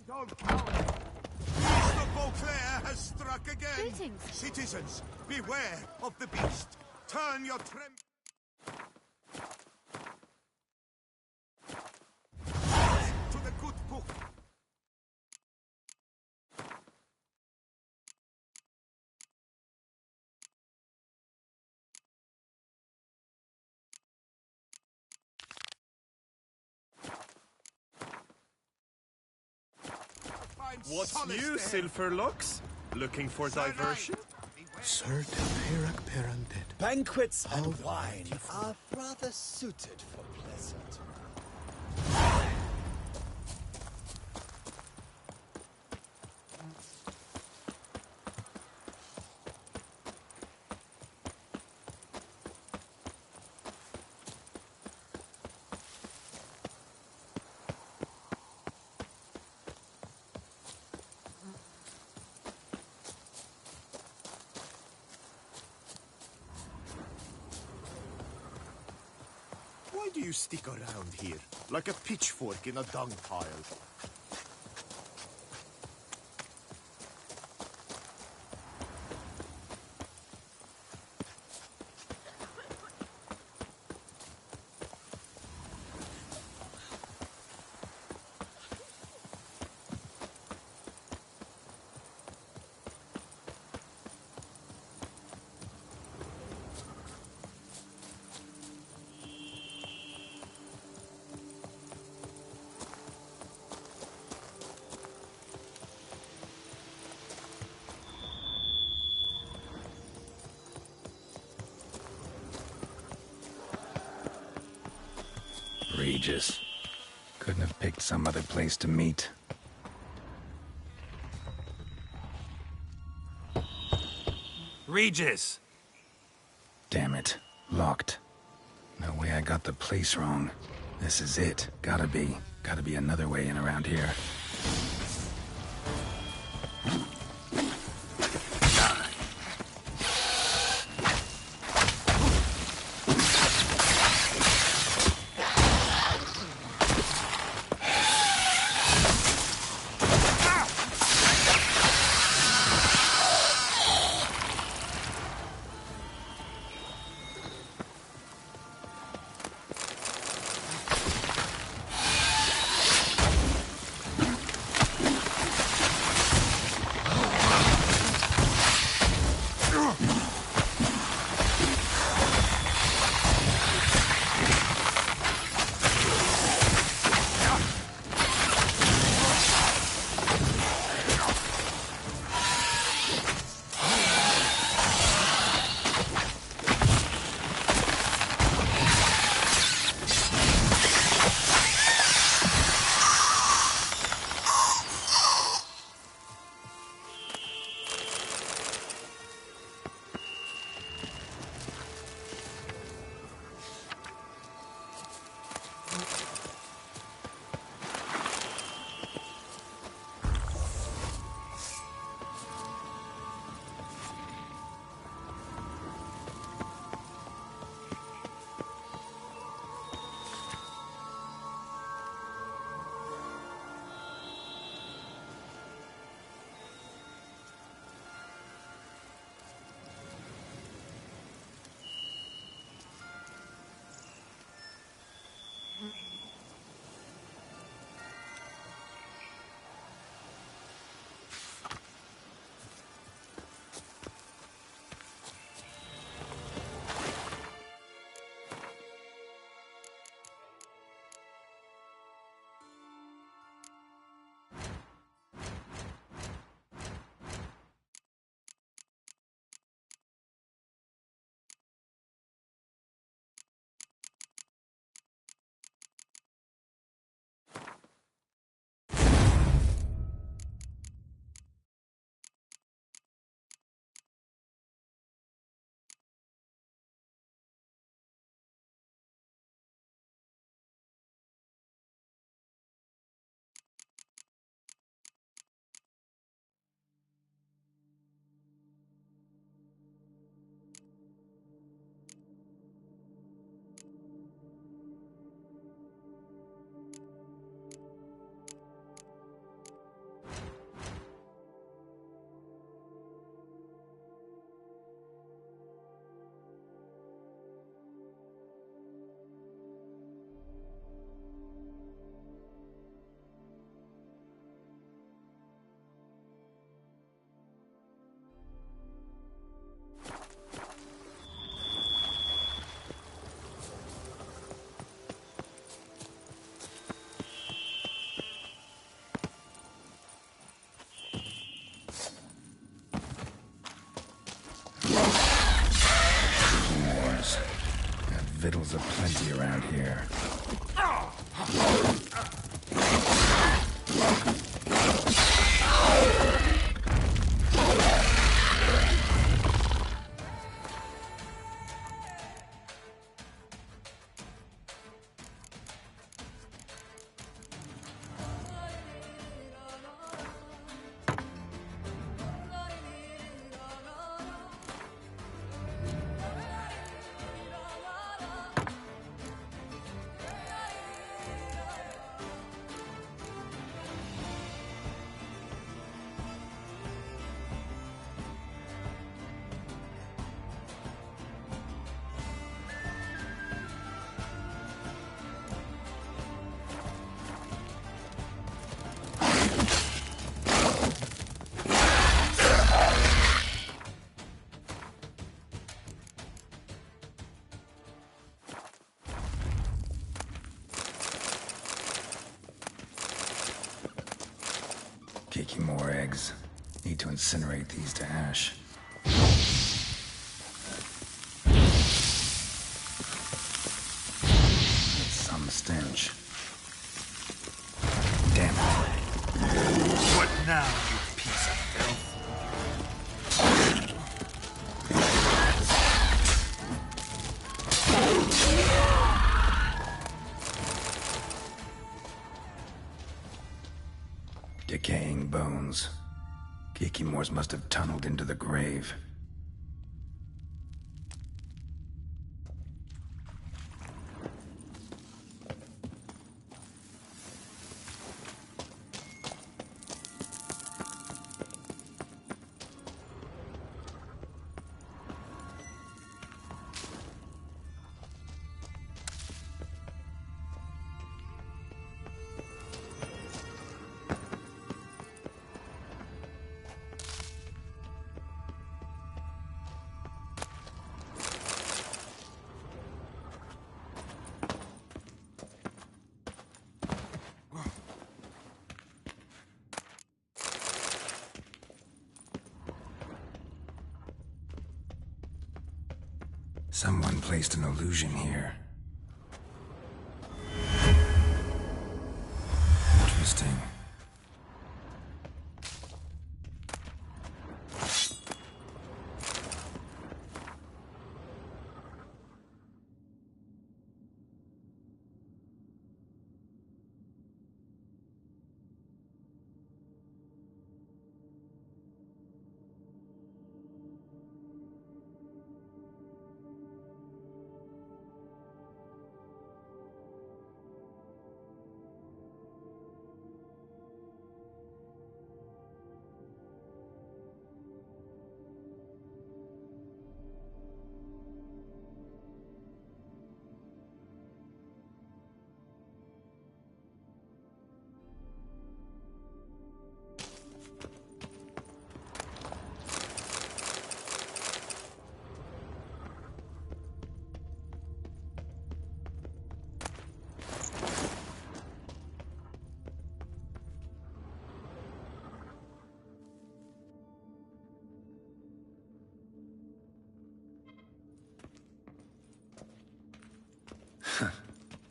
Speaker 5: of Beauclair has struck again!
Speaker 14: Greetings.
Speaker 5: Citizens, beware of the beast. Turn your to the good book.
Speaker 7: What's new, Silverlocks? Looking for diversion?
Speaker 12: Sir de Peyrac Perandet.
Speaker 10: Banquets and wine are rather suited for pleasant.
Speaker 5: Why do you stick around here, like a pitchfork in a dung pile?
Speaker 3: Regis. Couldn't have picked some other place to meet.
Speaker 6: Regis!
Speaker 3: Damn it. Locked. No way I got the place wrong. This is it. Gotta be. Gotta be another way in around here. victuals aplenty around here. Taking more eggs. Need to incinerate these to ash. It's some stench. Damn it.
Speaker 6: What now, you piece of filth?
Speaker 3: Decaying bones. Kikimors must have tunneled into the grave. Someone placed an illusion here. Interesting.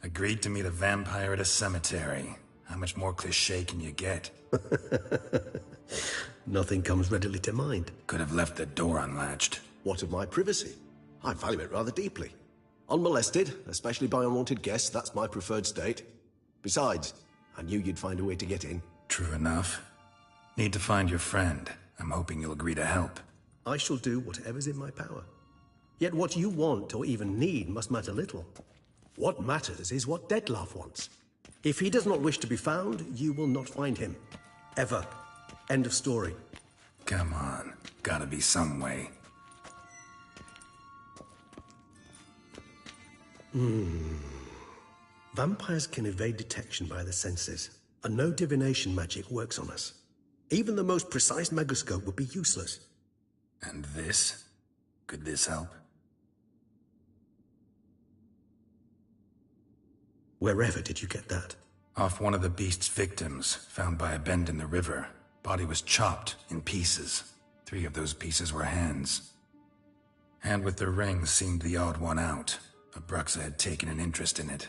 Speaker 3: Agreed to meet a vampire at a cemetery. How much more cliché can you get?
Speaker 21: Nothing comes readily to mind.
Speaker 3: Could have left the door unlatched.
Speaker 21: What of my privacy? I value it rather deeply. Unmolested, especially by unwanted guests, that's my preferred state. Besides, I knew you'd find a way to get in.
Speaker 3: True enough. Need to find your friend. I'm hoping you'll agree to help.
Speaker 21: I shall do whatever's in my power. Yet what you want or even need must matter little. What matters is what Dettlaff wants. If he does not wish to be found, you will not find him. Ever. End of story.
Speaker 3: Come on. Gotta be some way.
Speaker 21: Vampires can evade detection by the senses, and no divination magic works on us. Even the most precise megoscope would be useless.
Speaker 3: And this? Could this help?
Speaker 21: Wherever did you get that?
Speaker 3: Off one of the beast's victims, found by a bend in the river. Body was chopped in pieces. 3 of those pieces were hands. Hand with the ring seemed the odd one out. Abruxa had taken an interest in it.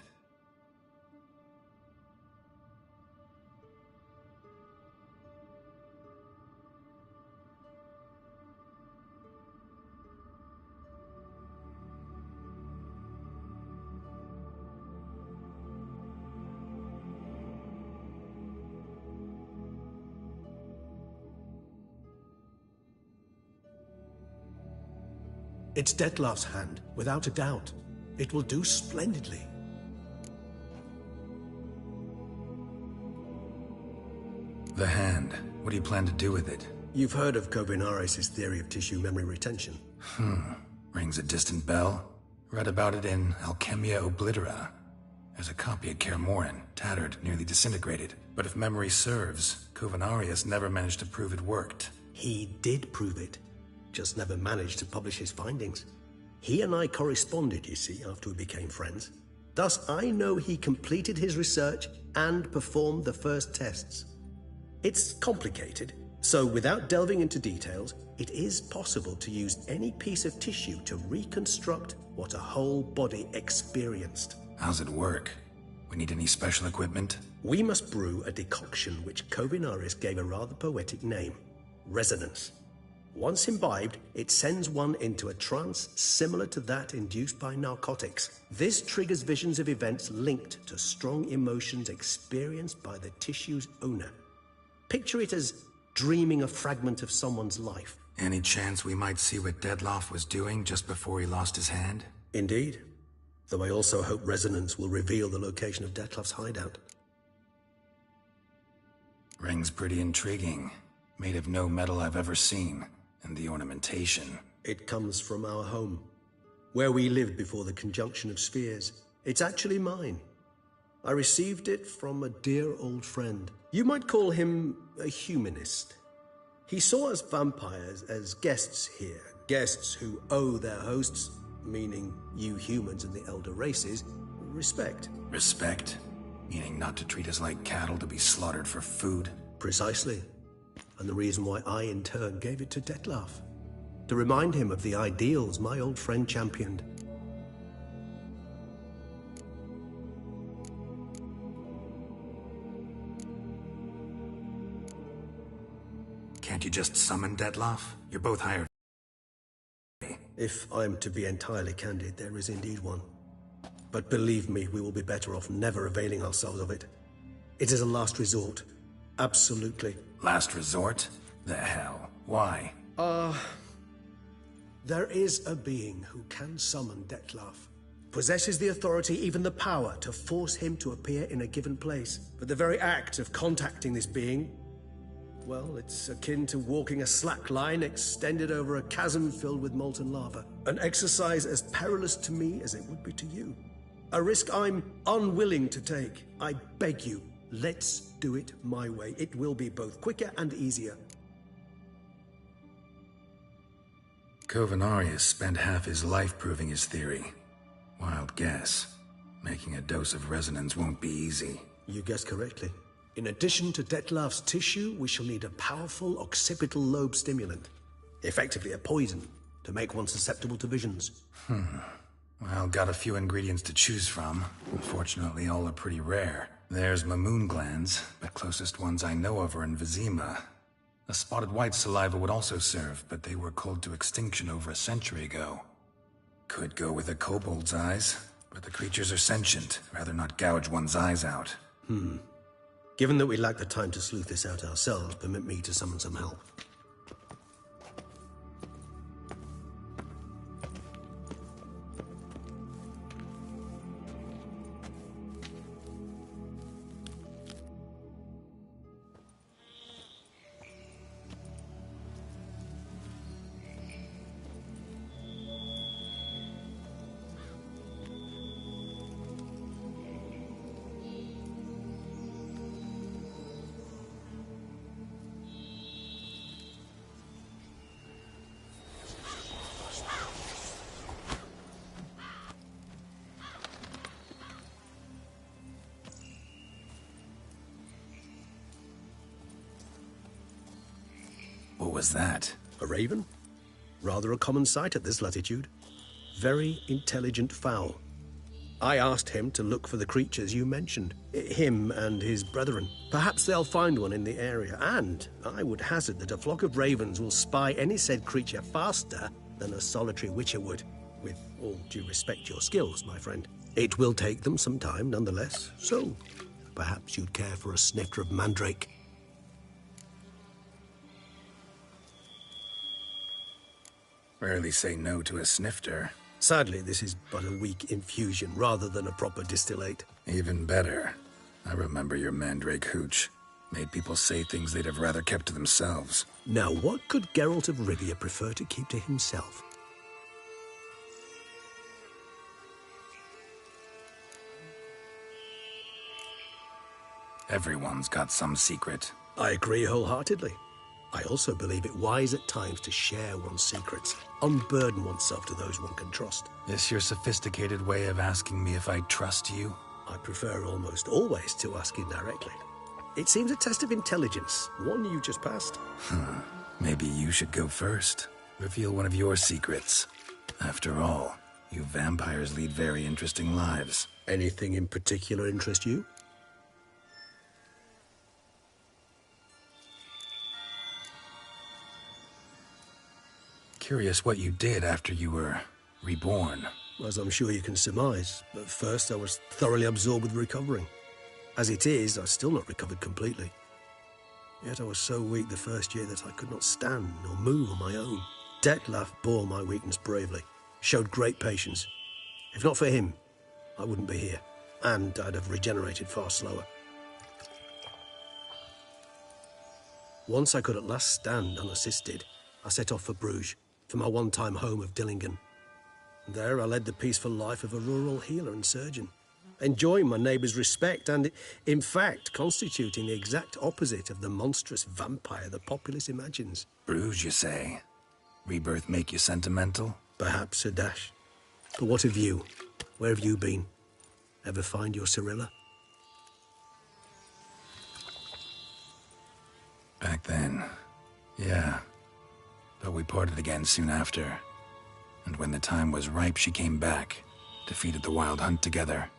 Speaker 21: It's Dettlaff's hand, without a doubt. It will do splendidly.
Speaker 3: The hand. What do you plan to do with it?
Speaker 21: You've heard of Kovinaris' theory of tissue memory retention.
Speaker 3: Rings a distant bell. Read about it in Alchemia Oblitera. There's a copy at Kaer Morhen, tattered, nearly disintegrated. But if memory serves, Kovinaris never managed to prove it worked.
Speaker 21: He did prove it. Just never managed to publish his findings. He and I corresponded, you see, after we became friends. Thus, I know he completed his research and performed the first tests. It's complicated, so without delving into details, it is possible to use any piece of tissue to reconstruct what a whole body experienced.
Speaker 3: How's it work? We need any special equipment?
Speaker 21: We must brew a decoction which Kovinaris gave a rather poetic name, resonance. Once imbibed, it sends one into a trance similar to that induced by narcotics. This triggers visions of events linked to strong emotions experienced by the tissue's owner. Picture it as dreaming a fragment of someone's life.
Speaker 3: Any chance we might see what Dettlaff was doing just before he lost his hand?
Speaker 21: Indeed. Though I also hope resonance will reveal the location of Dettlaff's hideout.
Speaker 3: Ring's pretty intriguing. Made of no metal I've ever seen. And the ornamentation.
Speaker 21: It comes from our home, where we lived before the conjunction of spheres. It's actually mine. I received it from a dear old friend. You might call him a humanist. He saw us vampires as guests here, guests who owe their hosts, meaning you humans and the elder races, respect.
Speaker 3: Respect? Meaning not to treat us like cattle to be slaughtered for food?
Speaker 21: Precisely. And the reason why I, in turn, gave it to Dettlaff. To remind him of the ideals my old friend championed.
Speaker 3: Can't you just summon Dettlaff? You're both hired.
Speaker 21: If I'm to be entirely candid, there is indeed one. But believe me, we will be better off never availing ourselves of it. It is a last resort. Absolutely.
Speaker 3: Last resort? The hell? Why?
Speaker 21: There is a being who can summon Dettlaff. Possesses the authority, even the power, to force him to appear in a given place. But the very act of contacting this being, well, it's akin to walking a slack line extended over a chasm filled with molten lava. An exercise as perilous to me as it would be to you. A risk I'm unwilling to take. I beg you, let's do it my way. It will be both quicker and easier.
Speaker 3: Kovinaris spent half his life proving his theory. Wild guess. Making a dose of resonance won't be easy.
Speaker 21: You guessed correctly. In addition to Dettlaff's tissue, we shall need a powerful occipital lobe stimulant. Effectively a poison, to make one susceptible to visions.
Speaker 3: Well, got a few ingredients to choose from. Unfortunately, all are pretty rare. There's Mamoon glands, but closest ones I know of are in Vizima. A spotted white saliva would also serve, but they were culled to extinction over a century ago. Could go with a kobold's eyes, but the creatures are sentient. Rather not gouge one's eyes out.
Speaker 21: Given that we lack the time to sleuth this out ourselves, permit me to summon some help.
Speaker 3: What was that?
Speaker 21: A raven? Rather a common sight at this latitude. Very intelligent fowl. I asked him to look for the creatures you mentioned. Him and his brethren. Perhaps they'll find one in the area, and I would hazard that a flock of ravens will spy any said creature faster than a solitary witcher would. With all due respect to your skills, my friend. It will take them some time, nonetheless, so perhaps you'd care for a snifter of mandrake.
Speaker 3: Rarely say no to a snifter.
Speaker 21: Sadly, this is but a weak infusion rather than a proper distillate.
Speaker 3: Even better. I remember your mandrake hooch. Made people say things they'd have rather kept to themselves.
Speaker 21: Now, what could Geralt of Rivia prefer to keep to himself?
Speaker 3: Everyone's got some secret.
Speaker 21: I agree wholeheartedly. I also believe it wise at times to share one's secrets, unburden oneself to those one can trust.
Speaker 3: This your sophisticated way of asking me if I trust you?
Speaker 21: I prefer almost always to ask indirectly. It seems a test of intelligence, one you just passed.
Speaker 3: Maybe you should go first. Reveal one of your secrets. After all, you vampires lead very interesting lives.
Speaker 21: Anything in particular interest you?
Speaker 3: Curious what you did after you were reborn.
Speaker 21: As I'm sure you can surmise, at first I was thoroughly absorbed with recovering. As it is, I've still not recovered completely. Yet I was so weak the first year that I could not stand or move on my own. Detlef bore my weakness bravely, showed great patience. If not for him, I wouldn't be here, and I'd have regenerated far slower. Once I could at last stand unassisted, I set off for Bruges, for my one-time home of Dillingen. There I led the peaceful life of a rural healer and surgeon, enjoying my neighbours' respect and, in fact, constituting the exact opposite of the monstrous vampire the populace imagines.
Speaker 3: Bruges, you say? Rebirth make you sentimental?
Speaker 21: Perhaps a dash. But what of you? Where have you been? Ever find your Cirilla?
Speaker 3: Back then, yeah. But we parted again soon after. And when the time was ripe, she came back. Defeated the Wild Hunt together.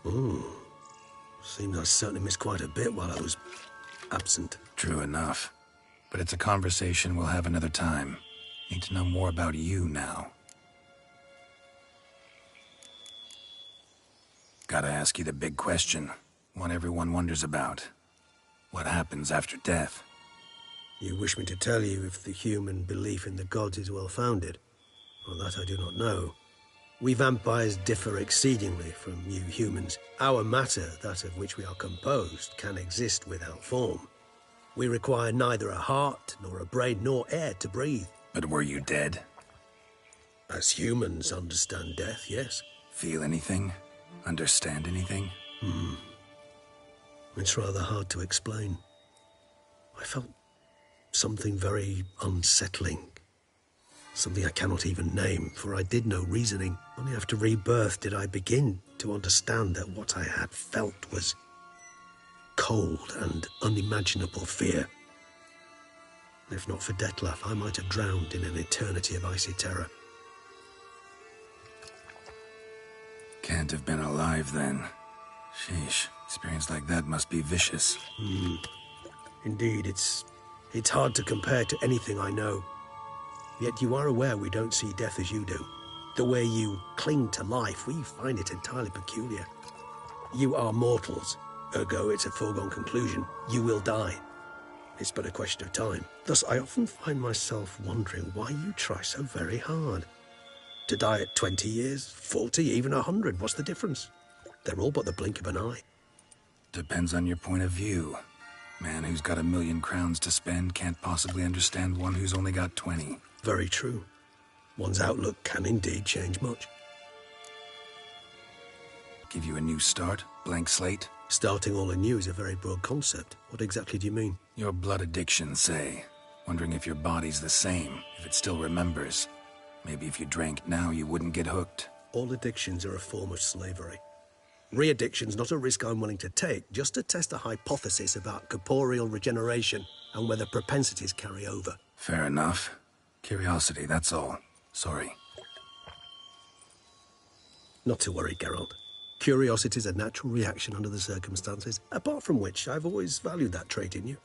Speaker 21: Ooh. Seems I certainly missed quite a bit while I was absent.
Speaker 3: True enough. But it's a conversation we'll have another time. Need to know more about you now. Gotta ask you the big question. One everyone wonders about. What happens after death?
Speaker 21: You wish me to tell you if the human belief in the gods is well-founded? Well, that I do not know. We vampires differ exceedingly from you humans. Our matter, that of which we are composed, can exist without form. We require neither a heart, nor a brain, nor air to breathe.
Speaker 3: But were you dead?
Speaker 21: As humans understand death, yes.
Speaker 3: Feel anything? Understand anything?
Speaker 21: It's rather hard to explain. I felt something very unsettling. Something I cannot even name, for I did no reasoning. Only after rebirth did I begin to understand that what I had felt was cold and unimaginable fear. If not for Detlef, I might have drowned in an eternity of icy terror.
Speaker 3: Can't have been alive then. Sheesh, experience like that must be vicious.
Speaker 21: Indeed, it's hard to compare to anything I know. Yet you are aware we don't see death as you do. The way you cling to life, we find it entirely peculiar. You are mortals, ergo it's a foregone conclusion. You will die. It's but a question of time. Thus, I often find myself wondering why you try so very hard. To die at 20 years, 40, even 100, what's the difference? They're all but the blink of an eye.
Speaker 3: Depends on your point of view. Man who's got 1,000,000 crowns to spend can't possibly understand one who's only got 20.
Speaker 21: Very true. One's outlook can indeed change much.
Speaker 3: Give you a new start? Blank slate?
Speaker 21: Starting all anew is a very broad concept. What exactly do you mean?
Speaker 3: Your blood addiction, say. Wondering if your body's the same, if it still remembers. Maybe if you drank now, you wouldn't get hooked.
Speaker 21: All addictions are a form of slavery. Re-addiction's not a risk I'm willing to take, just to test a hypothesis about corporeal regeneration and whether propensities carry over.
Speaker 3: Fair enough. Curiosity, that's all. Sorry.
Speaker 21: Not to worry, Geralt. Curiosity is a natural reaction under the circumstances, apart from which I've always valued that trait in you.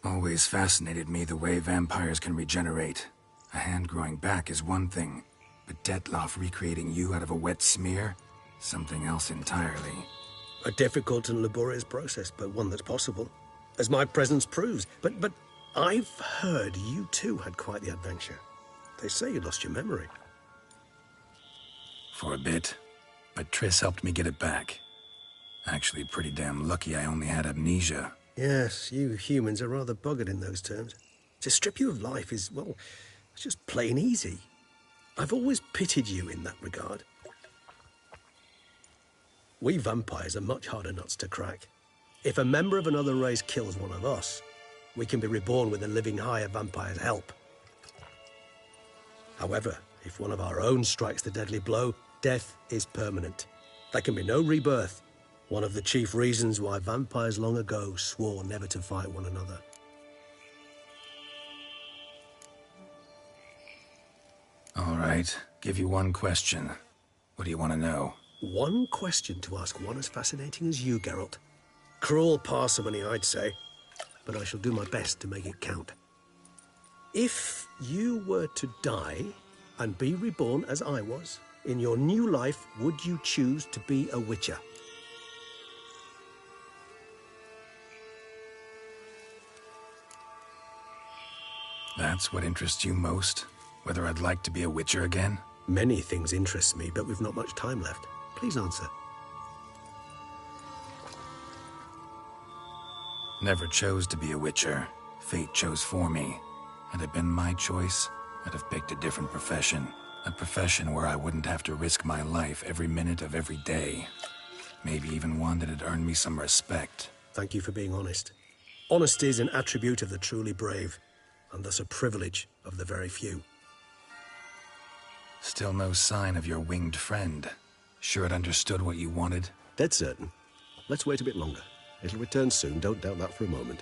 Speaker 3: Always fascinated me the way vampires can regenerate. A hand growing back is one thing, but Detloff recreating you out of a wet smear? Something else entirely.
Speaker 21: A difficult and laborious process, but one that's possible, as my presence proves. But I've heard you too had quite the adventure. They say you lost your memory.
Speaker 3: For a bit, but Triss helped me get it back. Actually, pretty damn lucky I only had amnesia.
Speaker 21: Yes, you humans are rather buggered in those terms. To strip you of life is, well, it's just plain easy. I've always pitied you in that regard. We vampires are much harder nuts to crack. If a member of another race kills one of us, we can be reborn with a living higher vampire's help. However, if one of our own strikes the deadly blow, death is permanent. There can be no rebirth. One of the chief reasons why vampires long ago swore never to fight one another.
Speaker 3: All right, give you one question. What do you want to know?
Speaker 21: One question to ask one as fascinating as you, Geralt. Cruel parsimony, I'd say, but I shall do my best to make it count. If you were to die and be reborn as I was, in your new life, would you choose to be a Witcher?
Speaker 3: That's what interests you most? Whether I'd like to be a Witcher again?
Speaker 21: Many things interest me, but we've not much time left. Please answer.
Speaker 3: Never chose to be a Witcher. Fate chose for me. Had it been my choice, I'd have picked a different profession. A profession where I wouldn't have to risk my life every minute of every day. Maybe even one that'd earn me some respect.
Speaker 21: Thank you for being honest. Honesty is an attribute of the truly brave, and thus a privilege of the very few.
Speaker 3: Still no sign of your winged friend. Sure it understood what you wanted?
Speaker 21: Dead certain. Let's wait a bit longer. It'll return soon, don't doubt that for a moment.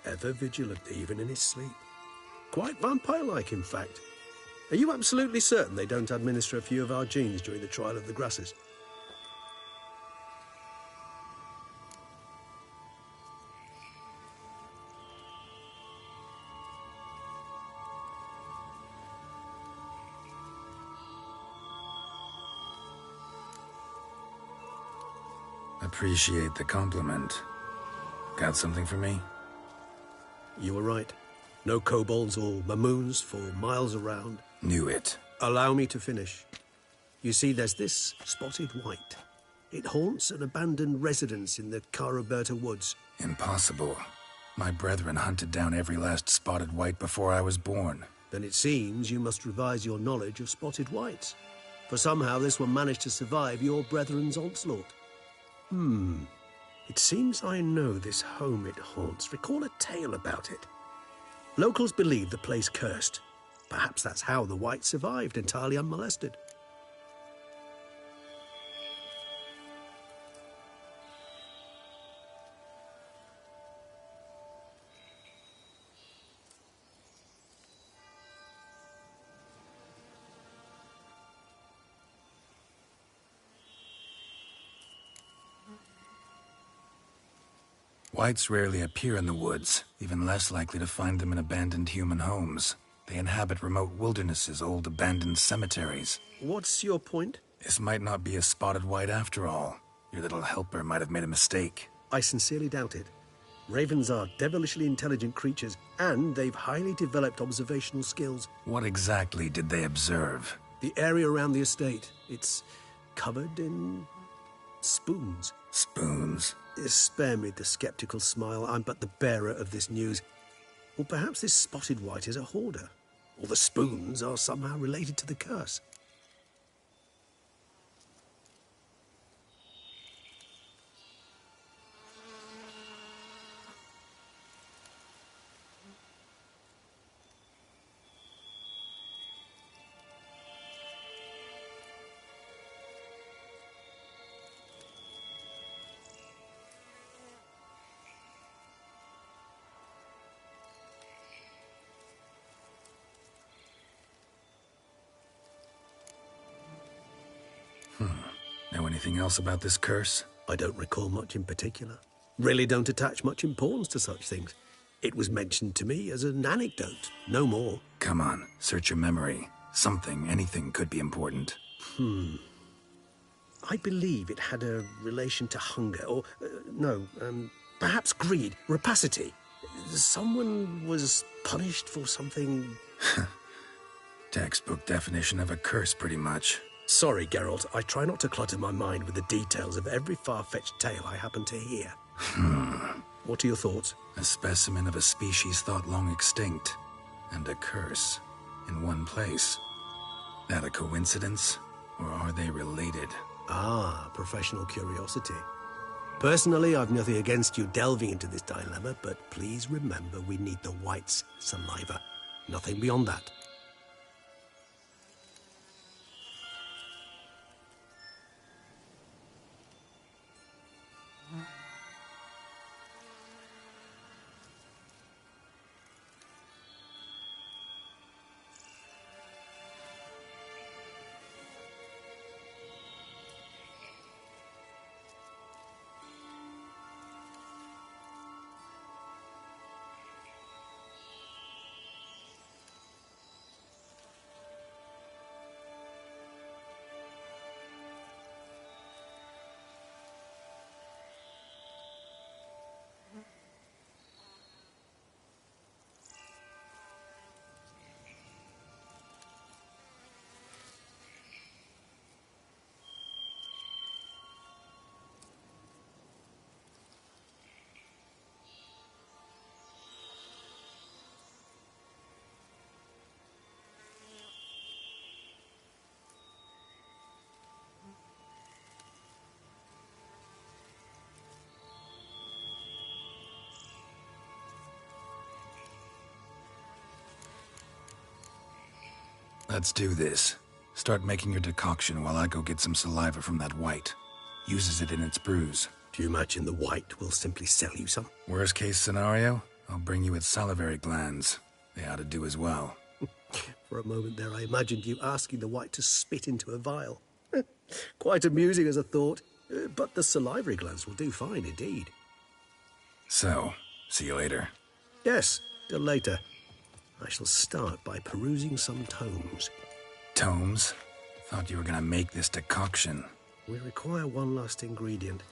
Speaker 21: Ever vigilant, even in his sleep. Quite vampire-like, in fact. Are you absolutely certain they don't administer a few of our genes during the trial of the grasses?
Speaker 3: Appreciate the compliment. Got something for me?
Speaker 21: You were right. No kobolds or mamoons for miles around.
Speaker 3: Knew it.
Speaker 21: Allow me to finish. You see, there's this spotted white. It haunts an abandoned residence in the Caraberta woods.
Speaker 3: Impossible. My brethren hunted down every last spotted white before I was born.
Speaker 21: Then it seems you must revise your knowledge of spotted whites. For somehow this one managed to survive your brethren's onslaught. It seems I know this home it haunts. Recall a tale about it. Locals believe the place cursed. Perhaps that's how the white survived entirely unmolested.
Speaker 3: Whites rarely appear in the woods, even less likely to find them in abandoned human homes. They inhabit remote wildernesses, old abandoned cemeteries.
Speaker 21: What's your point?
Speaker 3: This might not be a spotted white after all. Your little helper might have made a mistake.
Speaker 21: I sincerely doubt it. Ravens are devilishly intelligent creatures, and they've highly developed observational skills.
Speaker 3: What exactly did they observe?
Speaker 21: The area around the estate. It's covered in spoons.
Speaker 3: Spoons?
Speaker 21: Spare me the skeptical smile. I'm but the bearer of this news. Or perhaps this spotted white is a hoarder. Or the spoons are somehow related to the curse.
Speaker 3: Know anything else about this curse?
Speaker 21: I don't recall much in particular. Really don't attach much importance to such things. It was mentioned to me as an anecdote, no more.
Speaker 3: Come on, search your memory. Something, anything could be important.
Speaker 21: I believe it had a relation to hunger, or, perhaps greed, rapacity. Someone was punished for something...
Speaker 3: Textbook definition of a curse, pretty much.
Speaker 21: Sorry, Geralt. I try not to clutter my mind with the details of every far-fetched tale I happen to hear. What are your thoughts?
Speaker 3: A specimen of a species thought long extinct, and a curse, in one place. That a coincidence, or are they related?
Speaker 21: Ah, professional curiosity. Personally, I've nothing against you delving into this dilemma, but please remember we need the White's saliva. Nothing beyond that.
Speaker 3: Let's do this. Start making your decoction while I go get some saliva from that White. Uses it in its brews.
Speaker 21: Do you imagine the White will simply sell you some?
Speaker 3: Worst case scenario, I'll bring you its salivary glands. They ought to do as well.
Speaker 21: For a moment there, I imagined you asking the White to spit into a vial. Quite amusing as a thought, but the salivary glands will do fine indeed.
Speaker 3: So, see you later.
Speaker 21: Yes, till later. I shall start by perusing some tomes.
Speaker 3: Tomes? Thought you were gonna make this decoction.
Speaker 21: We require one last ingredient.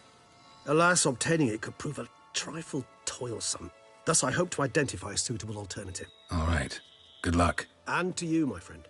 Speaker 21: Alas, obtaining it could prove a trifle toilsome. Thus, I hope to identify a suitable alternative.
Speaker 3: All right. Good luck.
Speaker 21: And to you, my friend.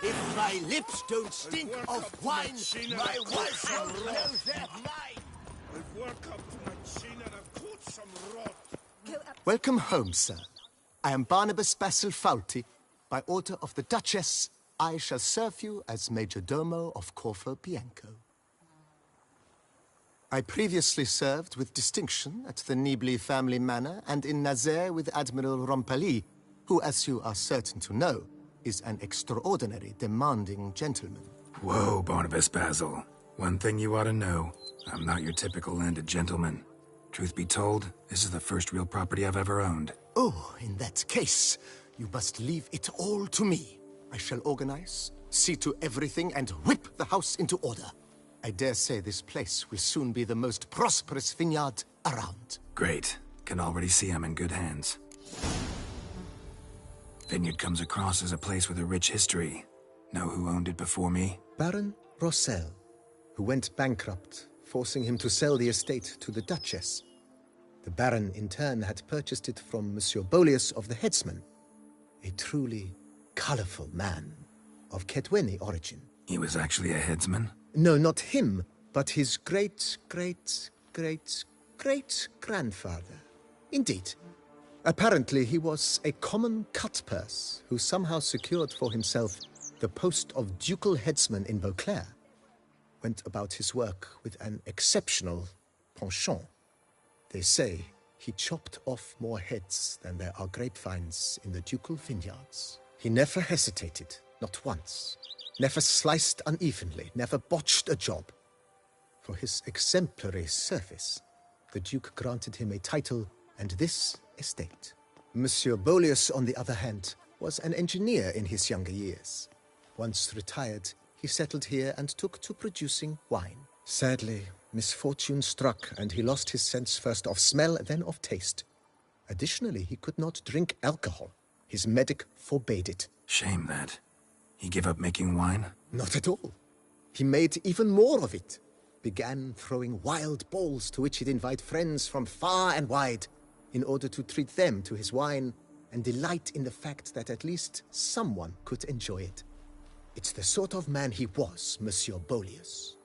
Speaker 8: If my lips don't stink of wine, my wife will know they're mine.
Speaker 5: I've worked up to my chin and I've caught some rot.
Speaker 8: Welcome home, sir. I am Barnabas Basil Fawlty. By order of the Duchess, I shall serve you as Major Domo of Corvo Bianco. I previously served with distinction at the Nibli family manor and in Nazaire with Admiral Rompali, who, as you are certain to know, is an extraordinary demanding gentleman.
Speaker 3: Whoa, Barnabas Basil. One thing you ought to know. I'm not your typical landed gentleman. Truth be told, this is the first real property I've ever owned.
Speaker 8: Oh, in that case, you must leave it all to me. I shall organize, see to everything, and whip the house into order. I dare say this place will soon be the most prosperous vineyard around.
Speaker 3: Great. Can already see I'm in good hands. Vineyard comes across as a place with a rich history. Know who owned it before me?
Speaker 8: Baron Rossel, who went bankrupt, forcing him to sell the estate to the Duchess. The Baron, in turn, had purchased it from Monsieur Bolius of the Headsman, a truly colorful man of Ketweni origin.
Speaker 3: He was actually a headsman?
Speaker 8: No, not him, but his great-great-great-great-grandfather. Indeed. Apparently, he was a common cutpurse who somehow secured for himself the post of ducal headsman in Beauclair. Went about his work with an exceptional penchant. They say he chopped off more heads than there are grapevines in the ducal vineyards. He never hesitated, not once. Never sliced unevenly, never botched a job. For his exemplary service, the Duke granted him a title and this estate. Monsieur Bolius, on the other hand, was an engineer in his younger years. Once retired, he settled here and took to producing wine. Sadly, misfortune struck and he lost his sense first of smell, then of taste. Additionally, he could not drink alcohol. His medic forbade it.
Speaker 3: Shame that. He gave up making wine?
Speaker 8: Not at all. He made even more of it. Began throwing wild balls to which he'd invite friends from far and wide in order to treat them to his wine and delight in the fact that at least someone could enjoy it. It's the sort of man he was, Monsieur Bolius.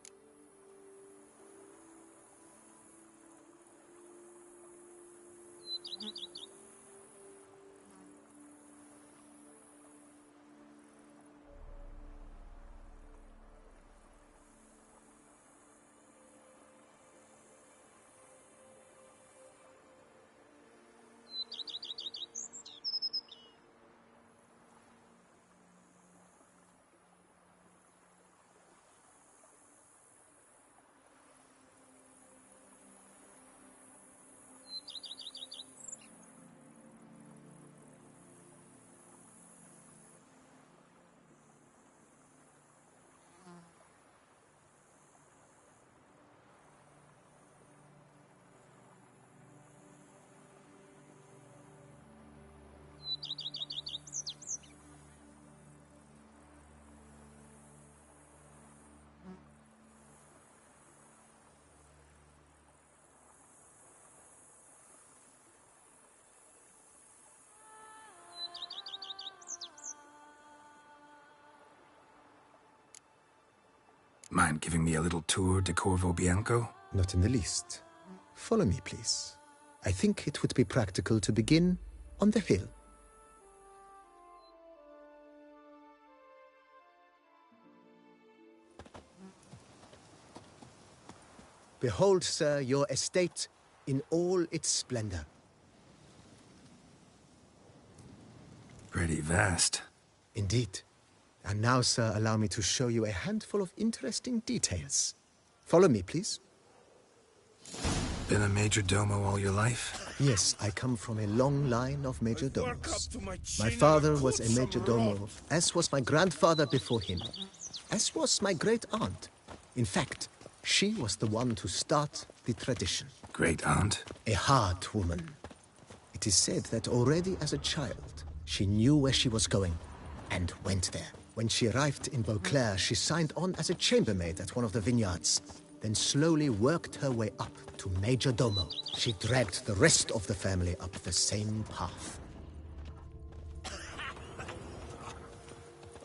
Speaker 3: Mind giving me a little tour de Corvo Bianco?
Speaker 8: Not in the least. Follow me, please. I think it would be practical to begin on the hill. Behold, sir, your estate in all its splendor.
Speaker 3: Pretty vast.
Speaker 8: Indeed. And now, sir, allow me to show you a handful of interesting details. Follow me, please.
Speaker 3: Been a major domo all your life?
Speaker 8: Yes, I come from a long line of major domos. My father was a major domo, as was my grandfather before him, as was my great-aunt. In fact, she was the one to start the tradition.
Speaker 3: Great-aunt?
Speaker 8: A hard woman. It is said that already as a child, she knew where she was going and went there. When she arrived in Beauclair, she signed on as a chambermaid at one of the vineyards, then slowly worked her way up to Major Domo. She dragged the rest of the family up the same path.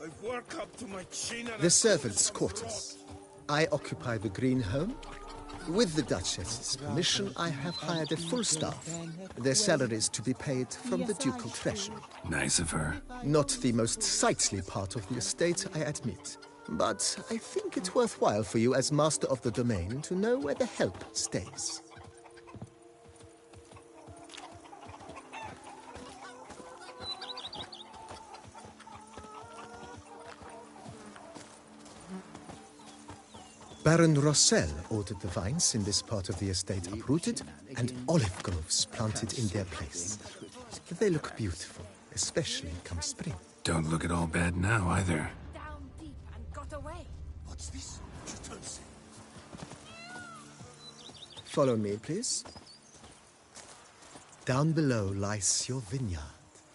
Speaker 5: I
Speaker 4: I work up to my chin and
Speaker 8: The servants' quarters. I occupy the green home. With the Duchess's permission, I have hired a full staff. Their salaries to be paid from the ducal treasury.
Speaker 3: Nice of her.
Speaker 8: Not the most sightly part of the estate, I admit. But I think it's worthwhile for you as master of the domain to know where the help stays. Baron Rossel ordered the vines in this part of the estate uprooted and olive groves planted in their place. They look beautiful, especially come spring.
Speaker 3: Don't look at all bad now, either.
Speaker 14: Down deep and got away.
Speaker 10: What's this?
Speaker 8: Follow me, please. Down below lies your vineyard,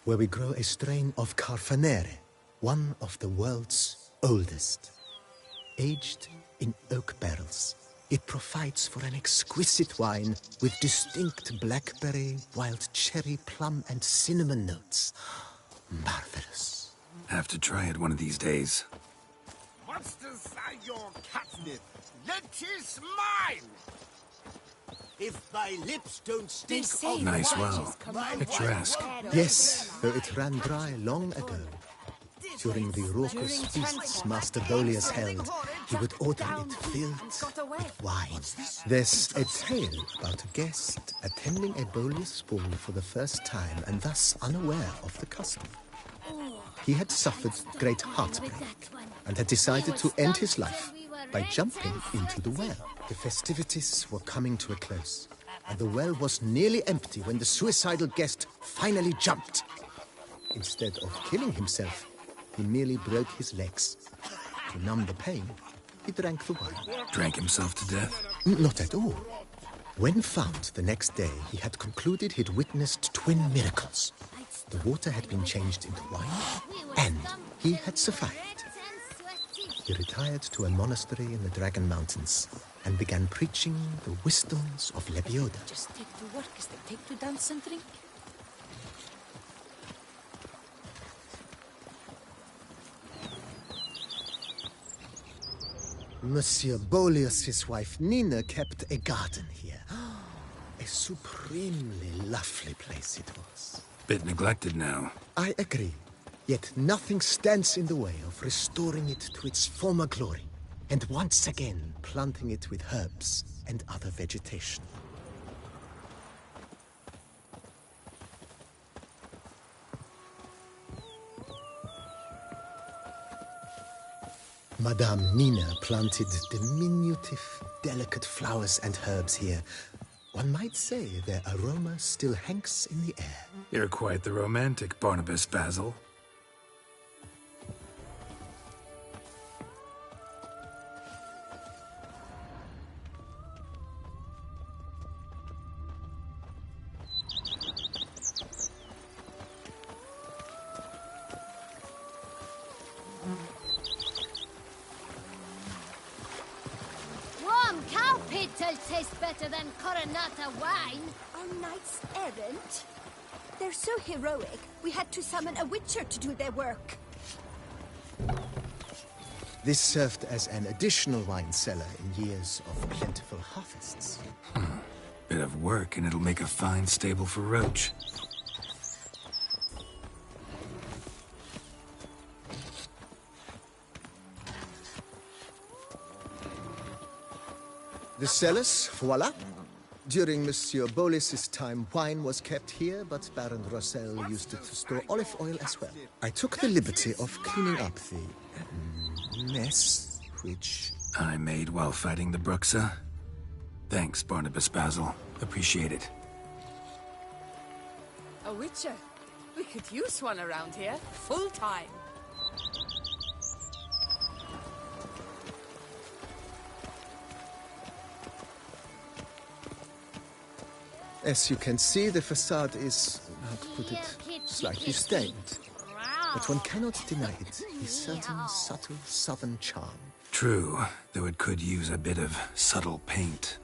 Speaker 8: where we grow a strain of Carfanere, one of the world's oldest. Aged in oak barrels, it provides for an exquisite wine with distinct blackberry, wild cherry, plum, and cinnamon notes. Marvelous.
Speaker 3: Have to try it one of these days.
Speaker 5: Monsters are your catnip. It is mine!
Speaker 10: If my lips don't stink
Speaker 14: say
Speaker 3: Nice well. Picturesque.
Speaker 8: Yes, though it ran dry long ago. During the raucous feasts Master Bolius held, he would order it filled with wine. There's a tale about a guest attending a Bolius ball for the first time and thus unaware of the custom. He had suffered great heartbreak and had decided to end his life by jumping into the well. The festivities were coming to a close, and the well was nearly empty when the suicidal guest finally jumped. Instead of killing himself, he merely broke his legs. To numb the pain, he drank the wine.
Speaker 3: Drank himself to death?
Speaker 8: Not at all. When found the next day, he had concluded he'd witnessed twin miracles. The water had been changed into wine, and he had survived. He retired to a monastery in the Dragon Mountains and began preaching the wisdoms of Lebioda.
Speaker 14: Just take to work as they take to dance and drink.
Speaker 8: Monsieur Bolius's wife Nina kept a garden here. A supremely lovely place it was.
Speaker 3: Bit neglected now.
Speaker 8: I agree. Yet nothing stands in the way of restoring it to its former glory, and once again planting it with herbs and other vegetation. Madame Nina planted diminutive, delicate flowers and herbs here. One might say their aroma still hangs in the air.
Speaker 3: You're quite the romantic, Barnabas Basil.
Speaker 14: Warm cow pit'll taste better than Coronata wine.
Speaker 13: Our knights errant? They're so heroic, we had to summon a witcher to do their work.
Speaker 8: This served as an additional wine cellar in years of plentiful harvests.
Speaker 3: Bit of work, and it'll make a fine stable for Roach.
Speaker 8: The cellars, voila. During Monsieur Bolis's time, wine was kept here, but Baron Rossel used it to store olive oil as well. I took the liberty of cleaning up the mess, which
Speaker 3: I made while fighting the Bruxa. Thanks, Barnabas Basil. Appreciate it.
Speaker 16: A witcher. We could use one around here, full time.
Speaker 8: As you can see, the facade is, how to put it, slightly stained. But one cannot deny it, a certain subtle southern charm.
Speaker 3: True, though it could use a bit of subtle paint.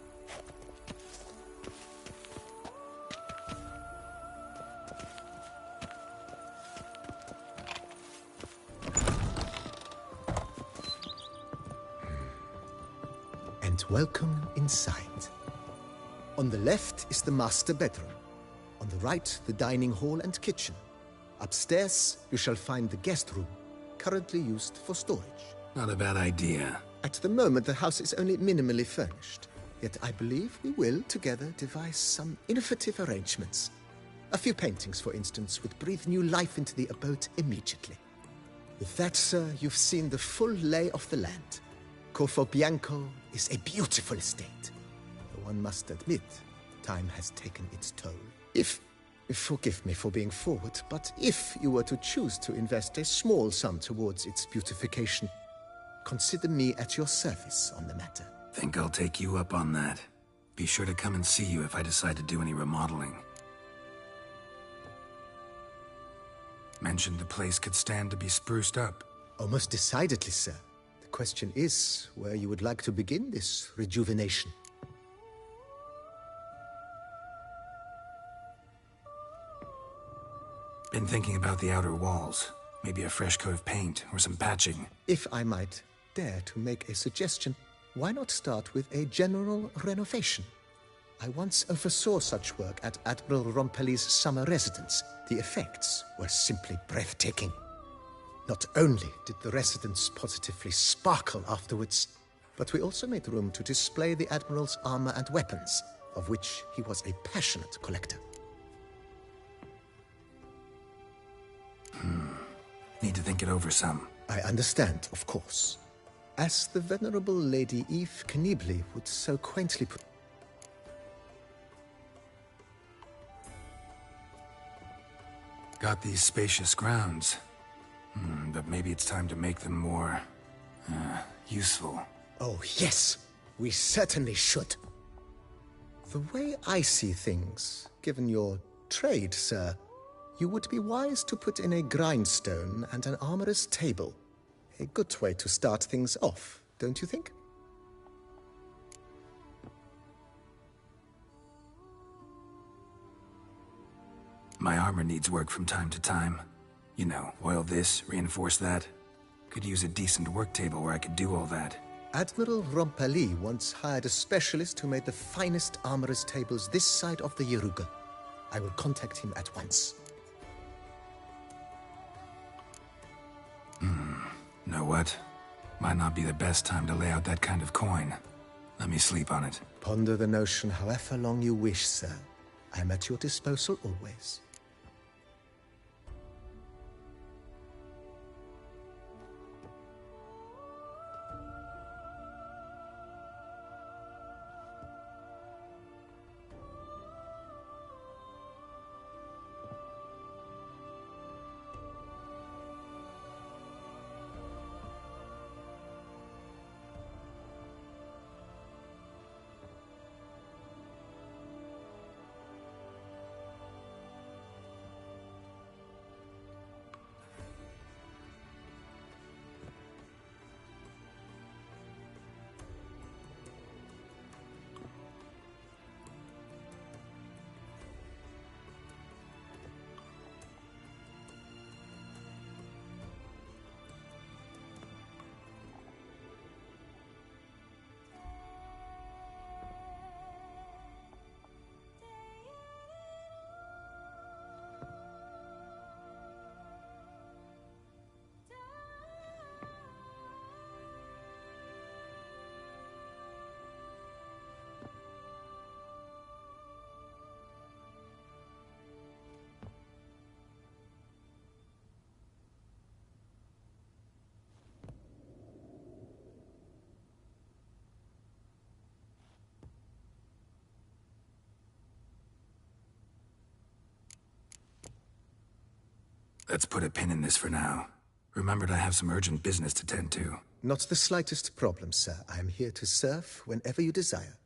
Speaker 8: and welcome inside. On the left is the master bedroom. On the right, the dining hall and kitchen. Upstairs, you shall find the guest room, currently used for storage.
Speaker 3: Not a bad idea.
Speaker 8: At the moment, the house is only minimally furnished. Yet I believe we will, together, devise some innovative arrangements. A few paintings, for instance, would breathe new life into the abode immediately. With that, sir, you've seen the full lay of the land. Corvo Bianco is a beautiful estate. Though one must admit, time has taken its toll. Forgive me for being forward, but if you were to choose to invest a small sum towards its beautification, consider me at your service on the matter.
Speaker 3: Think I'll take you up on that. Be sure to come and see you if I decide to do any remodeling. Mentioned the place could stand to be spruced up.
Speaker 8: Oh, most decidedly, sir. The question is where you would like to begin this rejuvenation.
Speaker 3: Been thinking about the outer walls. Maybe a fresh coat of paint or some patching.
Speaker 8: If I might dare to make a suggestion, why not start with a general renovation? I once oversaw such work at Admiral Rompelli's summer residence. The effects were simply breathtaking. Not only did the residence positively sparkle afterwards, but we also made room to display the Admiral's armor and weapons, of which he was a passionate collector.
Speaker 3: Need to think it over some.
Speaker 8: I understand, of course. As the venerable Lady Eve Knibley would so quaintly put...
Speaker 3: Got these spacious grounds. But maybe it's time to make them more... useful.
Speaker 8: Oh, yes. We certainly should. The way I see things, given your trade, sir, you would be wise to put in a grindstone and an armorer's table. A good way to start things off, don't you think?
Speaker 3: My armor needs work from time to time. You know, oil this, reinforce that. Could use a decent work table where I could do all that.
Speaker 8: Admiral Rompelli once hired a specialist who made the finest armorer's tables this side of the Yaruga. I will contact him at once.
Speaker 3: Know what? Might not be the best time to lay out that kind of coin. Let me sleep on it.
Speaker 8: Ponder the notion however long you wish, sir. I'm at your disposal always.
Speaker 3: Let's put a pin in this for now. Remembered I have some urgent business to tend to.
Speaker 8: Not the slightest problem, sir. I am here to serve whenever you desire.